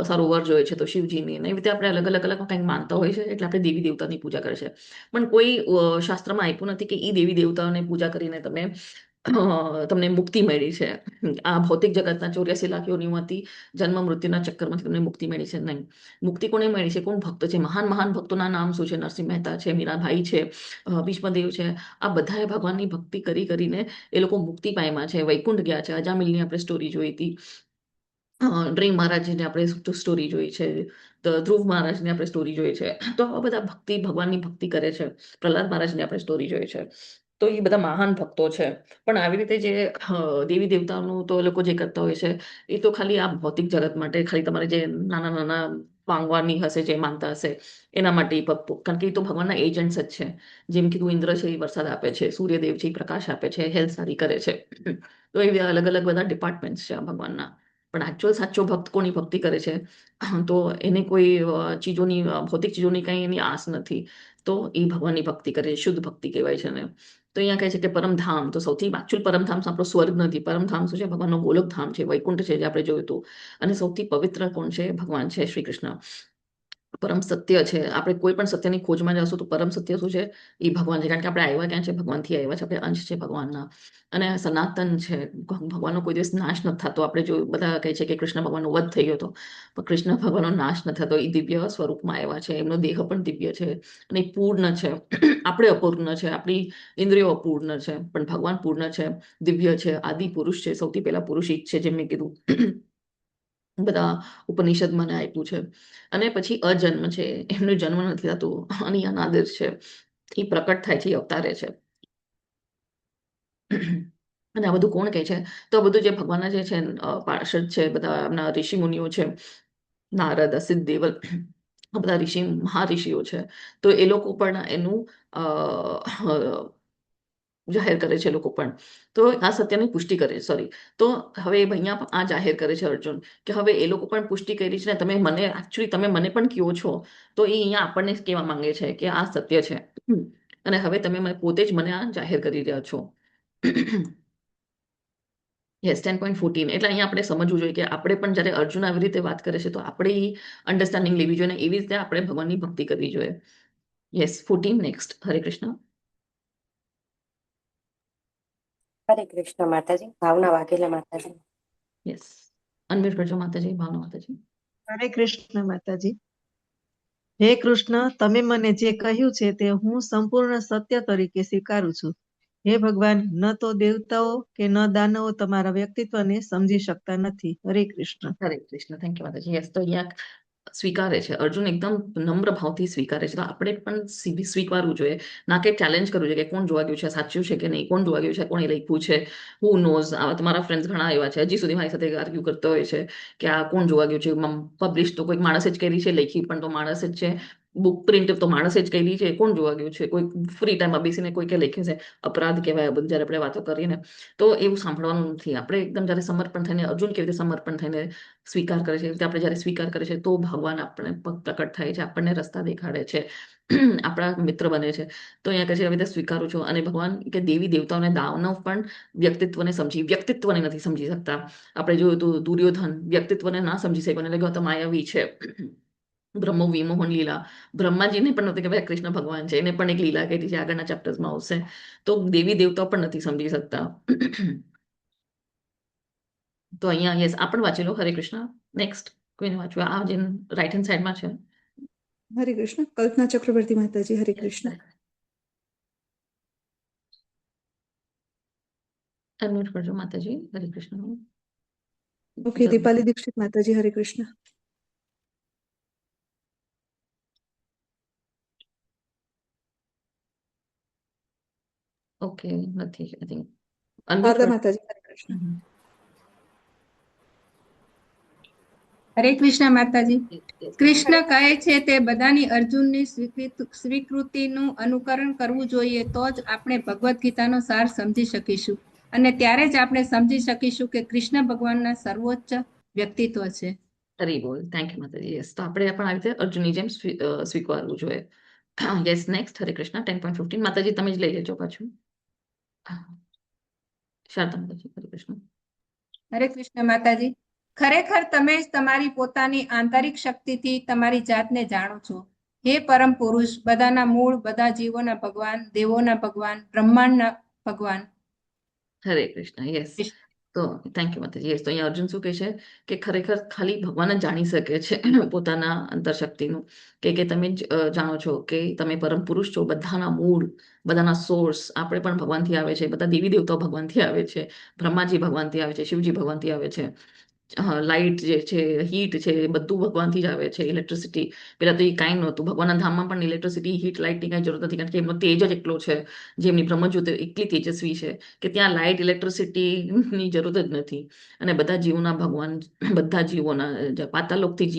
સારો વર જોઈએ છે તો શિવજીની, એવી રીતે આપણે અલગ અલગ કંઈક માનતા હોય છે એટલે આપણે દેવી દેવતાની પૂજા કરે છે. પણ કોઈ શાસ્ત્રમાં આપ્યું નથી કે એ દેવી દેવતાઓને પૂજા કરીને તમને મુક્તિ મળી છે. આ ભૌતિક જગતના 84 લાખ યોનિઓમાંથી જન્મ મૃત્યુના ચક્કરમાંથી તમને મુક્તિ મળી છે, નહીં. મુક્તિ કોને મળી છે? કોણ ભક્ત છે? મહાન મહાન ભક્તોના નામ શું છે? નરસિંહ મહેતા છે, મીરાભાઈ છે, ભીષ્મદેવ છે. આ બધાએ ભગવાનની ભક્તિ કરી કરીને એ લોકો મુક્તિ પામ્યા છે, વૈકુંઠ ગયા છે. અજામિલની આપણે સ્ટોરી જોઈ હતી, ડ્રીમ મહારાજની આપણે સ્ટોરી જોઈ છે, ધ્રુવ મહારાજની આપણે સ્ટોરી જોઈ છે. તો આવા બધા ભગવાનની ભક્તિ કરે છે. પ્રહલાદ મહારાજની આપણે સ્ટોરી જોઈ છે. તો એ બધા મહાન ભક્તો છે. પણ આવી રીતે જે દેવી દેવતાઓનું તો એ લોકો જે કરતા હોય છે એ તો ખાલી આ ભૌતિક જગત માટે, ખાલી તમારે જે નાના નાના માંગવાની હશે, જે માનતા હશે એના માટે ભક્તો, કારણ કે એ તો ભગવાનના એજન્ટ્સ જ છે. જેમ કીધું ઇન્દ્ર છે એ વરસાદ આપે છે, સૂર્યદેવ છે એ પ્રકાશ આપે છે, હેલ્થ સારી કરે છે. તો એ અલગ અલગ બધા ડિપાર્ટમેન્ટ્સ છે આ ભગવાનના. પણ એકચ્યુઅલ સાચો ભક્ત કોની ભક્તિ કરે છે? તો એને કોઈ ચીજોની, ભૌતિક ચીજોની કઈ એની આસ નથી, તો એ ભગવાનની ભક્તિ કરે, શુદ્ધ ભક્તિ કહેવાય છે ને. તો અહીંયા કહે છે કે પરમધામ, તો સૌથી એકચ્યુઅલ પરમધામ આપણો સ્વર્ગ નથી. પરમધામ શું છે? ભગવાનનો ગોલોક ધામ છે, વૈકુંઠ છે, જે આપણે જોયું હતું. અને સૌથી પવિત્ર કોણ છે? ભગવાન છે શ્રી કૃષ્ણ. પરમ સત્ય છે. આપણે કોઈ પણ સત્યની ખોજમાં જશું તો પરમ સત્ય શું છે? એ ભગવાન છે. કારણ કે આપણે આવ્યા ક્યાં છે? ભગવાનથી આવ્યા છે, આપણે અંશ છે ભગવાનના. અને સનાતન છે, ભગવાનનો કોઈ દિવસ નાશ નથી થતો. આપણે જો બધા કહે છે કે કૃષ્ણ ભગવાનનો વધ થઈ ગયો હતો, પણ કૃષ્ણ ભગવાનનો નાશ નથી થતો. એ દિવ્ય સ્વરૂપમાં આવ્યા છે, એમનો દેહ પણ દિવ્ય છે અને એ પૂર્ણ છે. આપણે અપૂર્ણ છે, આપણી ઇન્દ્રિયો અપૂર્ણ છે, પણ ભગવાન પૂર્ણ છે, દિવ્ય છે, આદિ પુરુષ છે. સૌથી પહેલા પુરુષ ઈ જ છે, જેમ મેં કીધું બધા ઉપનિષદ મને આપ્યું છે. અને પછી અજન્મ છે, એમનો જન્મ નથી થતો અને અનાદિર છે, એ પ્રકટ થાય છે, એ અવતારે છે. અને આ બધું કોણ કહે છે? તો આ બધું જે ભગવાનના જે છે પાર્ષદ છે, બધા એમના ઋષિ મુનિઓ છે, નારદ, અસિત દેવલ, આ બધા ઋષિ મહાઋષિઓ છે. તો એ લોકો પણ એનું જાહેર કરે છે લોકો પણ. તો આ સત્યની પુષ્ટિ કરે છે, સોરી. તો હવે અહીંયા આ જાહેર કરે છે અર્જુન કે હવે એ લોકો પણ પુષ્ટિ કરી છે ને, તમે મને એકચ્યુઅલી તમે મને પણ કહો છો. તો એ અહીંયા આપણને કહેવા માંગે છે કે આ સત્ય છે અને હવે તમે પોતે જ મને આ જાહેર કરી રહ્યા છો. યસ, 10.14. એટલે અહીંયા આપણે સમજવું જોઈએ કે આપણે પણ જ્યારે અર્જુન આવી રીતે વાત કરે છે તો આપણે અન્ડરસ્ટેન્ડિંગ લેવી જોઈએ ને એવી રીતે આપણે ભગવાનની ભક્તિ કરવી જોઈએ. Yes, 14 next. હરે કૃષ્ણ. હરે કૃષ્ણ માતાજી. ભાવના વાઘેલા માતાજી. યસ, અનમ્યુટ કરજો માતાજી, ભાવના માતાજી. હરે કૃષ્ણ માતાજી. હે કૃષ્ણ, તમે મને જે કહ્યું છે તે હું સંપૂર્ણ સત્ય તરીકે સ્વીકારું છું. હે ભગવાન, ન તો દેવતાઓ કે ન દાનવો તમારા વ્યક્તિત્વને સમજી શકતા નથી. હરે કૃષ્ણ. હરે કૃષ્ણ. થેન્ક યુ માતાજી. યસ, તો અહીંયા સ્વીકારે છે અર્જુન, એકદમ નમ્ર ભાવથી સ્વીકારે છે. તો આપણે પણ સ્વીકારવું જોઈએ, ના કે ચેલેન્જ કરવું જોઈએ કે કોણ જોવા ગયું છે, સાચું છે કે નહીં, કોણ જોવા ગયું છે, કોણે લખ્યું છે, હુ નોઝ. તમારા ફ્રેન્ડ્સ ઘણા એવા છે હજી સુધી મારી સાથે આર્ગ્યુ કરતો હોય છે કે આ કોણ જોવા ગયું છે. પબ્લિશ તો કોઈક માણસે જ કરી છે, લખી પણ તો માણસ જ છે, બુક પ્રિન્ટ તો માણસે જ કરેલી છે, કોણ જોવા ગયું છે? કોઈ ફ્રી ટાઈમમાં બેસીને કોઈ કે લખ્યું છે અપરાધ કહેવાય આ બધું જ્યારે આપણે વાતો કરીએ ને, તો એવું સાંભળવાનું નથી. આપણે એકદમ જ્યારે સમર્પણ થઈને, અર્જુન કેવી રીતે સમર્પણ થઈને સ્વીકાર કરે છે, એવી રીતે આપણે જ્યારે સ્વીકાર કરે છે તો ભગવાન આપણે પ્રકટ થાય છે, આપણને રસ્તા દેખાડે છે, આપણા મિત્ર બને છે. તો અહીંયા કહે છે આવી રીતે સ્વીકારું છું. અને ભગવાન કે દેવી દેવતાઓને દાનવ પણ વ્યક્તિત્વને નથી સમજી શકતા. આપણે જોયું તો દુર્યોધન વ્યક્તિત્વને ના સમજી શક્યો, એટલે ગૌતમ માયાવી છે. બ્રહ્મ વિમોહન લીલા, બ્રહ્માજીને પણ નહોતું કે ભાઈ કૃષ્ણ ભગવાન છે, એને પણ એક લીલા કહેતી છે, આગળના ચેપ્ટર્સમાં આવશે. તો દેવી દેવતાઓ પણ નથી સમજી શકતા. તો અહીંયા યસ આ પણ વાંચી લો. હરે કૃષ્ણ. નેક્સ્ટ કોઈને વાંચવું? આ જે રાઈટ હેન્ડ સાઈડમાં છે. હરે કૃષ્ણ. કલ્પના ચક્રવર્તી માતાજી, હરે કૃષ્ણ. અનમ્યુટ કરજો માતાજી. હરે કૃષ્ણ. ઓકે, દીપાલી દીક્ષિત માતાજી, હરે કૃષ્ણ. ઓકે, નથી આઈ થિંક. શારદા માતાજી, હરે કૃષ્ણ. હરે કૃષ્ણ માતાજી. કૃષ્ણ કહે છે તે બધાની અર્જુનની સ્વીકૃતિનું અનુકરણ કરવું જોઈએ, તો જ આપણે ભગવદ્ ગીતાનો સાર સમજી શકીશું, અને ત્યારે જ આપણે સમજી શકીશું કે કૃષ્ણ ભગવાનના સર્વોચ્ચ વ્યક્તિત્વ છે. હરી બોલ. થેન્ક યુ માતાજી. યસ, તો આપણે પણ આવી રીતે અર્જુનની જેમ સ્વીકારવું જોઈએ. Yes, next. હરે કૃષ્ણ. 10.15 માતાજી તમે જ લઈ લેજો પાછું. શારદા માતાજી, હરે કૃષ્ણ. હરે કૃષ્ણ માતાજી. ખરેખર તમે જ તમારી પોતાની આંતરિક શક્તિથી તમારી જાતને જાણો છો. હે પરમ પુરુષ, બધાના મૂળ, બધા જીવોના ભગવાન, દેવોના ભગવાન, બ્રહ્માંડના ભગવાન. હરે કૃષ્ણ. યસ, તો થેન્ક યુ માતાજી. યસ, તો અહીંયા અર્જુન શું કહે છે કે ખરેખર ખાલી ભગવાન જ જાણી શકે છે પોતાના અંતરશક્તિનું, કે તમે જ જાણો છો કે તમે પરમ પુરુષ છો, બધાના મૂળ, બધાના સોર્સ. આપણે પણ ભગવાનથી આવે છે, બધા દેવી દેવતાઓ ભગવાનથી આવે છે, બ્રહ્માજી ભગવાનથી આવે છે, શિવજી ભગવાનથી આવે છે, લાઇટ જે છે, હીટ છે, બધું ભગવાનથી જ આવે છે. ઇલેક્ટ્રિસિટી પેલા તો એ કાંઈ નહોતું. ભગવાનના ધામમાં પણ ઇલેક્ટ્રિસિટી, હીટ, લાઇટની કાંઈ જરૂર નથી, કારણ કે એમનો તેજ જ એટલો છે, જેમની બ્રહ્મજ્યોતિ એટલી તેજસ્વી છે કે ત્યાં લાઇટ, ઇલેક્ટ્રિસિટીની જરૂર જ નથી. અને બધા જીવોના ભગવાન, બધા જીવોના પાતાલોકથી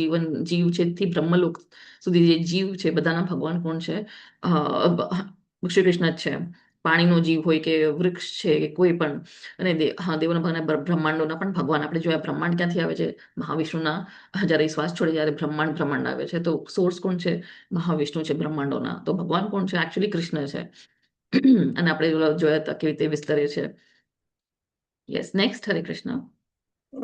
જીવ છે થી બ્રહ્મલોક સુધી જે જીવ છે, બધાના ભગવાન કોણ છે? શ્રી કૃષ્ણ જ છે. પાણીનો જીવ હોય કે વૃક્ષ છે કે કોઈ પણ. અને દેવોના ભગવાન, બ્રહ્માંડોના પણ ભગવાન. આપણે જોયા બ્રહ્માંડ ક્યાંથી આવે છે? મહાવિષ્ણુના જ્યારે શ્વાસ છોડે ત્યારે બ્રહ્માંડ આવે છે. તો સોર્સ કોણ છે? મહાવિષ્ણુ છે બ્રહ્માંડોના. તો ભગવાન કોણ છે? એકચ્યુઅલી કૃષ્ણ છે. અને આપણે જોયા હતા કેવી રીતે વિસ્તરે છે. Yes, next. હરે કૃષ્ણ.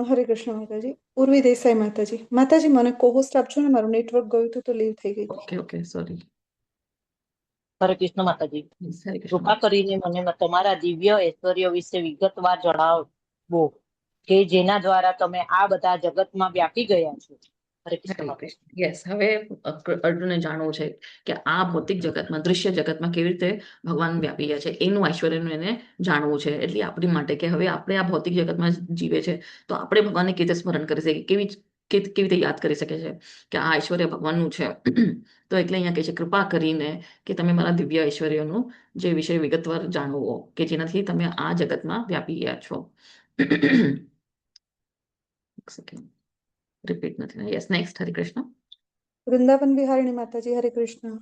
હરે કૃષ્ણ માતાજી. ઉર્વી દેસાઈ માતાજી. માતાજી મને કોહોસ્ટ આપજો ને, મારું નેટવર્ક ગયું હતું તો લીવ થઈ ગઈ. Okay okay, sorry. હરે કૃષ્ણ માતાજી. હરે કૃષ્ણ. કૃપા કરીને મને તમારા દિવ્ય ઐશ્વર્ય વિશે વિગતવાર જણાવો કે જેના દ્વારા તમે આ બધા જગતમાં વ્યાપી ગયા છો. હરે કૃષ્ણ માતાજી. યસ, હવે અર્જુનને જાણવું છે કે આ ભૌતિક જગતમાં, દૃશ્ય જગતમાં કેવી રીતે ભગવાન વ્યાપી ગયા છે, એનું ઐશ્વર્યનું એને જાણવું છે. એટલે આપણી માટે કે હવે આપણે આ ભૌતિક જગતમાં જીવે છે, તો આપણે ભગવાનને કેવી રીતે સ્મરણ કરી શકીએ, કેવી રીતે યાદ કરી શકે છે કે આ ઐશ્વર્ય ભગવાનનું છે. તો એટલે અહીંયા કહે છે કૃપા કરીને કે તમે મારા દિવ્ય ઐશ્વર્યનું જે વિશે વિગતવાર જાણવો, કે જેનાથી તમે આ જગતમાં વ્યાપી ગયા છો. રિપીટ નથી. Yes, next. હરે કૃષ્ણ. વૃંદાવન બિહારીણી માતાજી, હરે કૃષ્ણ.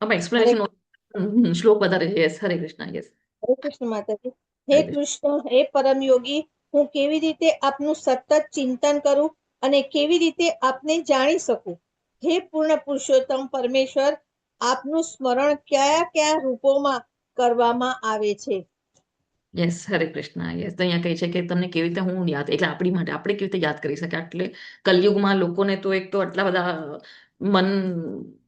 એક્સપ્લેનેશન શ્લોક વધારે છે. યસ, હરે કૃષ્ણ. યસ, હરે કૃષ્ણ માતાજી. હે કૃષ્ણ, હે પરમ યોગી, હું કેવી રીતે આપનું સતત ચિંતન કરું અને કેવી રીતે આપને જાણી શકું? હે પૂર્ણ પુરુષોત્તમ પરમેશ્વર, આપનું સ્મરણ કયા કયા રૂપોમાં કરવામાં આવે છે? યસ, હરે કૃષ્ણ. યસ, તો અહીંયા કહે છે કે તમને કેવી રીતે હું યાદ, એટલે આપણી માટે આપણે કેવી રીતે યાદ કરી શકીએ. એટલે કલયુગમાં લોકોને તો એક તો આટલા બધા મન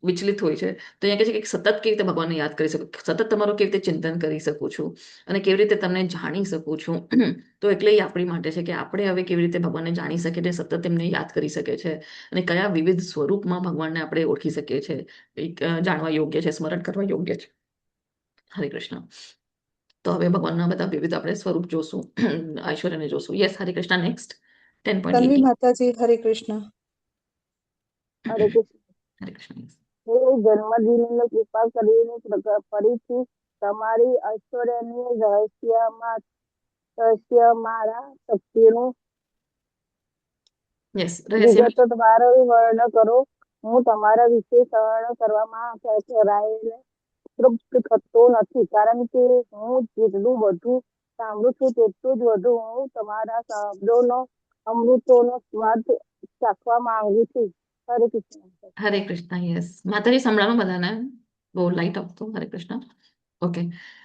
વિચલિત હોય છે. તો અહીંયા કહે છે કે સતત કેવી રીતે ભગવાનને યાદ કરી શકું, સતત તમારું કેવી રીતે ચિંતન કરી શકું છું, અને કેવી રીતે તમને જાણી શકું છું. તો એટલે એ આપણી માટે છે કે આપણે હવે કેવી રીતે ભગવાનને જાણી શકીએ છીએ, સતત એમને યાદ કરી શકીએ છીએ, અને કયા વિવિધ સ્વરૂપમાં ભગવાનને આપણે ઓળખી શકીએ છીએ, જાણવા યોગ્ય છે, સ્મરણ કરવા યોગ્ય છે. હરે કૃષ્ણ. તો હવે ભગવાનના બધા વિવિધ આપણે સ્વરૂપ જોશું, ઐશ્વર્યને જોશું. યસ, હરે કૃષ્ણ. નેક્સ્ટ. તન્વી 10.18. માતાજી, હરે કૃષ્ણ. હરે કૃષ્ણ. હરે કૃષ્ણ. હે જન્મદિનની કૃપા કરીને ફરીથી તમારી ઐશ્વર્યની રહસ્ય મારા શક્તિનું યસ, રહસ્ય વિગતવાર વર્ણન કરો. હું તમારા વિશે સ્મરણ કરવામાં કરાયેલ તૃપ્ત થતો નથી, કારણ કે હું જેટલું બધું સાંભળું છું તેટલું જ વધુ હું તમારા શબ્દોનો અમૃતોનો સ્વાદ ચાખવા માંગુ છું. હરે કૃષ્ણ. હરે કૃષ્ણ. યસ માતાજી સંભળાવો બધાને, બહુ લાઈટ આપતો. હરે કૃષ્ણ. ઓકે,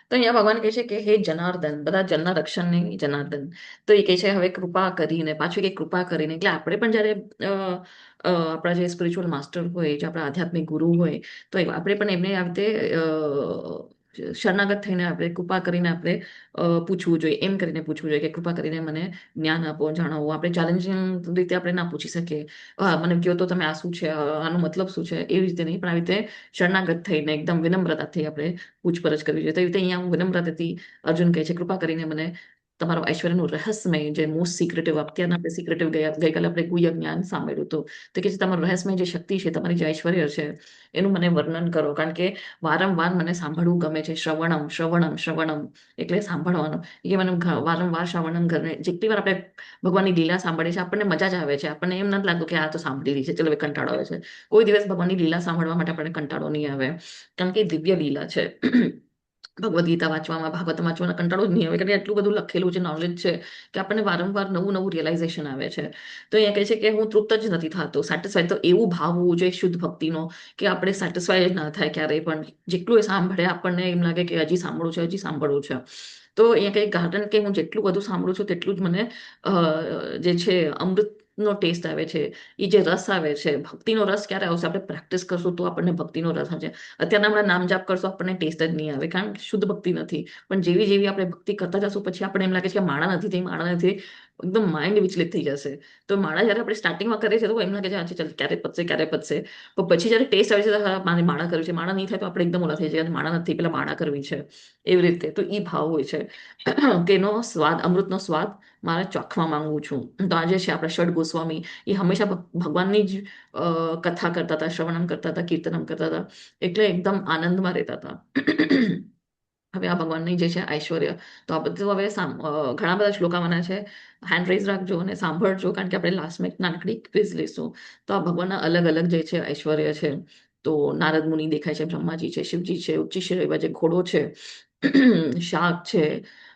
તો અહીંયા ભગવાન કહે છે કે હે જનાર્દન, બધા જનના રક્ષણની જનાર્દન. તો એ કહે છે હવે કૃપા કરીને, પાછું કે કૃપા કરીને, એટલે આપણે પણ જ્યારે આપણા જે સ્પિરિચ્યુઅલ માસ્ટર હોય, જે આપણા આધ્યાત્મિક ગુરુ હોય, તો આપણે પણ એમને આ રીતે શરણાગત થઈને આપણે કૃપા કરીને આપણે પૂછવું જોઈએ, એમ કરીને પૂછવું જોઈએ કે કૃપા કરીને મને જ્ઞાન આપો, જણાવો. આપણે ચેલેન્જિંગ રીતે આપણે ના પૂછી શકીએ, મને કહો તો તમે આ શું છે, આનો મતલબ શું છે, એવી રીતે નહીં, પણ આવી રીતે શરણાગત થઈને એકદમ વિનમ્રતાથી આપણે પૂછપરછ કરવી જોઈએ. તો એવી રીતે અહીંયા હું વિનમ્રતાથી અર્જુન કહે છે કૃપા કરીને મને તમારો ઐશ્વર્યનું રહસ્યમય, જે મોસ્ટ સિક્રેટિવ, અત્યારના આપણે સિક્રેટિવ ગઈકાલે આપણે ગુહ્ય જ્ઞાન સાંભળ્યું હતું, તો કે તમારું રહસ્યમય જે શક્તિ છે, તમારી જે ઐશ્વર્ય છે, એનું મને વર્ણન કરો. કારણ કે વારંવાર મને સાંભળવું ગમે છે. શ્રવણમ શ્રવણમ શ્રવણમ એટલે સાંભળવાનું. એ મને વારંવાર શ્રવણમ ગમે. જેટલી વાર આપણે ભગવાનની લીલા સાંભળીએ છીએ આપણને મજા જ આવે છે. આપણને એમ નથી લાગતું કે આ તો સાંભળી રહી છે, ચલો હવે કંટાળો આવે છે. કોઈ દિવસ ભગવાનની લીલા સાંભળવા માટે આપણને કંટાળો નહીં આવે, કારણ કે દિવ્ય લીલા છે. ભગવદ્ ગીતા વાંચવામાં, ભાગવત વાંચવામાં કંટાળો જ નહીં આવે, કારણ કે એટલું બધું લખેલું છે, નોલેજ છે, કે આપણને વારંવાર નવું નવું રિયલાઇઝેશન આવે છે. તો અહીંયા કહે છે કે હું તૃપ્ત જ નથી થતો, સેટિસ્ફાઈડ. તો એવું ભાવ હોવું જોઈએ શુદ્ધ ભક્તિનો કે આપણે સેટિસ્ફાઈડ ના થાય ક્યારેય પણ. જેટલું એ સાંભળે આપણને એમ લાગે કે હજી સાંભળવું છે, હજી સાંભળવું છે. તો અહીંયા કંઈ કારણ કે હું જેટલું બધું સાંભળું છું તેટલું જ મને જે છે અમૃતનો ટેસ્ટ આવે છે, એ જે રસ આવે છે. ભક્તિનો રસ ક્યારે આવશે? આપણે પ્રેક્ટિસ કરશું તો આપણને ભક્તિનો રસ આવશે. અત્યારના હમણાં નામ જાપ કરશો આપણને ટેસ્ટ જ નહીં આવે, કારણ કે શુદ્ધ ભક્તિ નથી. પણ જેવી જેવી આપણે ભક્તિ કરતા જશું પછી આપણને એમ લાગે છે કે માળા નથી થઈ, માળા નથી, એકદમ માઇન્ડ વિચલિત થઈ જશે. તો માળા જ્યારે આપણે સ્ટાર્ટિંગમાં કરીએ છીએ તો એમ લાગે છે આજે ચાલ ક્યારે પતશે, ક્યારે પતશે. પણ પછી જ્યારે ટેસ્ટ આવે છે તો હા મારે માળા કરવી છે, માળા નહીં થાય તો આપણે એકદમ ઓલા થઈ જાય, માળા નથી પેલા માળા કરવી છે, એવી રીતે. તો એ ભાવ હોય છે કે એનો સ્વાદ, અમૃતનો સ્વાદ મારે ચાખવા માંગુ છું. તો આજે છે આપણા ષડ ગોસ્વામી, એ હંમેશા ભગવાનની જ કથા કરતા હતા, શ્રવણમ કરતા હતા, કીર્તનમ કરતા હતા, એટલે એકદમ આનંદમાં રહેતા હતા. હવે આ ભગવાનની જે છે ઐશ્વર્ય, તો આ બધું હવે ઘણા બધા શ્લોક આવવાના છે. હેન્ડ રેઝ રાખજો અને સાંભળજો, કારણ કે આપણે લાસ્ટમાં એક નાનકડી ક્વિઝ લઈશું. તો આ ભગવાનના અલગ અલગ જે છે ઐશ્વર્ય છે. તો નારદ મુનિ દેખાય છે, બ્રહ્માજી છે, શિવજી છે, ઉચ્ચિષ્ર એવા જે ઘોડો છે, શાક છે,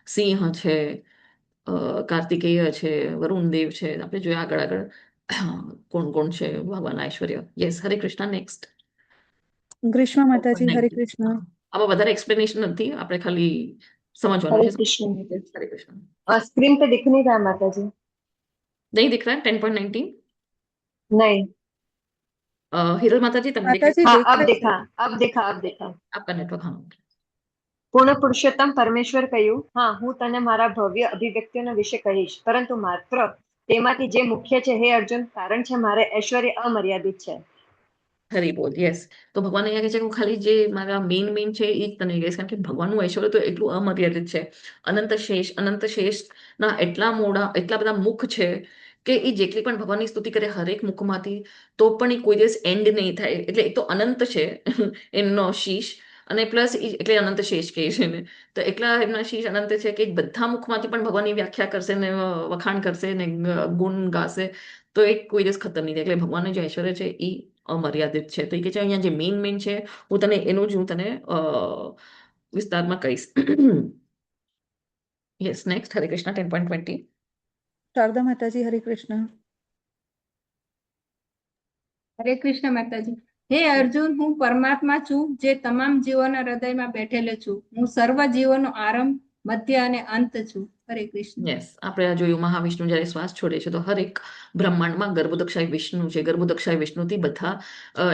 સિંહ છે, કાર્તિકેય છે, વરુણ દેવ છે. આપણે જોઈએ આગળ આગળ કોણ કોણ છે ભગવાન ઐશ્વર્ય. યસ, હરે કૃષ્ણ. નેક્સ્ટ ગ્રીષ્મા માતાજી, હરે કૃષ્ણ. આમાં વધારે એક્સપ્લેનેશન નથી, આપણે ખાલી સમજવાનું हरे છે. कृष्ण। हरे कृष्ण। स्क्रीन पे दिख नहीं रहा माता जी। नहीं दिख रहा है 10.19? नहीं। हिरल माता जी તમને દેખાય? માતાજી हाँ अब દેખાય છે. देखा, अब देखा, अब देखा। આપકા નેટવર્ક હા. પૂર્ણ પુરુષોત્તમ પરમેશ્વર કહ્યું, હા હું તને મારા ભવ્ય અભિવ્યક્તિઓના વિશે કહીશ, પરંતુ માત્ર તેમાંથી જે મુખ્ય છે હે અર્જુન, કારણ છે મારે ઐશ્વર્ય અમર્યાદિત છે. હરી બોલ. યસ, તો ભગવાન અહીંયા કહે છે કે હું ખાલી જે મારા મેઇન છે એ જ તને કહીશ, કારણ કે ભગવાનનું ઐશ્વર્ય તો એટલું અમર્યાદિત છે. અનંત શેષ ના એટલા મોડા, એટલા બધા મુખ છે કે એ જેટલી પણ ભગવાનની સ્તુતિ કરે હરેક મુખમાંથી, તો પણ એ કોઈ દિવસ એન્ડ નહીં થાય. એટલે એ તો અનંત છે એમનો શીશ, અને પ્લસ એટલે અનંત શેષ કહે છે ને, તો એટલા એમના શીશ અનંત છે કે બધા મુખમાંથી પણ ભગવાનની વ્યાખ્યા કરશે ને વખાણ કરશે ને ગુણ ગાશે, તો એ કોઈ દિવસ ખતમ નહીં થાય. એટલે ભગવાનનું જે ઐશ્વર્ય છે એ અમર્યાદિત છે. તો એ કે છે અહીંયા જે મેઇન છે હું તને એનું જ હું તને વિસ્તારમાં કહીશ. યસ, નેક્સ્ટ હરે કૃષ્ણ 10.20. શારદા માતાજી, હરે કૃષ્ણ. હરે કૃષ્ણ માતાજી. હે અર્જુન, હું પરમાત્મા છું જે તમામ જીવોના હૃદયમાં બેઠેલો છું. હું સર્વ જીવોનો આરંભ, મધ્ય અને અંત છું. હરે કૃષ્ણ. યસ, આપણે આ જોયું મહાવિષ્ણુ જ્યારે શ્વાસ છોડે છે તો હરેક બ્રહ્માંડમાં ગર્ભોદક્ષાય વિષ્ણુ છે. ગર્ભોદક્ષાય વિષ્ણુથી બધા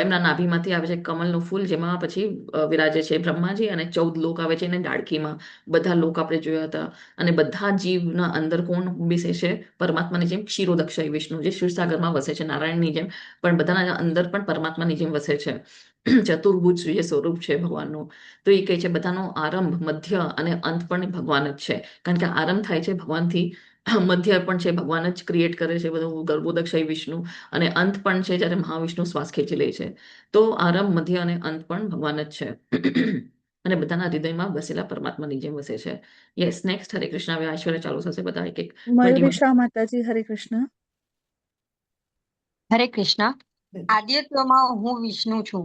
એમના નાભીમાંથી આવે છે કમલનું ફૂલ, જેમાં પછી વિરાજે છે બ્રહ્માજી, અને 14 લોક આવે છે એને ડાળખીમાં. બધા લોક આપણે જોયા હતા. અને બધા જીવના અંદર કોણ બેસે છે? પરમાત્માની જેમ ક્ષીરોદક્ષાય વિષ્ણુ, જે ક્ષીરસાગરમાં વસે છે નારાયણની જેમ, પણ બધાના અંદર પણ પરમાત્માની જેમ વસે છે. ચતુર્ભુજ જે સ્વરૂપ છે ભગવાનનું. તો એ કહે છે બધાનો આરંભ, મધ્ય અને અંત પણ ભગવાન જ છે, કારણ કે આરંભ થાય છે ભગવાનથી, મધ્ય પણ છે ભગવાન જ ક્રિએટ કરે છે બધું, ગર્ભોદક્ષાય વિષ્ણુ, અને અંત પણ છે જ્યારે મહાવિષ્ણુ શ્વાસ ખેંચી લે છે. તો આરંભ, મધ્ય અને અંત પણ ભગવાન જ છે. અને બધાના હૃદયમાં વસેલા પરમાત્માની જેમ વસે છે. યસ, નેક્સ્ટ હરે કૃષ્ણ. હવે ઐશ્વર્ય ચાલુ થશે, બધા એક એક મયુરી શાહ માતાજી, હરે કૃષ્ણ. હરે કૃષ્ણ. આદિત્યમાં હું વિષ્ણુ છું,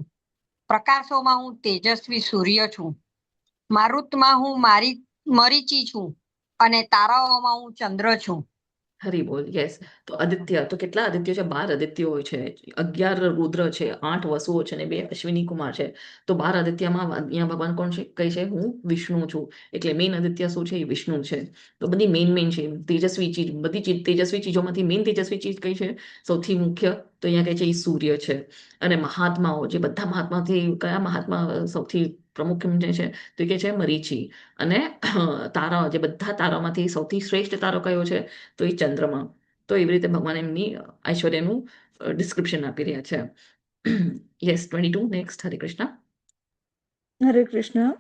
પ્રકાશોમાં હું તેજસ્વી સૂર્ય છું, મારુતમાં હું મરીચી છું, અને તારાઓમાં હું ચંદ્ર છું. હરી બોલ. યસ. તો આદિત્ય, તો કેટલા આદિત્યો છે? 12 આદિત્યો છે, 11 રુદ્ર છે, 8 વસુઓ છે, અને 2 અશ્વિની કુમાર છે. તો 12 આદિત્યમાં અહીંયા ભગવાન કોણ છે? કઈ છે? હું વિષ્ણુ છું. એટલે મેઇન આદિત્ય શું છે? એ વિષ્ણુ છે. તો બધી મેઇન છે તેજસ્વી ચીજ, બધી તેજસ્વી ચીજોમાંથી મેઇન તેજસ્વી ચીજ કઈ છે? સૌથી મુખ્ય તો અહીંયા કહે છે એ સૂર્ય છે. અને મહાત્માઓ, જે બધા મહાત્માથી કયા મહાત્મા સૌથી પ્રમુખ છે? તો એ કે છે મરીચી. અને તારા, જે બધા તારામાંથી સૌથી શ્રેષ્ઠ તારો કયો છે? તો એ ચંદ્રમા. તો એવી રીતે ભગવાન એમની ઐશ્વર્યનું ડિસ્ક્રિપ્શન આપી રહ્યા છે. Yes, 22 next. હરે કૃષ્ણ. હરે કૃષ્ણ.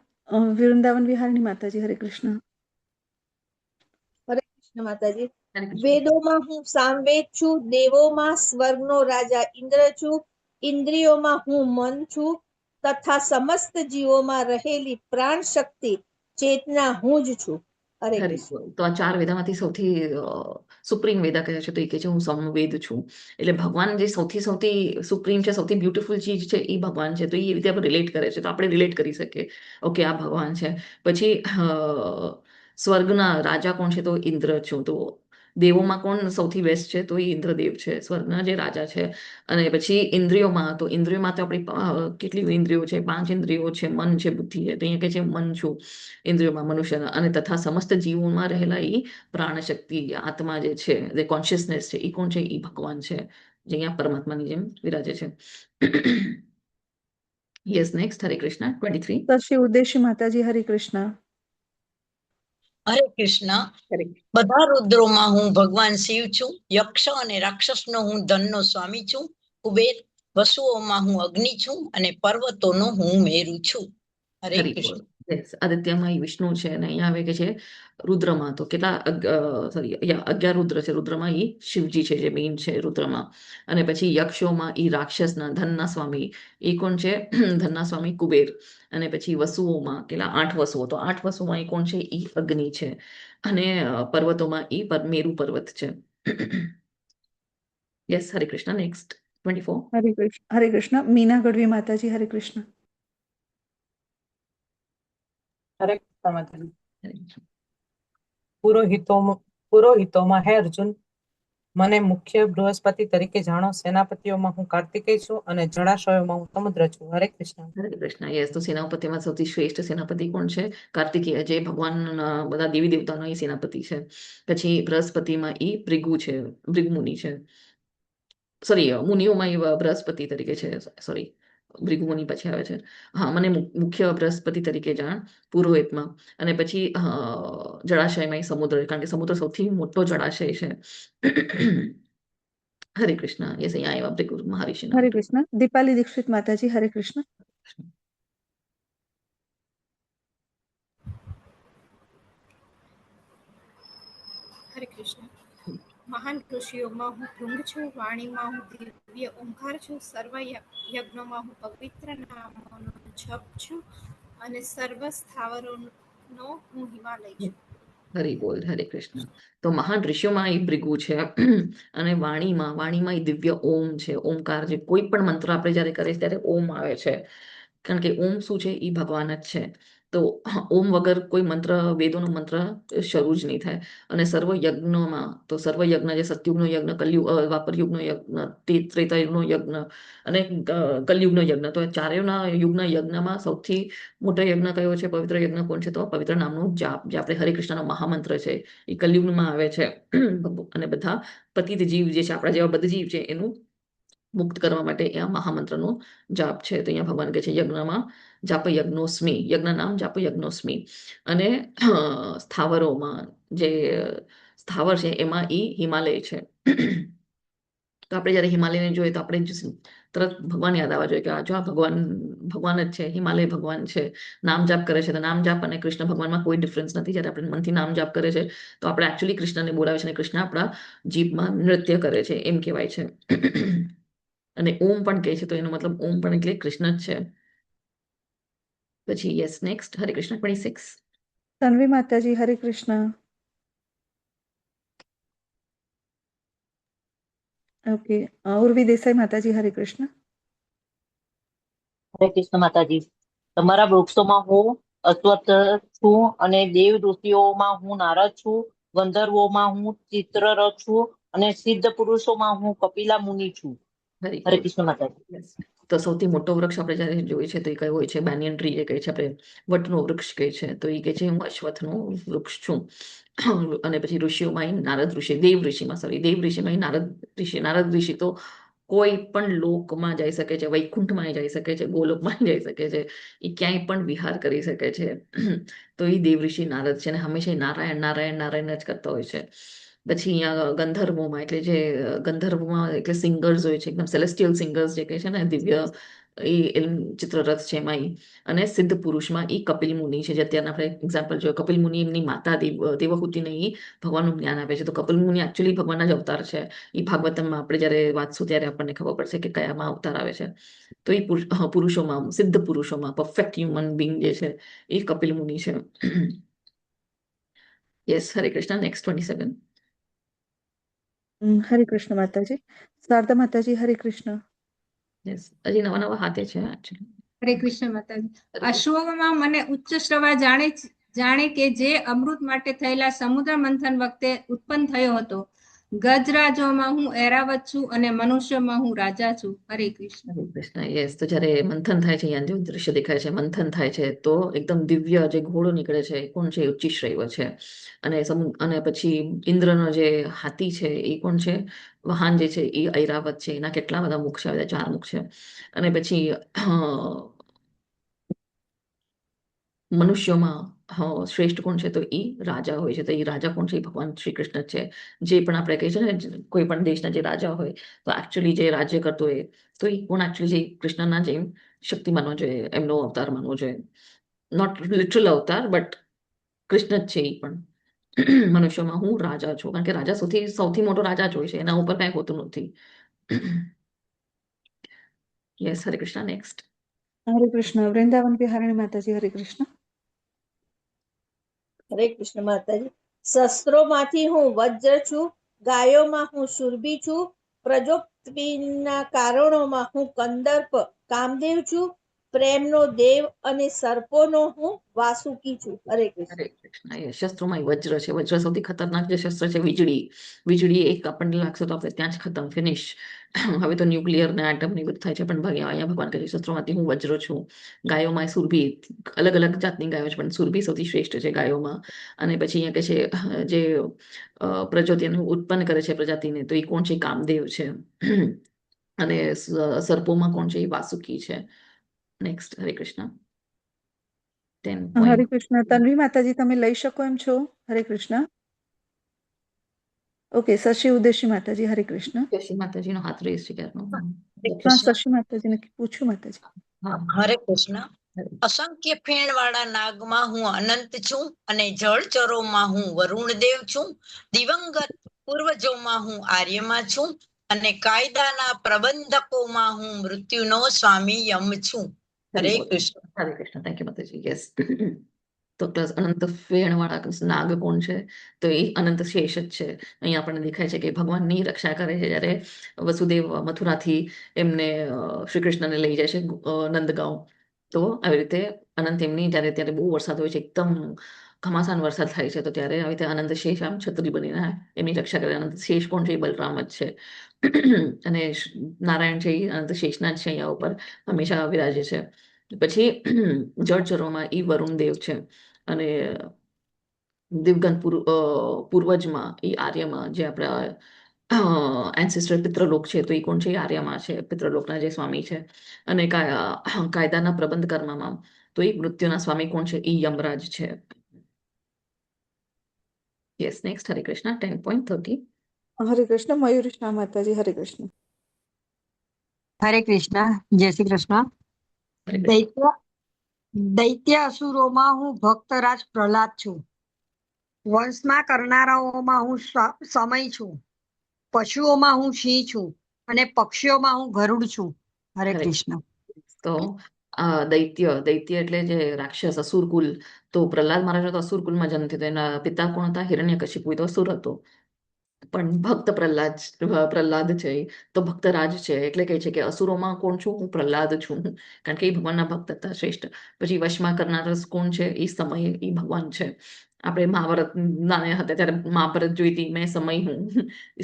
વૃંદાવન વિહારની માતાજી, હરે કૃષ્ણ. હરે કૃષ્ણ માતાજી. હરે કૃષ્ણ. વેદોમાં હું સામવેદ છું, દેવોમાં સ્વર્ગનો રાજા ઇન્દ્ર છું, ઇન્દ્રિયોમાં હું મન છું, તથા સમસ્ત જીવોમાં રહેલી પ્રાણ શક્તિ ચેતના હું જ છું. હરે હરે કૃષ્ણ. બોલ. તો આ 4 વેદામાંથી સૌથી સુપ્રીમ વેદા કહે છે, તો એ કહે છે હું સમવેદ છું. એટલે ભગવાન જે સૌથી સૌથી સુપ્રીમ છે, સૌથી બ્યુટીફુલ ચીજ છે, એ ભગવાન છે. તો એ રીતે આપણે રિલેટ કરે છે, તો આપણે રિલેટ કરી શકીએ, ઓકે આ ભગવાન છે. પછી સ્વર્ગના રાજા કોણ છે? તો ઇન્દ્ર છું. તો દેવોમાં કોણ સૌથી બેસ્ટ છે? તો એ ઇન્દ્રદેવ છે, સ્વર્ગના જે રાજા છે. અને પછી ઇન્દ્રિયોમાં, તો ઇન્દ્રિયોમાં તો આપણી કેટલી ઇન્દ્રિયો છે? 5 ઇન્દ્રિયો છે, મન છે, બુદ્ધિ છે. તો અહીંયા કહે છે મન છું ઇન્દ્રિયોમાં મનુષ્યના. અને તથા સમસ્ત જીવોમાં રહેલા એ પ્રાણશક્તિ, આત્મા જે છે, જે કોન્શિયસનેસ છે, એ કોણ છે? એ ભગવાન છે, જે અહીંયા પરમાત્માની જેમ વિરાજે છે. Yes, next. હરે કૃષ્ણ. 23. શ્રી ઉદ્દેશી માતાજી, હરે કૃષ્ણ. હરે કૃષ્ણ. હરે બધા રુદ્રોમાં હું ભગવાન શિવ છું, યક્ષ અને રાક્ષસનો હું ધનનો સ્વામી છું, કુબેર. વસુઓમાં હું અગ્નિ છું, અને પર્વતોનો હું મેરુ છું. હરે હરિ બોલ. કૃષ્ણ. યસ, આદિત્યમાં એ વિષ્ણુ છે, અને અહીંયા આવે કે છે રુદ્રમાં. તો કેટલા? સોરી, 11 રુદ્ર છે. રુદ્રમાં એ શિવજી છે, જે મેઇન છે રુદ્રમાં. અને પછી યક્ષોમાં એ રાક્ષસના ધનના સ્વામી, એ કોણ છે? ધનના સ્વામી કુબેર. અને પછી વસુઓમાં કેટલા? 8 વસુઓ. તો 8 વસુઓમાં એ કોણ છે? એ અગ્નિ છે. અને પર્વતોમાં એ મેરુ પર્વત છે. યસ, હરે કૃષ્ણ. નેક્સ્ટ. 24. હરે કૃષ્ણ. હરે કૃષ્ણ. મીના ગઢવી માતાજી, હરે કૃષ્ણ. હરે કૃષ્ણ માતાજી. હરે કૃષ્ણ. પુરોહિતોમાં હે અર્જુન, મને મુખ્ય બૃહસ્પતિ તરીકે જાણો. સેનાપતિઓમાં હું કાર્તિકેય છું, અને જળાશયોમાં હું સમુદ્ર છું. હરે કૃષ્ણ. હરે કૃષ્ણ. યસ, તો સેનાપતિમાં સૌથી શ્રેષ્ઠ સેનાપતિ કોણ છે? કાર્તિકેય, જે ભગવાન બધા દેવી દેવતાનો એ સેનાપતિ છે. પછી બૃહસ્પતિમાં એ ભૃગુ છે, ભૃગુ મુનિ છે. સોરી, મુનિઓમાં એ બૃહસ્પતિ તરીકે છે. સોરી, ભૃગુ મુનિ પછી આવે છે. હા, મને મુખ્ય બૃહસ્પતિ તરીકે જાણ પુરોહિતમાં. અને પછી જળાશયમાં એ સમુદ્ર, કારણ કે સમુદ્ર સૌથી મોટો જળાશય છે. હરે કૃષ્ણ. યસ, અહીંયા આવ્યા ભૃગુ મહર્ષિના. હરે કૃષ્ણ. દીપાલી દીક્ષિત માતાજી, હરે કૃષ્ણ. હરે કૃષ્ણ. મહાન ઋષિઓમાં હું ભૃંગ છું, વાણીમાં હું દિવ્ય ઓમકાર છું, સર્વ યજ્ઞોમાં હું પવિત્ર નામોનો જપ છું, અને સર્વ સ્થાવરોનો હું હિમાલય છું. હરિ બોલ. હરે કૃષ્ણ. તો મહાન ઋષિઓમાં એ ભૃગુ છે. અને વાણીમાં એ દિવ્ય ઓમ છે, ઓમકાર. જે કોઈ પણ મંત્ર આપણે જયારે કરીએ ત્યારે ઓમ આવે છે, કારણ કે ઓમ શું છે? એ ભગવાન જ છે. તો ઓમ વગર કોઈ મંત્ર, વેદોનો મંત્ર શરૂ જ નહીં થાય. અને સર્વ યજ્ઞમાં, તો સર્વ યજ્ઞ, જે સતયુગનો યજ્ઞ, દ્વાપર યુગનો યજ્ઞ, ત્રેતા યુગનો યજ્ઞ, અને કલયુગનો યજ્ઞ. તો ચારેયના યુગના યજ્ઞમાં સૌથી મોટો યજ્ઞ કયો છે? પવિત્ર યજ્ઞ કોણ છે? તો પવિત્ર નામનો જાપ, જે આપણે હરે કૃષ્ણનો મહામંત્ર છે, એ કલયુગમાં આવે છે. અને બધા પતિત જીવ જે છે, આપણા જેવા બધા જીવ છે, એનું મુક્ત કરવા માટે આ મહામંત્રનો જાપ છે. તો અહીંયા ભગવાન કહે છે યજ્ઞમાં જાપ યજ્ઞોસ્મી, યજ્ઞ નામ જાપ યજ્ઞોસ્મી. અને સ્થાવરોમાં, જે સ્થાવર છે એમાં એ હિમાલય છે. તો આપણે જયારે હિમાલયને જોઈએ તો આપણે તરત ભગવાન યાદ આવવા જોઈએ કે આ જો આ ભગવાન જ છે, હિમાલય ભગવાન છે. નામ જાપ કરે છે, તો નામ જાપ અને કૃષ્ણ ભગવાનમાં કોઈ ડિફરન્સ નથી. જયારે આપણે મનથી નામ જાપ કરે છે તો આપણે એકચ્યુઅલી કૃષ્ણને બોલાવે છે, અને કૃષ્ણ આપણા જીભમાં નૃત્ય કરે છે, એમ કહેવાય છે. અને ઓમ પણ કહે છે, તો એનો મતલબ ઓમ પણ એટલે કૃષ્ણ જ છે. પછી યસ, નેક્સ્ટ. હરે કૃષ્ણ. 26. તન્વી માતાજી, હરે કૃષ્ણ. ઓકે, ઉર્વી દેસાઈ માતાજી, હરે કૃષ્ણ. હરે કૃષ્ણ માતાજી. તમારા વૃક્ષોમાં હું અશ્વત્થ છું અને દેવ ઋષિઓમાં હું નારદ છું, ગંધર્વોમાં હું ચિત્રરથ છું અને સિદ્ધ પુરુષોમાં હું કપિલા મુનિ છું. વેરી હરે ગુડ. કૃષ્ણ માતાજી. Yes. તો સૌથી મોટો વૃક્ષ આપણે જ્યારે જોઈએ છે તો એ કયો હોય છે? બેનિયન ટ્રી જે કહે છે આપણે, વટનો વૃક્ષ કહે છે. તો એ કહે છે હું અશ્વત્થનું વૃક્ષ છું. અને પછી ઋષિઓમાં એ નારદ ઋષિ, દેવ ઋષિમાં, સોરી, દેવ ઋષિમાં એ નારદ ઋષિ. નારદ ઋષિ તો કોઈ પણ લોકમાં જઈ શકે છે, વૈકુંઠમાં જઈ શકે છે, ગોલોકમાં જઈ શકે છે, એ ક્યાંય પણ વિહાર કરી શકે છે. તો એ દેવ ઋષિ નારદ છે અને હંમેશા એ નારાયણ નારાયણ નારાયણ જ કરતા હોય છે. પછી અહીંયા ગંધર્વોમાં એટલે જે ગંધર્વમાં એટલે સિંગર્સ હોય છે, એકદમ સેલેસ્ટિયલ સિંગર્સ જે કહે છે ને, દિવ્ય એ ચિત્રરથ છે એમાં ઈ. અને સિદ્ધ પુરુષમાં ઈ કપિલ મુનિ છે, જે અત્યારે આપણે એક્ઝામ્પલ જોયું. કપિલ મુનિ એમની માતા દેવહૂતિને ઈ ભગવાનનું જ્ઞાન આપે છે. તો કપિલ મુનિ એકચ્યુઅલી ભગવાનના જ અવતાર છે. એ ભાગવતમમાં આપણે જ્યારે વાંચશું ત્યારે આપણને ખબર પડશે કે કયામાં અવતાર આવે છે. તો એ પુરુષોમાં, સિદ્ધ પુરુષોમાં પરફેક્ટ હ્યુમન બિંગ જે છે એ કપિલ મુનિ છે. યસ, હરે કૃષ્ણ. નેક્સ્ટ 27. હરે કૃષ્ણ માતાજી. શારદા માતાજી, હરે કૃષ્ણ. યસ, હજી નવા નવા હાથે છે actually. હરે કૃષ્ણ માતાજી. અશ્વમાં મને ઉચ્ચ શ્રવા જાણે કે જે અમૃત માટે થયેલા સમુદ્ર મંથન વખતે ઉત્પન્ન થયો હતો. ગજરાજોમાં હું એરાવત છું અને મનુષ્યમાં હું રાજા છું. હરે કૃષ્ણ. હરે કૃષ્ણ. યસ, તો જ્યારે મંથન થાય છે, અહીંયા જેવું દ્રશ્ય દેખાય છે, મંથન થાય છે તો એકદમ દિવ્ય જે ઘોડો નીકળે છે એ કોણ છે? ઉચ્ચિશ્રૈવ છે. અને પછી ઇન્દ્રનો જે હાથી છે એ કોણ છે? વાહન જે છે એ ઐરાવત છે. એના કેટલા બધા મુખ છે? બધા 4 મુખ છે. અને પછી મનુષ્યોમાં શ્રેષ્ઠ કોણ છે? તો એ રાજા હોય છે. તો એ રાજા કોણ છે? એ ભગવાન શ્રી કૃષ્ણ છે. જે પણ આપણે કહીએ છીએ ને, કોઈ પણ દેશના જે રાજા હોય તો એકચ્યુઅલી જે રાજ્ય કરતો હોય તો એ કોણ? એકચ્યુઅલી જે કૃષ્ણના જેમ શક્તિ માનવો જોઈએ, એમનો અવતાર માનવો જોઈએ. નોટ લિટરલ અવતાર, બટ કૃષ્ણ જ છે એ પણ. મનુષ્યોમાં હું રાજા છું, કારણ કે રાજા સૌથી મોટો રાજા જ હોય છે, એના ઉપર કઈ હોતું નથી. યસ, હરે કૃષ્ણ. નેક્સ્ટ. હરે કૃષ્ણ. વૃંદાવન બિહારી માતાજી, હરે કૃષ્ણ. હરે કૃષ્ણ માતાજી. શસ્ત્રોમાંથી હું વજ્ર છું, ગાયોમાં હું સુરભી છું, પ્રજોપતિના કારણોમાં હું કંદર્પ કામદેવ છું, પ્રેમનો દેવ અને સર્પોનો હું વાસુકી છું. હરે કૃષ્ણ. હરે કૃષ્ણ. એ શસ્ત્રોમાં વજ્ર છે. વજ્ર સૌથી ખતરનાક જે શસ્ત્ર છે. વીજળી એક આપણને લાગશે તો આપણે ત્યાં જ ખતમ, ફિનિશ. હવે તો ન્યુક્લિયર ને એટમ ને બધું થાય છે, પણ અહીંયા ભગવાન કહે છે શસ્ત્રોમાંથી હું વજ્ર છું. ગાયોમાં સુરભી, અલગ અલગ જાતની ગાયો છે પણ સુરભી સૌથી શ્રેષ્ઠ છે ગાયોમાં. અને પછી અહીંયા કહે છે જે પ્રજાતિનું ઉત્પન્ન કરે છે પ્રજાતિને, તો એ કોણ છે? કામદેવ છે. અને સર્પોમાં કોણ છે? એ વાસુકી છે. નેક્સ્ટ, હરે કૃષ્ણ. 10 હરે point. કૃષ્ણ. તન્વી માતાજી, તમે લઈ શકો એમ છો? હરે કૃષ્ણ. ઓકે, શશી ઉદેશી માતાજી, હરે કૃષ્ણ. જશી માતાજીનો હાથ રેસ છે ક્યારનો. હા, શશી માતાજીને પૂછ્યું માતાજી. હા, હરે કૃષ્ણ. અસંખ્ય ફેણ વાળા નાગમાં હું અનંત છું અને જળચરોમાં હું વરુણદેવ છું, દિવંગત પૂર્વજોમાં હું આર્યમાં છું અને કાયદાના પ્રબંધકોમાં હું મૃત્યુનો સ્વામી યમ છું. હરે કૃષ્ણ. હરે કૃષ્ણ. થેન્ક યુ માતાજી. યસ. તો પ્લસ અનંત ફેણ વાળા નાગ કોણ છે? તો એ અનંત શેષ જ છે. અહીંયા આપણને દેખાય છે કે ભગવાનની રક્ષા કરે છે જ્યારે વસુદેવ મથુરાથી એમને શ્રી કૃષ્ણને લઈ જાય છે નંદગાંવ. તો આવી રીતે અનંત એમની ત્યારે બહુ વરસાદ હોય છે, એકદમ ઘમાસાન વરસાદ થાય છે, તો ત્યારે આવી રીતે અનંત શેષ આમ છત્રી બનીને એમની રક્ષા કરે. અનંત શેષ કોણ છે? એ બલરામ જ છે. અને નારાયણ છે એ અનંત શેષના જ છે, અહીંયા ઉપર હંમેશા વિરાજે છે. પછી જળચરોમાં ઈ વરુણ દેવ છે. અને દિવગંત પૂર્વજમાં એ આર્યમાં જે આપણા એન્સિસ્ટર પિતૃલોક છે, તો એ કોણ છે? એ આર્યમાં છે, પિતૃલોકના જે સ્વામી છે. અને કાયદાના પ્રબંધ કર્મમાં તો એ મૃત્યુના સ્વામી કોણ છે? એ યમરાજ છે. યસ, નેક્સ્ટ, હરે કૃષ્ણ. 10.30. હરે કૃષ્ણ. મયુરી શાહ માતાજી, હરે કૃષ્ણ. હરે કૃષ્ણ. જય શ્રી કૃષ્ણ. દૈત્ય અસુરોમાં હું ભક્તરાજ પ્રહલાદ છું, વંશમાં કરનારાઓમાં હું સમય છું, પશુઓમાં હું સિંહ છું અને પક્ષીઓમાં હું ગરુડ છું. હરે કૃષ્ણ. તો દૈત્ય એટલે જે રાક્ષસ અસુરકુલ. તો પ્રહલાદ મહારાજ તો અસુરકુલમાં જન્મ થયો. એના પિતા કોણ હતા? હિરણ્યકશિપુ. તો અસુર હતો. પણ ભક્ત પ્રહલાદ છે તો ભક્તરાજ છે એટલે કહે છે કે અસુરોમાં કોણ છું? હું પ્રહલાદ છું, કારણ કે એ ભગવાનના ભક્ત હતા શ્રેષ્ઠ. પછી વશમાં કરનાર કોણ છે? એ સમય એ ભગવાન છે. આપણે મહાભારત નાના હતા ત્યારે મહાભારત જોઈતી, મેં સમય હું,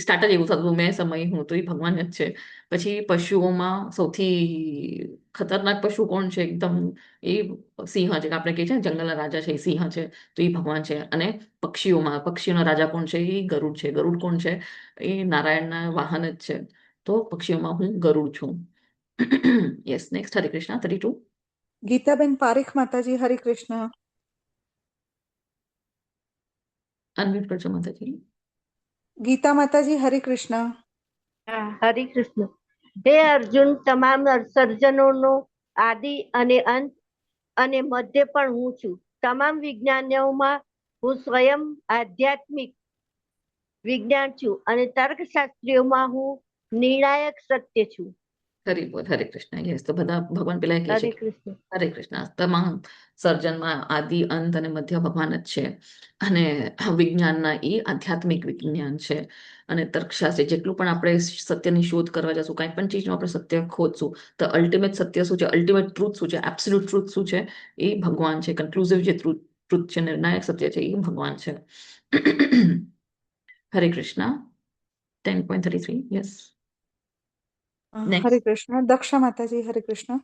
સ્ટાર્ટ જ એવું થતું મેં સમય હું, તો એ ભગવાન જ છે. પછી પશુઓમાં સૌથી ખતરનાક પશુ કોણ છે? એકદમ એ સિંહ છે, આપણે કહીએ છીએ ને જંગલના રાજા છે એ સિંહ છે, તો એ ભગવાન છે. અને પક્ષીઓના રાજા કોણ છે? એ ગરુડ છે. ગરુડ કોણ છે? એ નારાયણના વાહન જ છે. તો પક્ષીઓમાં હું ગરુડ છું. Yes, next. હરે કૃષ્ણ. 32. ગીતાબેન પારેખ માતાજી, હરે કૃષ્ણ. અનમ્યુટ કરજો માતાજી. ગીતા માતાજી, હરે કૃષ્ણ. હરે કૃષ્ણ. હે અર્જુન, તમામ સર્જનોનો આદિ અને અંત અને મધ્ય પણ હું છું. તમામ વિજ્ઞાનોમાં હું સ્વયં આધ્યાત્મિક વિજ્ઞાન છું અને તર્કશાસ્ત્રીઓમાં હું નિર્ણાયક સત્ય છું. હરે બોલ. હરે કૃષ્ણ. યસ, તો બધા ભગવાન પેલા કહે છે હરે કૃષ્ણ. હરે કૃષ્ણ. તમામ સર્જનમાં આદિ અંત અને મધ્ય ભગવાન જ છે. અને વિજ્ઞાનના એ આધ્યાત્મિક વિજ્ઞાન છે. અને તર્કશાસ્ત્રી જેટલું પણ આપણે સત્યની શોધ કરવા જશું, કાંઈ પણ ચીજનું આપણે સત્ય ખોદશું, તો અલ્ટિમેટ સત્ય શું છે? અલ્ટિમેટ ટ્રુથ શું છે? એબ્સોલ્યુટ ટ્રુથ શું છે? એ ભગવાન છે. કન્ક્લુઝિવ જે ટ્રુથ છે, નિર્ણાયક સત્ય છે, એ ભગવાન છે. હરે કૃષ્ણ. 10.33. યસ, હરે નેક્સ્ટ. કૃષ્ણ. દક્ષા માતાજી, હરે કૃષ્ણ.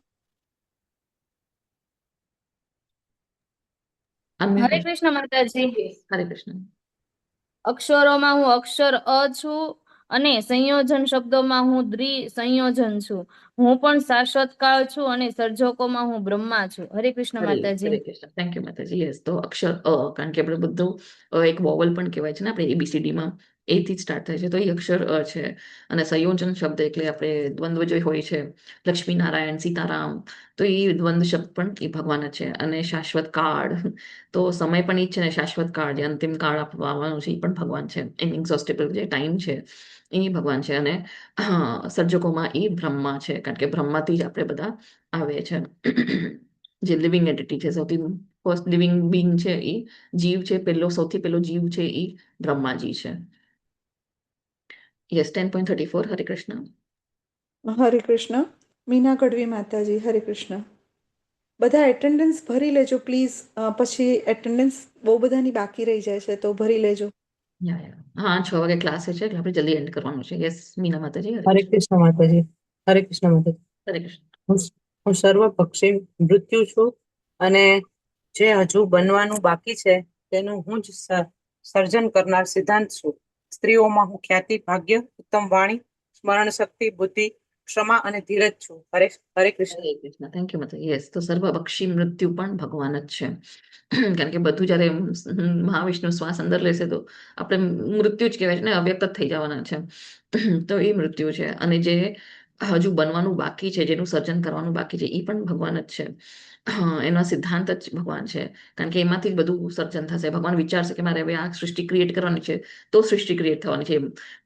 હરે કૃષ્ણ માતાજી. હરે કૃષ્ણ. અક્ષરોમાં હું અક્ષર અ છું અને સંયોજન શબ્દોમાં હું સંયોજન છું. હું પણ શાશ્વત કાળ છું અને સર્જકોમાં હું બ્રહ્મા છું. હરે કૃષ્ણ માતાજી. હરે કૃષ્ણ. થેન્ક યુ માતાજી. યસ, તો અક્ષર કારણ કે આપણે બધું એક વોવલ પણ કહેવાય છે ને, આપણે ABCD માં એથી જ સ્ટાર્ટ થાય છે, તો એ અક્ષર છે. અને સંયોજન શબ્દ એટલે આપણે દ્વંદ્વ જે હોય છે, લક્ષ્મી નારાયણ, સીતારામ, તો એ દ્વંદ્વ શબ્દ પણ એ ભગવાન જ છે. અને શાશ્વત કાળ, તો સમય પણ એ જ છે ને, શાશ્વત કાળ જે અંતિમ કાળ આવવાનો છે એ પણ ભગવાન છે. ઇનએક્ઝોસ્ટેબલ જે ટાઈમ છે એ ભગવાન છે. અને સર્જકોમાં એ બ્રહ્મા છે, કારણ કે બ્રહ્માથી જ આપણે બધા આવે છે. જે લિવિંગ એન્ટિટી છે, સૌથી ફર્સ્ટ લિવિંગ બિંગ છે એ જીવ છે. સૌથી પહેલો જીવ છે એ બ્રહ્માજી છે. યસ, 10.34. હરે કૃષ્ણ. હરે કૃષ્ણ. મીના ગઢવી માતાજી, હરે કૃષ્ણ. બધા એટેન્ડન્સ ભરી લેજો પ્લીઝ, પછી એટેન્ડન્સ બહુ બધાની બાકી રહી જાય છે, તો ભરી લેજો. હા, 6 વાગે ક્લાસ છે એટલે આપણે જલ્દી એન્ડ કરવાનું છે. યસ, મીના માતાજી. હરે હરે કૃષ્ણ. કૃષ્ણ માતાજી. હરે કૃષ્ણ માતાજી. હરે કૃષ્ણ. હું સર્વપક્ષી મૃત્યુ છું અને જે હજુ બનવાનું બાકી છે તેનું હું જ સર્જન કરનાર સિદ્ધાંત છું. સ્ત્રીઓમાં હું ખ્યાતિ, ભાગ્ય, ઉત્તમ વાણી, સ્મરણ શક્તિ, બુદ્ધિ, ક્ષમા અને ધીરજ છું. હરે કૃષ્ણ. હરે કૃષ્ણ. થેન્ક યુ માતાજી. યસ, તો સર્વપક્ષી મૃત્યુ પણ ભગવાન જ છે. કારણ કે બધું જયારે મહાવિષ્ણુ શ્વાસ અંદર લેશે તો આપણે મૃત્યુ જ કહેવાય છે ને, અવ્યક્ત જ થઈ જવાના છે. તો એ મૃત્યુ છે. અને જે હજુ બનવાનું બાકી છે, જેનું સર્જન કરવાનું બાકી છે, એ પણ ભગવાન જ છે. એનો સિદ્ધાંત જ ભગવાન છે, કારણ કે એમાંથી જ બધું સર્જન થશે. ભગવાન વિચારશે કે મારે હવે આ સૃષ્ટિ ક્રિએટ કરવાની છે, તો સૃષ્ટિ ક્રિએટ થવાની છે.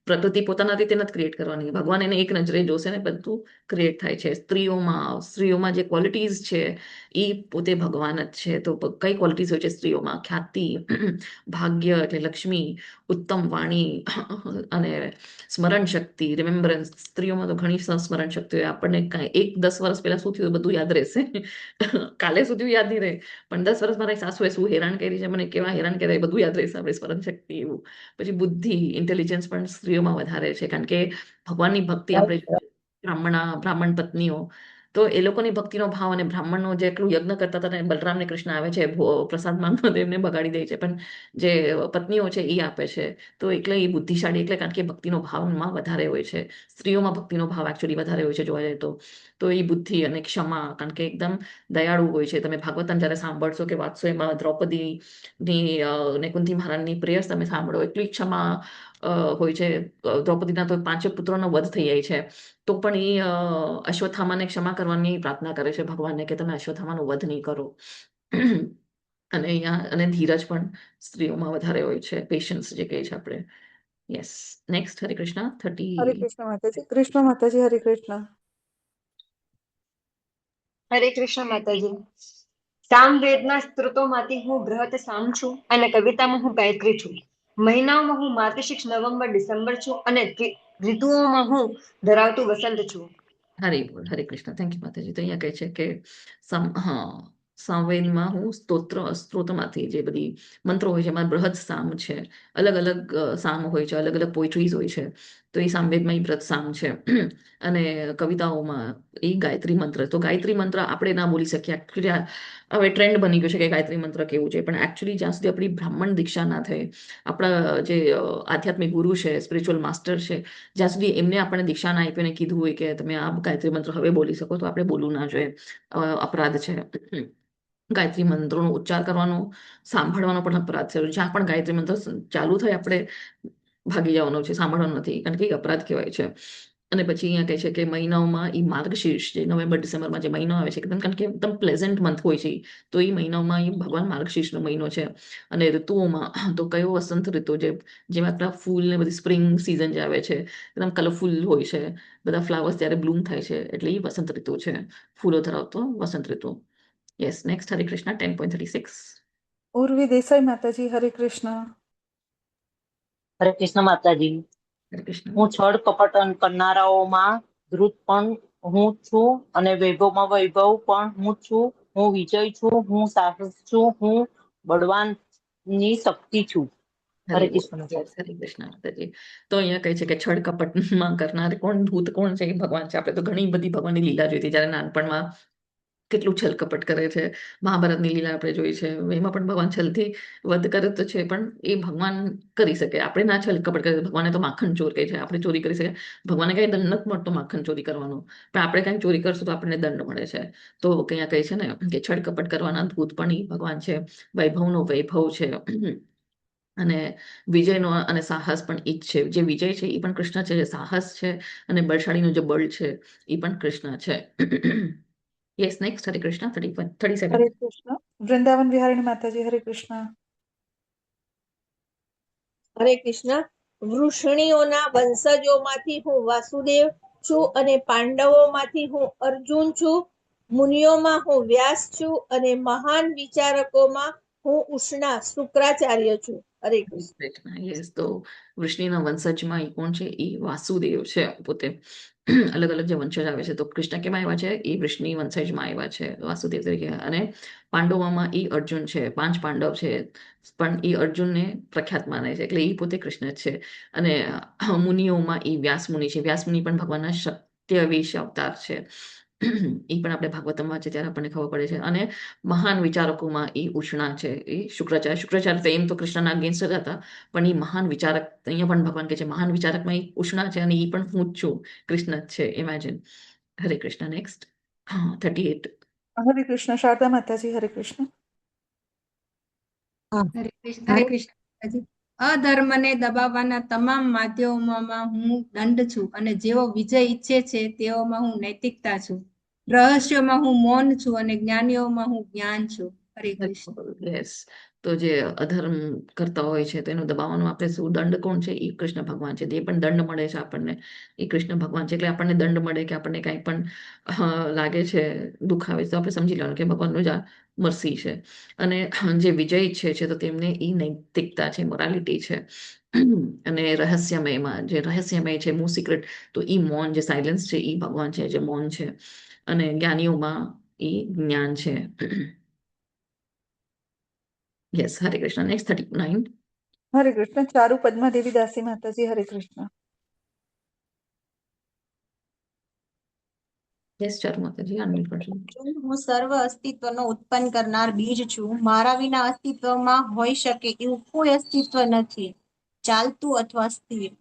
પ્રકૃતિ પોતાના રીતે નથી ક્રિએટ કરવાની. ભગવાન એને એક નજરે જોશે ને બધું ક્રિએટ થાય છે. સ્ત્રીઓમાં જે ક્વોલિટીઝ છે એ પોતે ભગવાન જ છે. તો કઈ ક્વોલિટીઝ હોય છે સ્ત્રીઓમાં? ખ્યાતિ, ભાગ્ય એટલે લક્ષ્મી, ઉત્તમ વાણી અને સ્મરણ શક્તિ, રિમેમ્બરન્સ. સ્ત્રીઓમાં તો ઘણી સ્મરણ શક્તિ હોય. આપણને કાંઈ 10 વર્ષ પહેલા શું થયું બધું યાદ રહેશે. કાલે સુધી યાદ નહીં રહે, પણ 10 વર્ષ મારા સાસુએ શું હેરાન કરી છે, મને કેવા હેરાન કર્યા, એ બધું યાદ રહેશે આપણે. સ્મરણ શક્તિ એવું. પછી બુદ્ધિ, ઇન્ટેલિજન્સ પણ સ્ત્રીઓમાં વધારે છે, કારણ કે ભગવાનની ભક્તિ આપણે બ્રાહ્મણ પત્નીઓ, તો એ લોકોની ભક્તિનો ભાવ અને બ્રાહ્મણનો જેટલું યજ્ઞ કરતા હતા ને, બલરામ ને કૃષ્ણ આવે છે પ્રસાદ માંગવા, એમને બગાડી દે છે, પણ જે પત્નીઓ છે એ આપે છે. તો એટલે એ બુદ્ધિશાળી, એટલે કારણ કે ભક્તિનો ભાવમાં વધારે હોય છે. સ્ત્રીઓમાં ભક્તિનો ભાવ એકચ્યુઅલી વધારે હોય છે જોવા જાય તો એ બુદ્ધિ અને ક્ષમા, કારણ કે એકદમ દયાળુ હોય છે. તમે ભાગવતમ જયારે સાંભળશો કે વાંચશો, એમાં દ્રૌપદીની ને કુંતી મહારાજની પ્રેયર્સ તમે સાંભળો, એટલી ક્ષમા હોય છે. દ્રૌપદીના તો 5 પુત્રોનો વધ થઈ જાય છે, તો પણ એ અશ્વત્થામાને ક્ષમા કરવાની પ્રાર્થના કરે છે ભગવાનને કે તમે અશ્વત્થામાનો વધ નહીં કરો. અને અહીંયા અને ધીરજ પણ સ્ત્રીઓમાં વધારે હોય છે, પેશન્સ જે કહે છે આપણે. Yes, next. હરે કૃષ્ણ. હરે કૃષ્ણ માતાજી. કૃષ્ણ માતાજી, હરે કૃષ્ણ. હરે કૃષ્ણ માતાજી. સામવેદના સ્ત્રોતોમાંથી હું બૃહત સામ છું અને કવિતામાં હું ગાયત્રી છું. મહિનાઓમાં હું માર્ગશીર્ષ, નવેમ્બર, ડિસેમ્બર છું અને ઋતુઓમાં હું ધરાવતું વસંત છું. હરે બોલ, હરે કૃષ્ણ. થેન્ક યુ માતાજી. તો અહીંયા કહે છે કે સામવેદમાં હું સ્ત્રોતમાંથી જે બધી મંત્રો હોય છે એમાં બૃહદ સામ છે, અલગ અલગ સામ હોય છે, અલગ અલગ પોઇટ્રીઝ હોય છે. તો એ સામવેદમાં એ બૃહદ સામ છે. અને કવિતાઓમાં એ ગાયત્રી મંત્ર. તો ગાયત્રી મંત્ર આપણે ના બોલી શકીએ. એકચ્યુઅલી હવે ટ્રેન્ડ બની ગયું છે કે ગાયત્રી મંત્ર કેવું છે, પણ એકચ્યુઅલી જ્યાં સુધી આપણી બ્રાહ્મણ દીક્ષા ના થઈ, આપણા જે આધ્યાત્મિક ગુરુ છે, સ્પિરિચ્યુઅલ માસ્ટર છે, જ્યાં સુધી એમને આપણને દીક્ષા ના આપી અને કીધું હોય કે તમે આ ગાયત્રી મંત્ર હવે બોલી શકો, તો આપણે બોલવું ના જોઈએ. અપરાધ છે. ગાયત્રી મંત્રોનો ઉચ્ચાર કરવાનો, સાંભળવાનો પણ અપરાધ છે. જ્યાં પણ ગાયત્રી મંત્ર ચાલુ થાય આપણે ભાગી જવાનો છે, સાંભળવાનો નથી, કારણ કે એ અપરાધ કહેવાય છે. અને પછી અહીંયા કહે છે કે મહિનાઓમાં એ માર્ગશીર્ષ જે નવેમ્બર ડિસેમ્બરમાં જે મહિનો આવે છે એકદમ, કારણ કે એકદમ પ્લેઝન્ટ મંથ હોય છે, તો એ મહિનાઓમાં એ ભગવાન માર્ગશીર્ષનો મહિનો છે. અને ઋતુઓમાં તો કયો વસંત ઋતુ જેમાં આપણા ફૂલ ને બધી સ્પ્રિંગ સિઝન જે આવે છે એકદમ કલરફુલ હોય છે, બધા ફ્લાવર્સ ત્યારે બ્લૂમ થાય છે, એટલે એ વસંત ઋતુ છે, ફૂલો ધરાવતો વસંત ઋતુ. યસ, નેક્સ્ટ હરે કૃષ્ણ 10.36. ઉર્વી દેસાઈ માતાજી, હરે કૃષ્ણ. હરે કૃષ્ણ માતાજી. હરે કૃષ્ણ. હું છળ કપટ કરનારાઓમાં ધ્રુત પણ હું છું અને વૈભવમાં વૈભવ પણ હું છું. હું વિજય છું, હું સાહસ છું, હું બળવાનની શક્તિ છું. હરે કૃષ્ણ માતાજી. હરે કૃષ્ણ માતાજી. તો અહીંયા કહે છે કે છળ કપટમાં કરનાર કોણ, ભૂત કોણ છે? એ ભગવાન છે. આપણે તો ઘણી બધી ભગવાનની લીલા જોઈ હતી, જ્યારે નાનપણમાં કેટલું છલ કપટ કરે છે. મહાભારતની લીલા આપણે જોઈ છે, એમાં પણ ભગવાન છલથી વધ કરે તો છે, પણ એ ભગવાન કરી શકે. આપણે ના છલ કપટ કરે. ભગવાને તો માખણ ચોર કહે છે, આપણે ચોરી કરી શકીએ. ભગવાને કઈ દંડ નથી મળતો માખણ ચોરી કરવાનો, પણ આપણે કઈ ચોરી કરશું તો આપણને દંડ મળે છે. તો અહીંયા કહે છે ને કે છળ કપટ કરવાના ભૂત પણ એ ભગવાન છે, વૈભવનો વૈભવ છે, અને વિજયનો અને સાહસ પણ એ જ છે. જે વિજય છે એ પણ કૃષ્ણ છે, જે સાહસ છે અને બળશાળીનું જે બળ છે એ પણ કૃષ્ણ છે. યસ, નેક્સ્ટ હરે કૃષ્ણ 37. હરે કૃષ્ણ. વૃંદાવન વિહારિણી માતાજી, હરે કૃષ્ણ. હરે કૃષ્ણ. વૃષણીઓના વંશજોમાંથી હું વાસુદેવ છું અને પાંડવોમાંથી હું અર્જુન છું. મુનિઓમાં હું વ્યાસ છું અને મહાન વિચારકોમાં હું ઉષ્ણા શુક્રાચાર્ય છું. હરે કૃષ્ણ. યસ, તો વૃષ્ણિના વંશજમાં એ કોણ છે? એ વાસુદેવ છે પોતે. અલગ અલગ જે વંશજ આવે છે, તો કૃષ્ણ કેમાં આવ્યા છે? એ વૃષ્ણિ વંશજમાં આવ્યા છે, વાસુદેવ તરીકે. અને પાંડવોમાં એ અર્જુન છે, 5 પાંડવ છે, પણ એ અર્જુનને પ્રખ્યાત માને છે, એટલે એ પોતે કૃષ્ણ જ છે. અને મુનિઓમાં એ વ્યાસ મુનિ છે. વ્યાસ મુનિ પણ ભગવાનના સત્યવેશ અવતાર છે. એ પણ આપણે ભાગવતમ વાંચીએ ત્યારે આપણને ખબર પડે છે. અને મહાન વિચારકોમાં એ ઉષ્ણા છે, એ શુક્રાચાર્ય તો એમ તો કૃષ્ણના અગેન્સ્ટ જ હતા, પણ એ મહાન વિચારક, અહીંયા પણ ભગવાન કહે છે મહાન વિચારકમાં એ ઉષ્ણા છે, અને એ પણ હું જ છું, કૃષ્ણ જ છે. ઇમેજિન. હરે કૃષ્ણ. નેક્સ્ટ 38. હરે કૃષ્ણ. શારદા માતાજી, હરે કૃષ્ણ. હરે કૃષ્ણ માતાજી. અધર્મને દબાવવાના તમામ માધ્યમોમાં હું દંડ છું, અને જેઓ વિજય ઈચ્છે છે તેઓમાં હું નૈતિકતા છું. રહસ્યોમાં હું મૌન છું અને જ્ઞાનીઓમાં હું જ્ઞાન છું. હરે કૃષ્ણ. યસ, તો જે અધર્મ કરતા હોય છે તો એનું દબાવવાનું આપણે શું? દંડ કોણ છે? એ કૃષ્ણ ભગવાન છે. એ પણ દંડ મળે છે આપણને, એ કૃષ્ણ ભગવાન છે. એટલે આપણને દંડ મળે કે આપણને કંઈ પણ લાગે છે, દુઃખ આવે છે, તો આપણે સમજી લેવાનું કે ભગવાનનું જ આ મરસી છે. અને જે વિજય ઈચ્છે છે તો તેમને એ નૈતિકતા છે, મોરાલિટી છે. અને રહસ્યમયમાં જે રહસ્યમય છે, મોસ્ટ સિક્રેટ, તો એ મૌન, જે સાયલન્સ છે, એ ભગવાન છે, જે મૌન છે. અને જ્ઞાનીઓમાં એ જ્ઞાન છે. યસ, હરે કૃષ્ણ. નેક્સ્ટ 39. હરે કૃષ્ણ. ચારુ પદ્મા દેવી દાસી માતાજી, હરે કૃષ્ણ. યસ, ચારુ માતાજી, અનમ્યુટ કરજો. હું સર્વ અસ્તિત્વનો ઉત્પન્ન કરનાર બીજ છું. મારા વિના અસ્તિત્વમાં હોઈ શકે એવું કોઈ અસ્તિત્વ નથી, ચાલતું અથવા સ્થિર.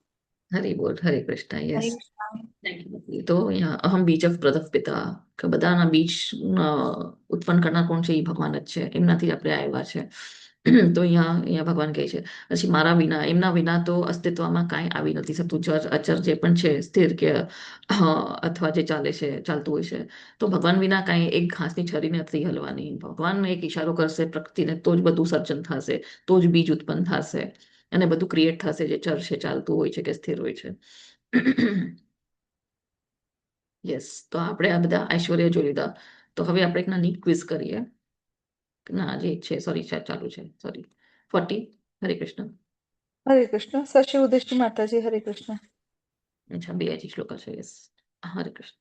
હરે બોલ, હરે કૃષ્ણ. હરે યસ. કૃષ્ણ. તો અહીંયા અહમ બીજ પ્રદપ પિતા, કે બધાના બીજ ઉત્પન્ન કરનાર કોણ છે? એ ભગવાન જ છે. એમનાથી આપણે આવ્યા છે. તો અહીંયા ભગવાન કહે છે પછી મારા વિના, એમના વિના તો અસ્તિત્વમાં કાંઈ આવી નથી શકતું. જર અચર જે પણ છે, સ્થિર કે અથવા જે ચાલે છે, ચાલતું હોય છે, તો ભગવાન વિના કાંઈ એક ઘાસની છરી નથી હલવાની. ભગવાન એક ઈશારો કરશે પ્રકૃતિને તો જ બધું સર્જન થશે, તો જ બીજ ઉત્પન્ન થશે અને બધું ક્રિએટ થશે, જે ચર છે, ચાલતું હોય છે કે સ્થિર હોય છે. યસ, તો આપણે આ બધા ઐશ્વર્ય જોઈ લીધા. તો હવે આપણે એક નાની ક્વિઝ કરીએ. ના, જે છે, સોરી, ચાલુ છે, સોરી. 40. હરે કૃષ્ણ. હરે કૃષ્ણ. શશી ઉદેશી માતાજી, હરે કૃષ્ણ. અચ્છા, બે હજી શ્લોકા છે. યસ, હરે કૃષ્ણ.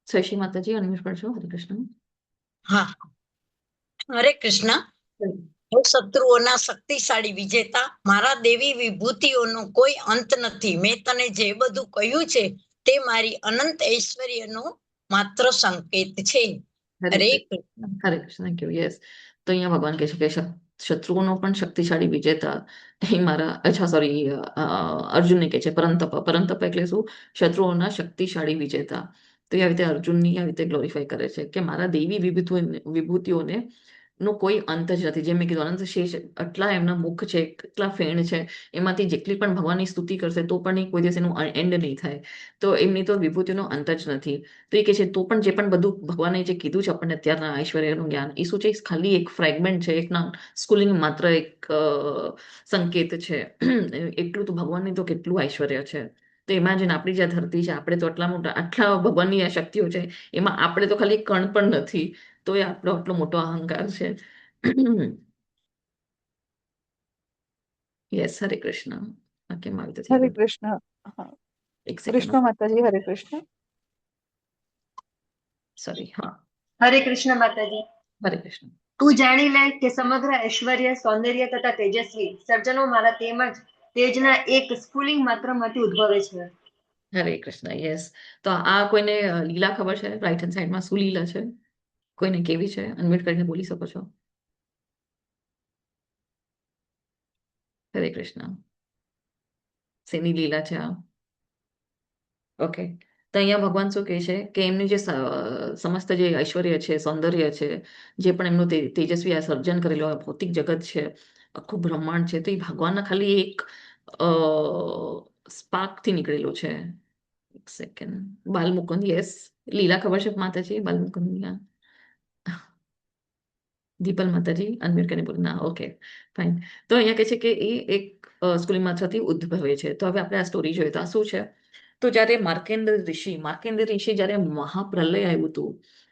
શશી માતાજી અનમ્યુટ કરશો. હરે કૃષ્ણ. હા, હરે કૃષ્ણ. હે શત્રુઓના શક્તિશાળી વિજેતા, મારા દેવી વિભૂતિઓનો કોઈ અંત નથી. મેં તને જે બધું કહ્યું છે તે મારી અનંત ઐશ્વર્યનો માત્ર સંકેત છે. હરે કૃષ્ણ. હરે કૃષ્ણ. Thank you. યસ, તો અહીંયા ભગવાન કહે છે કે શત્રુઓનો પણ શક્તિશાળી વિજેતા એ મારા, અચ્છા સોરી, અર્જુનને કહે છે પરંતપ. પરંતપ એટલે શું? શત્રુઓના શક્તિશાળી વિજેતા. તો એ આવી રીતે અર્જુનની આવી રીતે ગ્લોરીફાય કરે છે કે મારા દેવી વિભૂતિઓને નો કોઈ અંત જ નથી. જેમ મેં કીધું, અનંત શેષ આટલા એમના મુખ છે, કેટલા ફેણ છે, એમાંથી જેટલી પણ ભગવાનની સ્તુતિ કરશે તો પણ કોઈ દિવસ એનું એન્ડ નહીં થાય. તો એમની તો વિભૂતિનો અંત જ નથી. તો એ કહે છે તો પણ જે પણ બધું ભગવાને જે કીધું છે આપણને અત્યારના ઐશ્વર્યનું જ્ઞાન, એ શું છે? ખાલી એક ફ્રેગમેન્ટ છે, એક સ્કૂલિંગ માત્ર એક સંકેત છે. એટલું તો ભગવાનની તો કેટલું ઐશ્વર્ય છે. તો ઇમેજિન, આપણી જે ધરતી છે, આપણે તો આટલા ભગવાનની આ શક્તિઓ છે, એમાં આપણે તો ખાલી કણ પણ નથી. તો એ આપણો આટલો મોટો અહંકાર છે. યસ, હરે કૃષ્ણ. કેમ આવી રીતે થઈ હરે ગયું? કૃષ્ણ. હા, એક સેકન્ડ. કૃષ્ણ માતાજી, હરે કૃષ્ણ. સોરી. હા, હરે કૃષ્ણ માતાજી. હરે કૃષ્ણ. તું જાણી લે કે સમગ્ર ઐશ્વર્ય, સૌંદર્ય તથા તેજસ્વી સર્જનો મારા તેમજ તેજના એક સ્ફુલિંગ માત્રમાંથી ઉદ્ભવે છે. હરે કૃષ્ણ. યસ, તો આ કોઈને લીલા ખબર છે? રાઈટ હેન્ડ સાઈડમાં શું લીલા છે? કોઈને કેવી છે? અનમ્યુટ કરીને બોલી શકો છો. હરે કૃષ્ણ. શેની લીલા છે આ? ઓકે, તો અહીંયા ભગવાન શું કહે છે કે એમની જે સમસ્ત જે ઐશ્વર્ય છે, સૌંદર્ય છે, જે પણ એમનું તેજસ્વી આ સર્જન કરેલું આ ભૌતિક જગત છે, આખું બ્રહ્માંડ છે, તો એ ભગવાનના ખાલી એક સ્પાર્કથી નીકળેલું છે. એક સેકન્ડ. બાલમુકુંદ. યસ, લીલા ખબર છે માતાજી? બાલમુકુંદ લીલા. દીપલ માતાજી અનમ્યુટ કરીને બોલ ના. Okay, fine. તો અહીંયા કહે છે કે એ એક સ્કૂલિંગ માત્રથી ઉદ્ભવે છે. તો હવે આપણે આ સ્ટોરી જોઈએ તો આ શું છે? તો જ્યારે માર્કેન્દ્ર ઋષિ જ્યારે મહાપ્રલય આવ્યું હતું,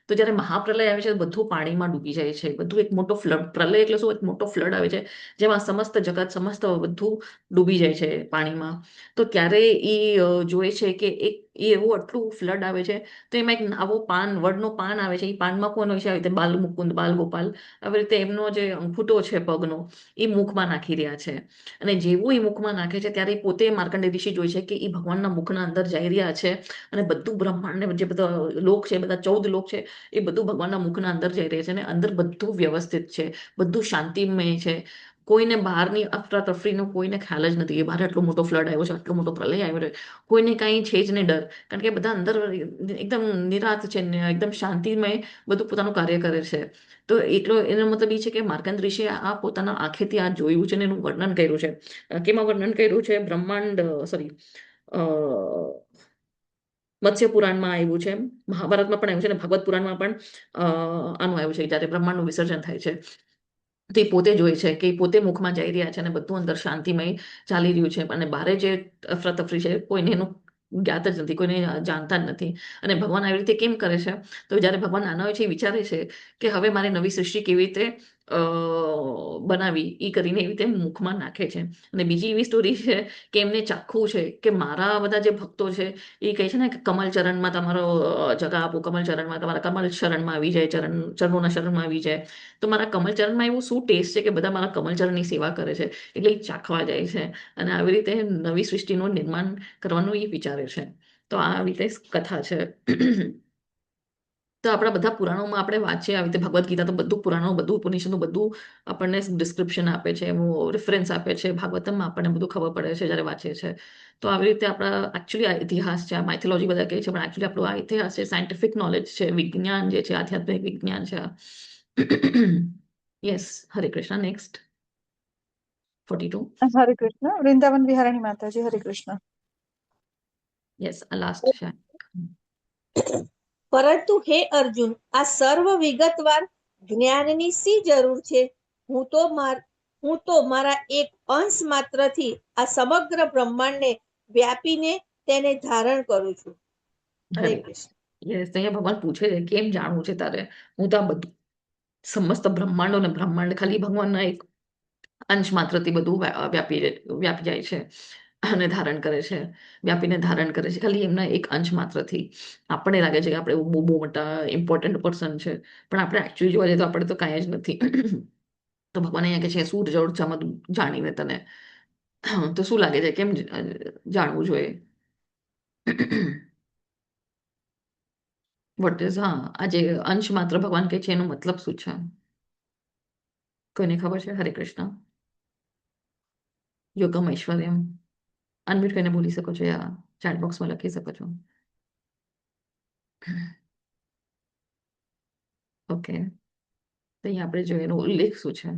તો જ્યારે મહાપ્રલય આવે છે, બધું પાણીમાં ડૂબી જાય છે. બધું એક મોટો ફ્લડ, પ્રલય એટલે શું? એક મોટો ફ્લડ આવે છે જેમાં સમસ્ત જગત, સમસ્ત બધું ડૂબી જાય છે પાણીમાં. તો ત્યારે એ જોવે છે કે એ એવું આટલું ફ્લડ આવે છે, તો એમાં એક આવો વડનો પાન આવે છે. એ પાનમાં કોણ હોય છે? આવી રીતે બાલ મુકુંદ, બાલ ગોપાલ, આવી રીતે એમનો જે અંગૂઠો છે પગનો, એ મુખમાં નાખી રહ્યા છે. અને જેવું એ મુખમાં નાખે છે ત્યારે પોતે માર્કંડેય ઋષિ જોઈ છે કે એ ભગવાનના મુખના અંદર જઈ રહ્યા છે. અને બધું બ્રહ્માંડ, જે બધા લોક છે, બધા 14 લોક છે, એ બધું ભગવાનના મુખના અંદર જઈ રહ્યા છે. અને અંદર બધું વ્યવસ્થિત છે, બધું શાંતિમય છે. કોઈને બહારની અફરાતફરીનો કોઈને ખ્યાલ જ નથી કે બહાર આટલો મોટો ફ્લડ આવ્યો છે, આટલો મોટો પ્રલય આવ્યો છે. કોઈને કાંઈ છે જ નહીં ડર, કારણ કે બધા અંદર એકદમ નિરાંત છે ને એકદમ શાંતિમય બધું પોતાનું કાર્ય કરે છે. તો એટલો એનો મતલબ એ છે કે માર્કંડ ઋષિએ આ પોતાના આંખેથી આ જોયું છે ને એનું વર્ણન કર્યું છે. કેમાં વર્ણન કર્યું છે? બ્રહ્માંડ, સોરી, મત્સ્ય પુરાણમાં આવ્યું છે, મહાભારતમાં પણ આવ્યું છે, અને ભાગવત પુરાણમાં પણ આનું આવ્યું છે. જ્યારે બ્રહ્માંડનું વિસર્જન થાય છે, તે પોતે જોઈ છે કે પોતે મુખમાં જઈ રહ્યા છે અને બધું અંદર શાંતિમય ચાલી રહ્યું છે. અને બારે જે અફરાતફરી છે, કોઈને એનું જ્ઞાત જ નથી, કોઈને જાણતા જ નથી. અને ભગવાન આવી રીતે કેમ કરે છે? તો જ્યારે ભગવાન નાના હોય છે, એ વિચારે છે કે હવે મારે નવી સૃષ્ટિ કેવી રીતે બનાવી, એ કરીને એવી રીતે મુખમાં નાખે છે. અને બીજી એવી સ્ટોરી છે કે એમને ચાખવું છે કે મારા બધા જે ભક્તો છે, એ કહે છે ને કે કમલ ચરણમાં તમારો જગા આપો, કમલ ચરણમાં, તમારા કમલ શરણમાં આવી જાય, ચરણોના શરણમાં આવી જાય. તો મારા કમલ ચરણમાં એવું શું ટેસ્ટ છે કે બધા મારા કમલ ચરણની સેવા કરે છે, એટલે એ ચાખવા જાય છે. અને આવી રીતે નવી સૃષ્ટિનું નિર્માણ કરવાનું એ વિચારે છે. તો આ આવી રીતે કથા છે. તો આપણા બધા પુરાણોમાં આપણે વાંચીએ આવી રીતે ભગવદ્ ગીતા, તો બધું પુરાણો, બધું ઉપનિષદનું બધું આપણને ડિસ્ક્રિપ્શન આપે છે, એનું રેફરન્સ આપે છે. ભાગવતમમાં આપણને બધું ખબર પડે છે જ્યારે વાંચીએ છીએ. તો આવી રીતે આપણા એકચ્યુઅલી આ ઇતિહાસ છે, આ માઇથોલોજી બધા કહે છે, પણ એકચ્યુઅલી આપણો આ ઇતિહાસ છે, સાયન્ટિફિક નોલેજ છે, વિજ્ઞાન જે છે, આધ્યાત્મિક વિજ્ઞાન છે. યસ, હરે કૃષ્ણ. નેક્સ્ટ 42. હરે કૃષ્ણ. વૃંદાવન વિહારાણી માતાજી, હરે કૃષ્ણ. યસ, આ લાસ્ટ છે. પરંતુ હે અર્જુન, આ સર્વ વિગતવાર જ્ઞાનની શી જરૂર છે? હું તો મારા એક અંશ માત્રથી આ સમગ્ર બ્રહ્માંડને વ્યાપીને તેને ધારણ કરું છું. હરે કૃષ્ણ. યસ, અહીંયા ભગવાન પૂછે છે કેમ જાણવું છે તારે? હું તો આ બધું સમસ્ત બ્રહ્માંડો ને બ્રહ્માંડ ખાલી ભગવાનના એક અંશ માત્રથી બધું વ્યાપી જાય છે અને ધારણ કરે છે, વ્યાપીને ધારણ કરે છે ખાલી એમના એક અંશ માત્રથી. આપણને લાગે છે કે આપણે બહુ બહુ મોટા ઇમ્પોર્ટન્ટ પર્સન છે, પણ આપણે એકચ્યુઅલી જોવા જઈએ તો આપણે તો કાંઈ જ નથી. તો ભગવાન અહીંયા કે છે શું જરૂર છે આમાં જાણીને તને? તો શું લાગે છે કેમ જાણવું જોઈએ? વોટ ઇઝ આ જે અંશ માત્ર ભગવાન કહે છે એનો મતલબ શું છે? કોઈને ખબર છે? હરે કૃષ્ણ. યોગમ ઐશ્વર્યમ અનમ્યુટ કરીને બોલી શકો છો યા ચેટ બોક્સમાં લખી શકો છો. ઓકે, તો અહીંયા આપણે જોઈએ એનો ઉલ્લેખ શું છે?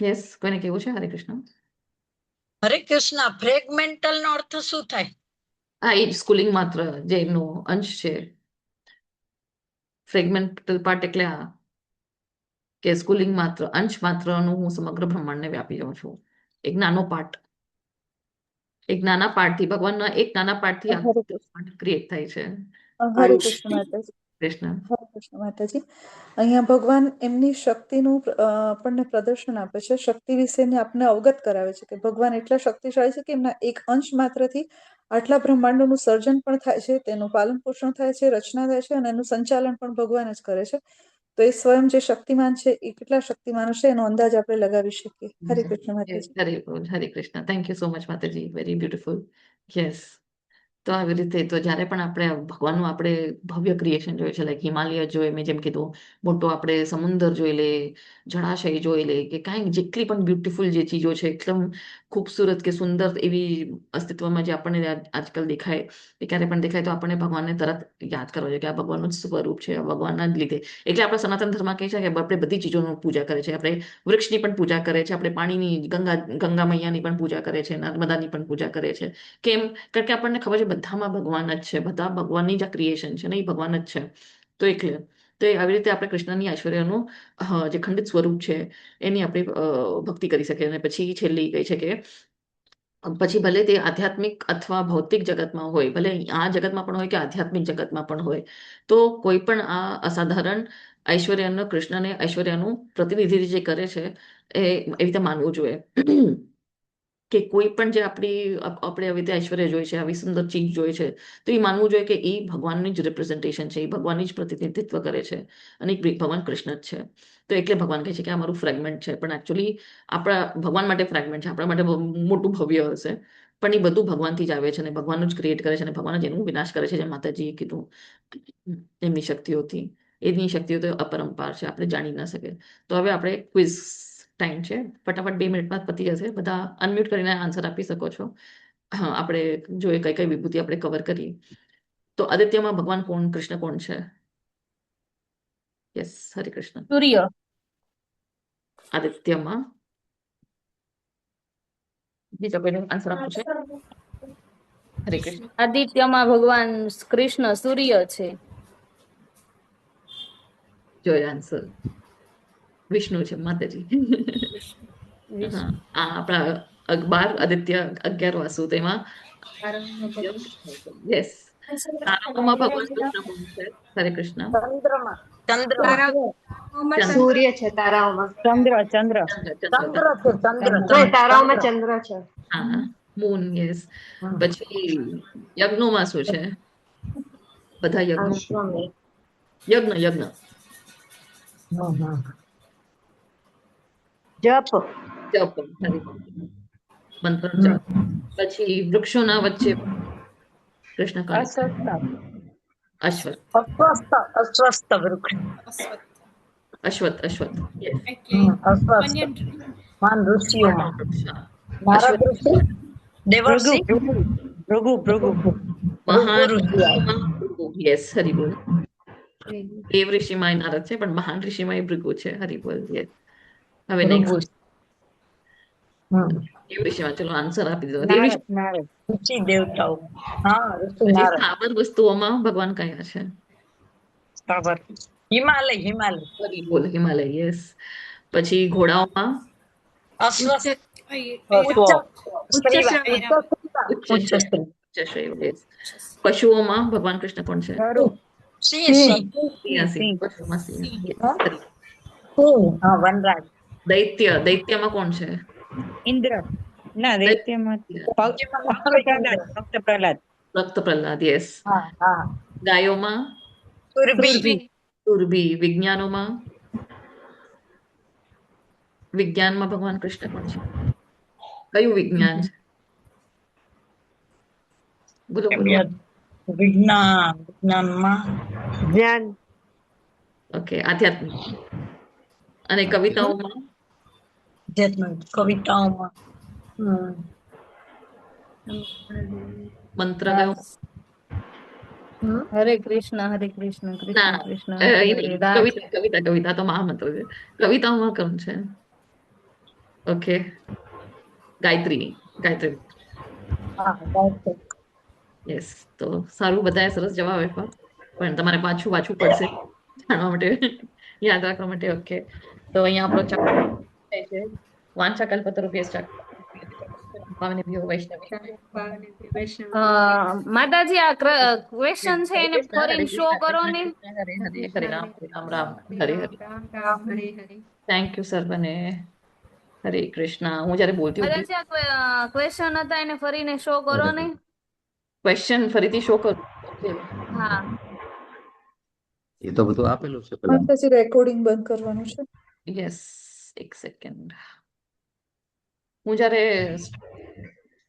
યસ, કોઈને કેવું છે? હરે કૃષ્ણ. હરે કૃષ્ણ, ફ્રેગમેન્ટલ નો અર્થ શું થાય? હા, એ સ્કૂલિંગ માત્ર જે એમનો અંશ છે. ફ્રેગમેન્ટલ પાર્ટ એટલે આ કે સ્કૂલિંગ માત્ર અંશ માત્રનું હું સમગ્ર બ્રહ્માંડને વ્યાપી જાઉં છું. એક નાનો પાર્ટ, એક નાના પાર્ટથી ભગવાનના એક નાના પાર્ટથી હરે કૃષ્ણ. ક્રિએટ થાય છે. હરે કૃષ્ણ માતાજી. કૃષ્ણ. હરે કૃષ્ણ માતાજી. અહીંયા ભગવાન એમની શક્તિનું આપણને પ્રદર્શન આપે છે, શક્તિ વિશેને આપણને અવગત કરાવે છે કે ભગવાન એટલા શક્તિશાળી છે કે એમના એક અંશ માત્રથી આટલા બ્રહ્માંડોનું સર્જન પણ થાય છે, તેનું પાલન પોષણ થાય છે, રચના થાય છે અને એનું સંચાલન પણ ભગવાન જ કરે છે. તો એ સ્વયં જે શક્તિમાન છે એ કેટલા શક્તિમાન હશે એનો અંદાજ આપણે લગાવી શકીએ. હરે કૃષ્ણ માતાજી. હરે Krishna. Thank you so much માતાજી, વેરી બ્યુટીફુલ. યસ. તો આવી રીતે તો જ્યારે પણ આપણે ભગવાનનું આપણે ભવ્ય ક્રિએશન જોઈએ છે, લાઈક હિમાલય જોઈએ, મેં જેમ કીધું મોટો આપણે સમુદ્ર જોઈ લે, જળાશય જોઈ લે કે કાંઈ જેટલી પણ બ્યુટીફુલ જે ચીજો છે એકદમ ખૂબસૂરત કે સુંદર એવી અસ્તિત્વમાં જે આપણને આજકાલ દેખાય એ ક્યારે પણ દેખાય તો આપણને ભગવાનને તરત યાદ કરવો જોઈએ કે આ ભગવાનનું જ સ્વરૂપ છે, આ ભગવાનના જ લીધે. એટલે આપણા સનાતન ધર્મ કહે છે કે આપણે બધી ચીજોની પૂજા કરે છે. આપણે વૃક્ષની પણ પૂજા કરે છે, આપણે પાણીની ગંગા મૈયાની પણ પૂજા કરે છે, નર્મદાની પણ પૂજા કરે છે. કેમ? કારણ કે આપણને ખબર છે બધામાં ભગવાન જ છે, બધા ભગવાનની જ આ ક્રિએશન છે ને એ ભગવાન જ છે. તો એટલે તો આવી રીતે આપણે કૃષ્ણની ઐશ્વર્યનું જે ખંડિત સ્વરૂપ છે એની આપણે ભક્તિ કરી શકીએ. અને પછી છેલ્લી કહે છે કે પછી ભલે તે આધ્યાત્મિક અથવા ભૌતિક જગતમાં હોય, ભલે આ જગતમાં પણ હોય કે આધ્યાત્મિક જગતમાં પણ હોય, તો કોઈ પણ આ અસાધારણ ઐશ્વર્યનું કૃષ્ણને ઐશ્વર્યનું પ્રતિનિધિ જે કરે છે એ એવી રીતે માનવું જોઈએ કે કોઈ પણ જે આપણે આવી રીતે ઐશ્વર્ય જોઈએ છે, આવી સુંદર ચીજ જોઈએ છે, તો એ માનવું જોઈએ કે એ ભગવાનની જ રિપ્રેઝન્ટેશન છે, એ ભગવાનની જ પ્રતિનિધિત્વ કરે છે અને એક ભગવાન કૃષ્ણ જ છે. તો એટલે ભગવાન કહે છે કે આ મારું ફ્રેગમેન્ટ છે, પણ એકચ્યુઅલી આપણા ભગવાન માટે ફ્રેગમેન્ટ છે, આપણા માટે મોટું ભવ્ય હશે, પણ એ બધું ભગવાનથી જ આવે છે અને ભગવાનનું જ ક્રિએટ કરે છે અને ભગવાન જ એનું વિનાશ કરે છે, જેમ માતાજીએ કીધું એમની શક્તિઓથી. એની શક્તિઓ તો અપરંપાર છે, આપણે જાણી ના શકીએ. તો હવે આપણે ક્વિઝ ટાઈમ છે, ફટાફટ 2 મિનિટમાં પતી જશે. બધા અનમ્યુટ કરીને આન્સર આપી શકો છો. હા, આપણે જોઈએ કઈ કઈ વિભૂતિ આપણે કવર કરીએ. તો આદિત્યમાં ભગવાન કોણ, કૃષ્ણ કોણ છે? યસ, હરે કૃષ્ણ. સૂર્ય. આદિત્યમાં બીજો કોઈનો આન્સર આપવો છે? હરે કૃષ્ણ. આદિત્યમાં ભગવાન કૃષ્ણ સૂર્ય છે. જોયો આન્સર વિષ્ણુ છે, માતાજી. હા, આ આપણા 12 આદિત્ય 11 વાસુ તેમાં યસ. તારાઓમાં ભગવાન કૃષ્ણ કોણ છે? હરે કૃષ્ણ. સૂર્ય છે તારાઓમાં. ચંદ્ર તારાઓમાં ચંદ્ર છે. હા, મૂન. યસ. પછી યજ્ઞોમાં શું છે? બધા યજ્ઞો યજ્ઞ જપ મંત્ર જપ. પછી વૃક્ષોના વચ્ચે કૃષ્ણ કાળ અસ્વસ્થ વૃક્ષ. અશ્વત્થ મહાન ઋષિઓમાં નારદ ઋષિ, દેવર્ષિ, મહાન યસ, હરિ બોલ. દેવ ઋષિમાં નારદ છે, પણ મહાન ઋષિમાં એ ભૃગુ છે. હરિ બોલ. યસ. હવે નેક્સ્ટ દેવ ઋષિમાં ચલો આન્સર આપી દીધો. દેવ ઋષિ દેવતાઓ. પછી સ્થાવર વસ્તુઓમાં ભગવાન કયા છે? હિમાલય. હરિ બોલ. હિમાલય. યસ. પછી ઘોડાઓમાં પશુઓમાં ભગવાન કૃષ્ણ કોણ છે? સિંહ. પશુમાં સિંહ. Yes. હા વનરાજ. દૈત્યમાં કોણ છે? ઇન્દ્ર ના દૈત્યમાં ભક્ત પ્રહલાદ ભક્ત પ્રહલાદ. યસ. હા હા. ગાયોમાં સુરભી. વિજ્ઞાનમાં ભગવાન કૃષ્ણ કોણ છે? કયું વિજ્ઞાન છે? બોલો બોલો. વિજ્ઞાનમાં જ્ઞાન. ઓકે. આધ્યાત્મિક. અને કવિતાઓમાં? કવિતાઓમાં મંત્ર કયો? હરે કૃષ્ણ કૃષ્ણ ના કૃષ્ણ એ હરે નહીં. હરે રાધે. કવિતા તો મહામંત્ર છે. કવિતાઓમાં કોણ છે? ઓકે. ગાયત્રી. યસ. તો સારું, બધાએ સરસ જવાબ આપ્યા, પણ તમારે પાછું વાંચવું પડશે જાણવા માટે, યાદ રાખવા માટે. ઓકે. તો અહીંયા આપણો ચક્ર થાય છે. વાંચા કલ્પતરુભ્યશ્ચ પાવનેભ્યો વૈષ્ણવેભ્યો. માતાજી આ ક્વેશ્ચન છે હરે એને કૃષ્ણ, હરે ફરીને શો કૃષ્ણ, કરો કૃષ્ણ ને. કૃષ્ણ, હરે હરે, હરે રામ, રામ હરે હરે. થેન્ક યુ સર્વને. હરે કૃષ્ણ. હું જયારે બોલતી હતી માતાજી આ ક્વેશ્ચન હતા એને ફરીને શો કરો ને. ક્વેશ્ચન ફરીથી શો કરું. હા. એ તો બધું આપેલું છે પેલા. પછી રેકોર્ડિંગ બંધ કરવાનું છે. યસ. એક સેકન્ડ. હું જયારે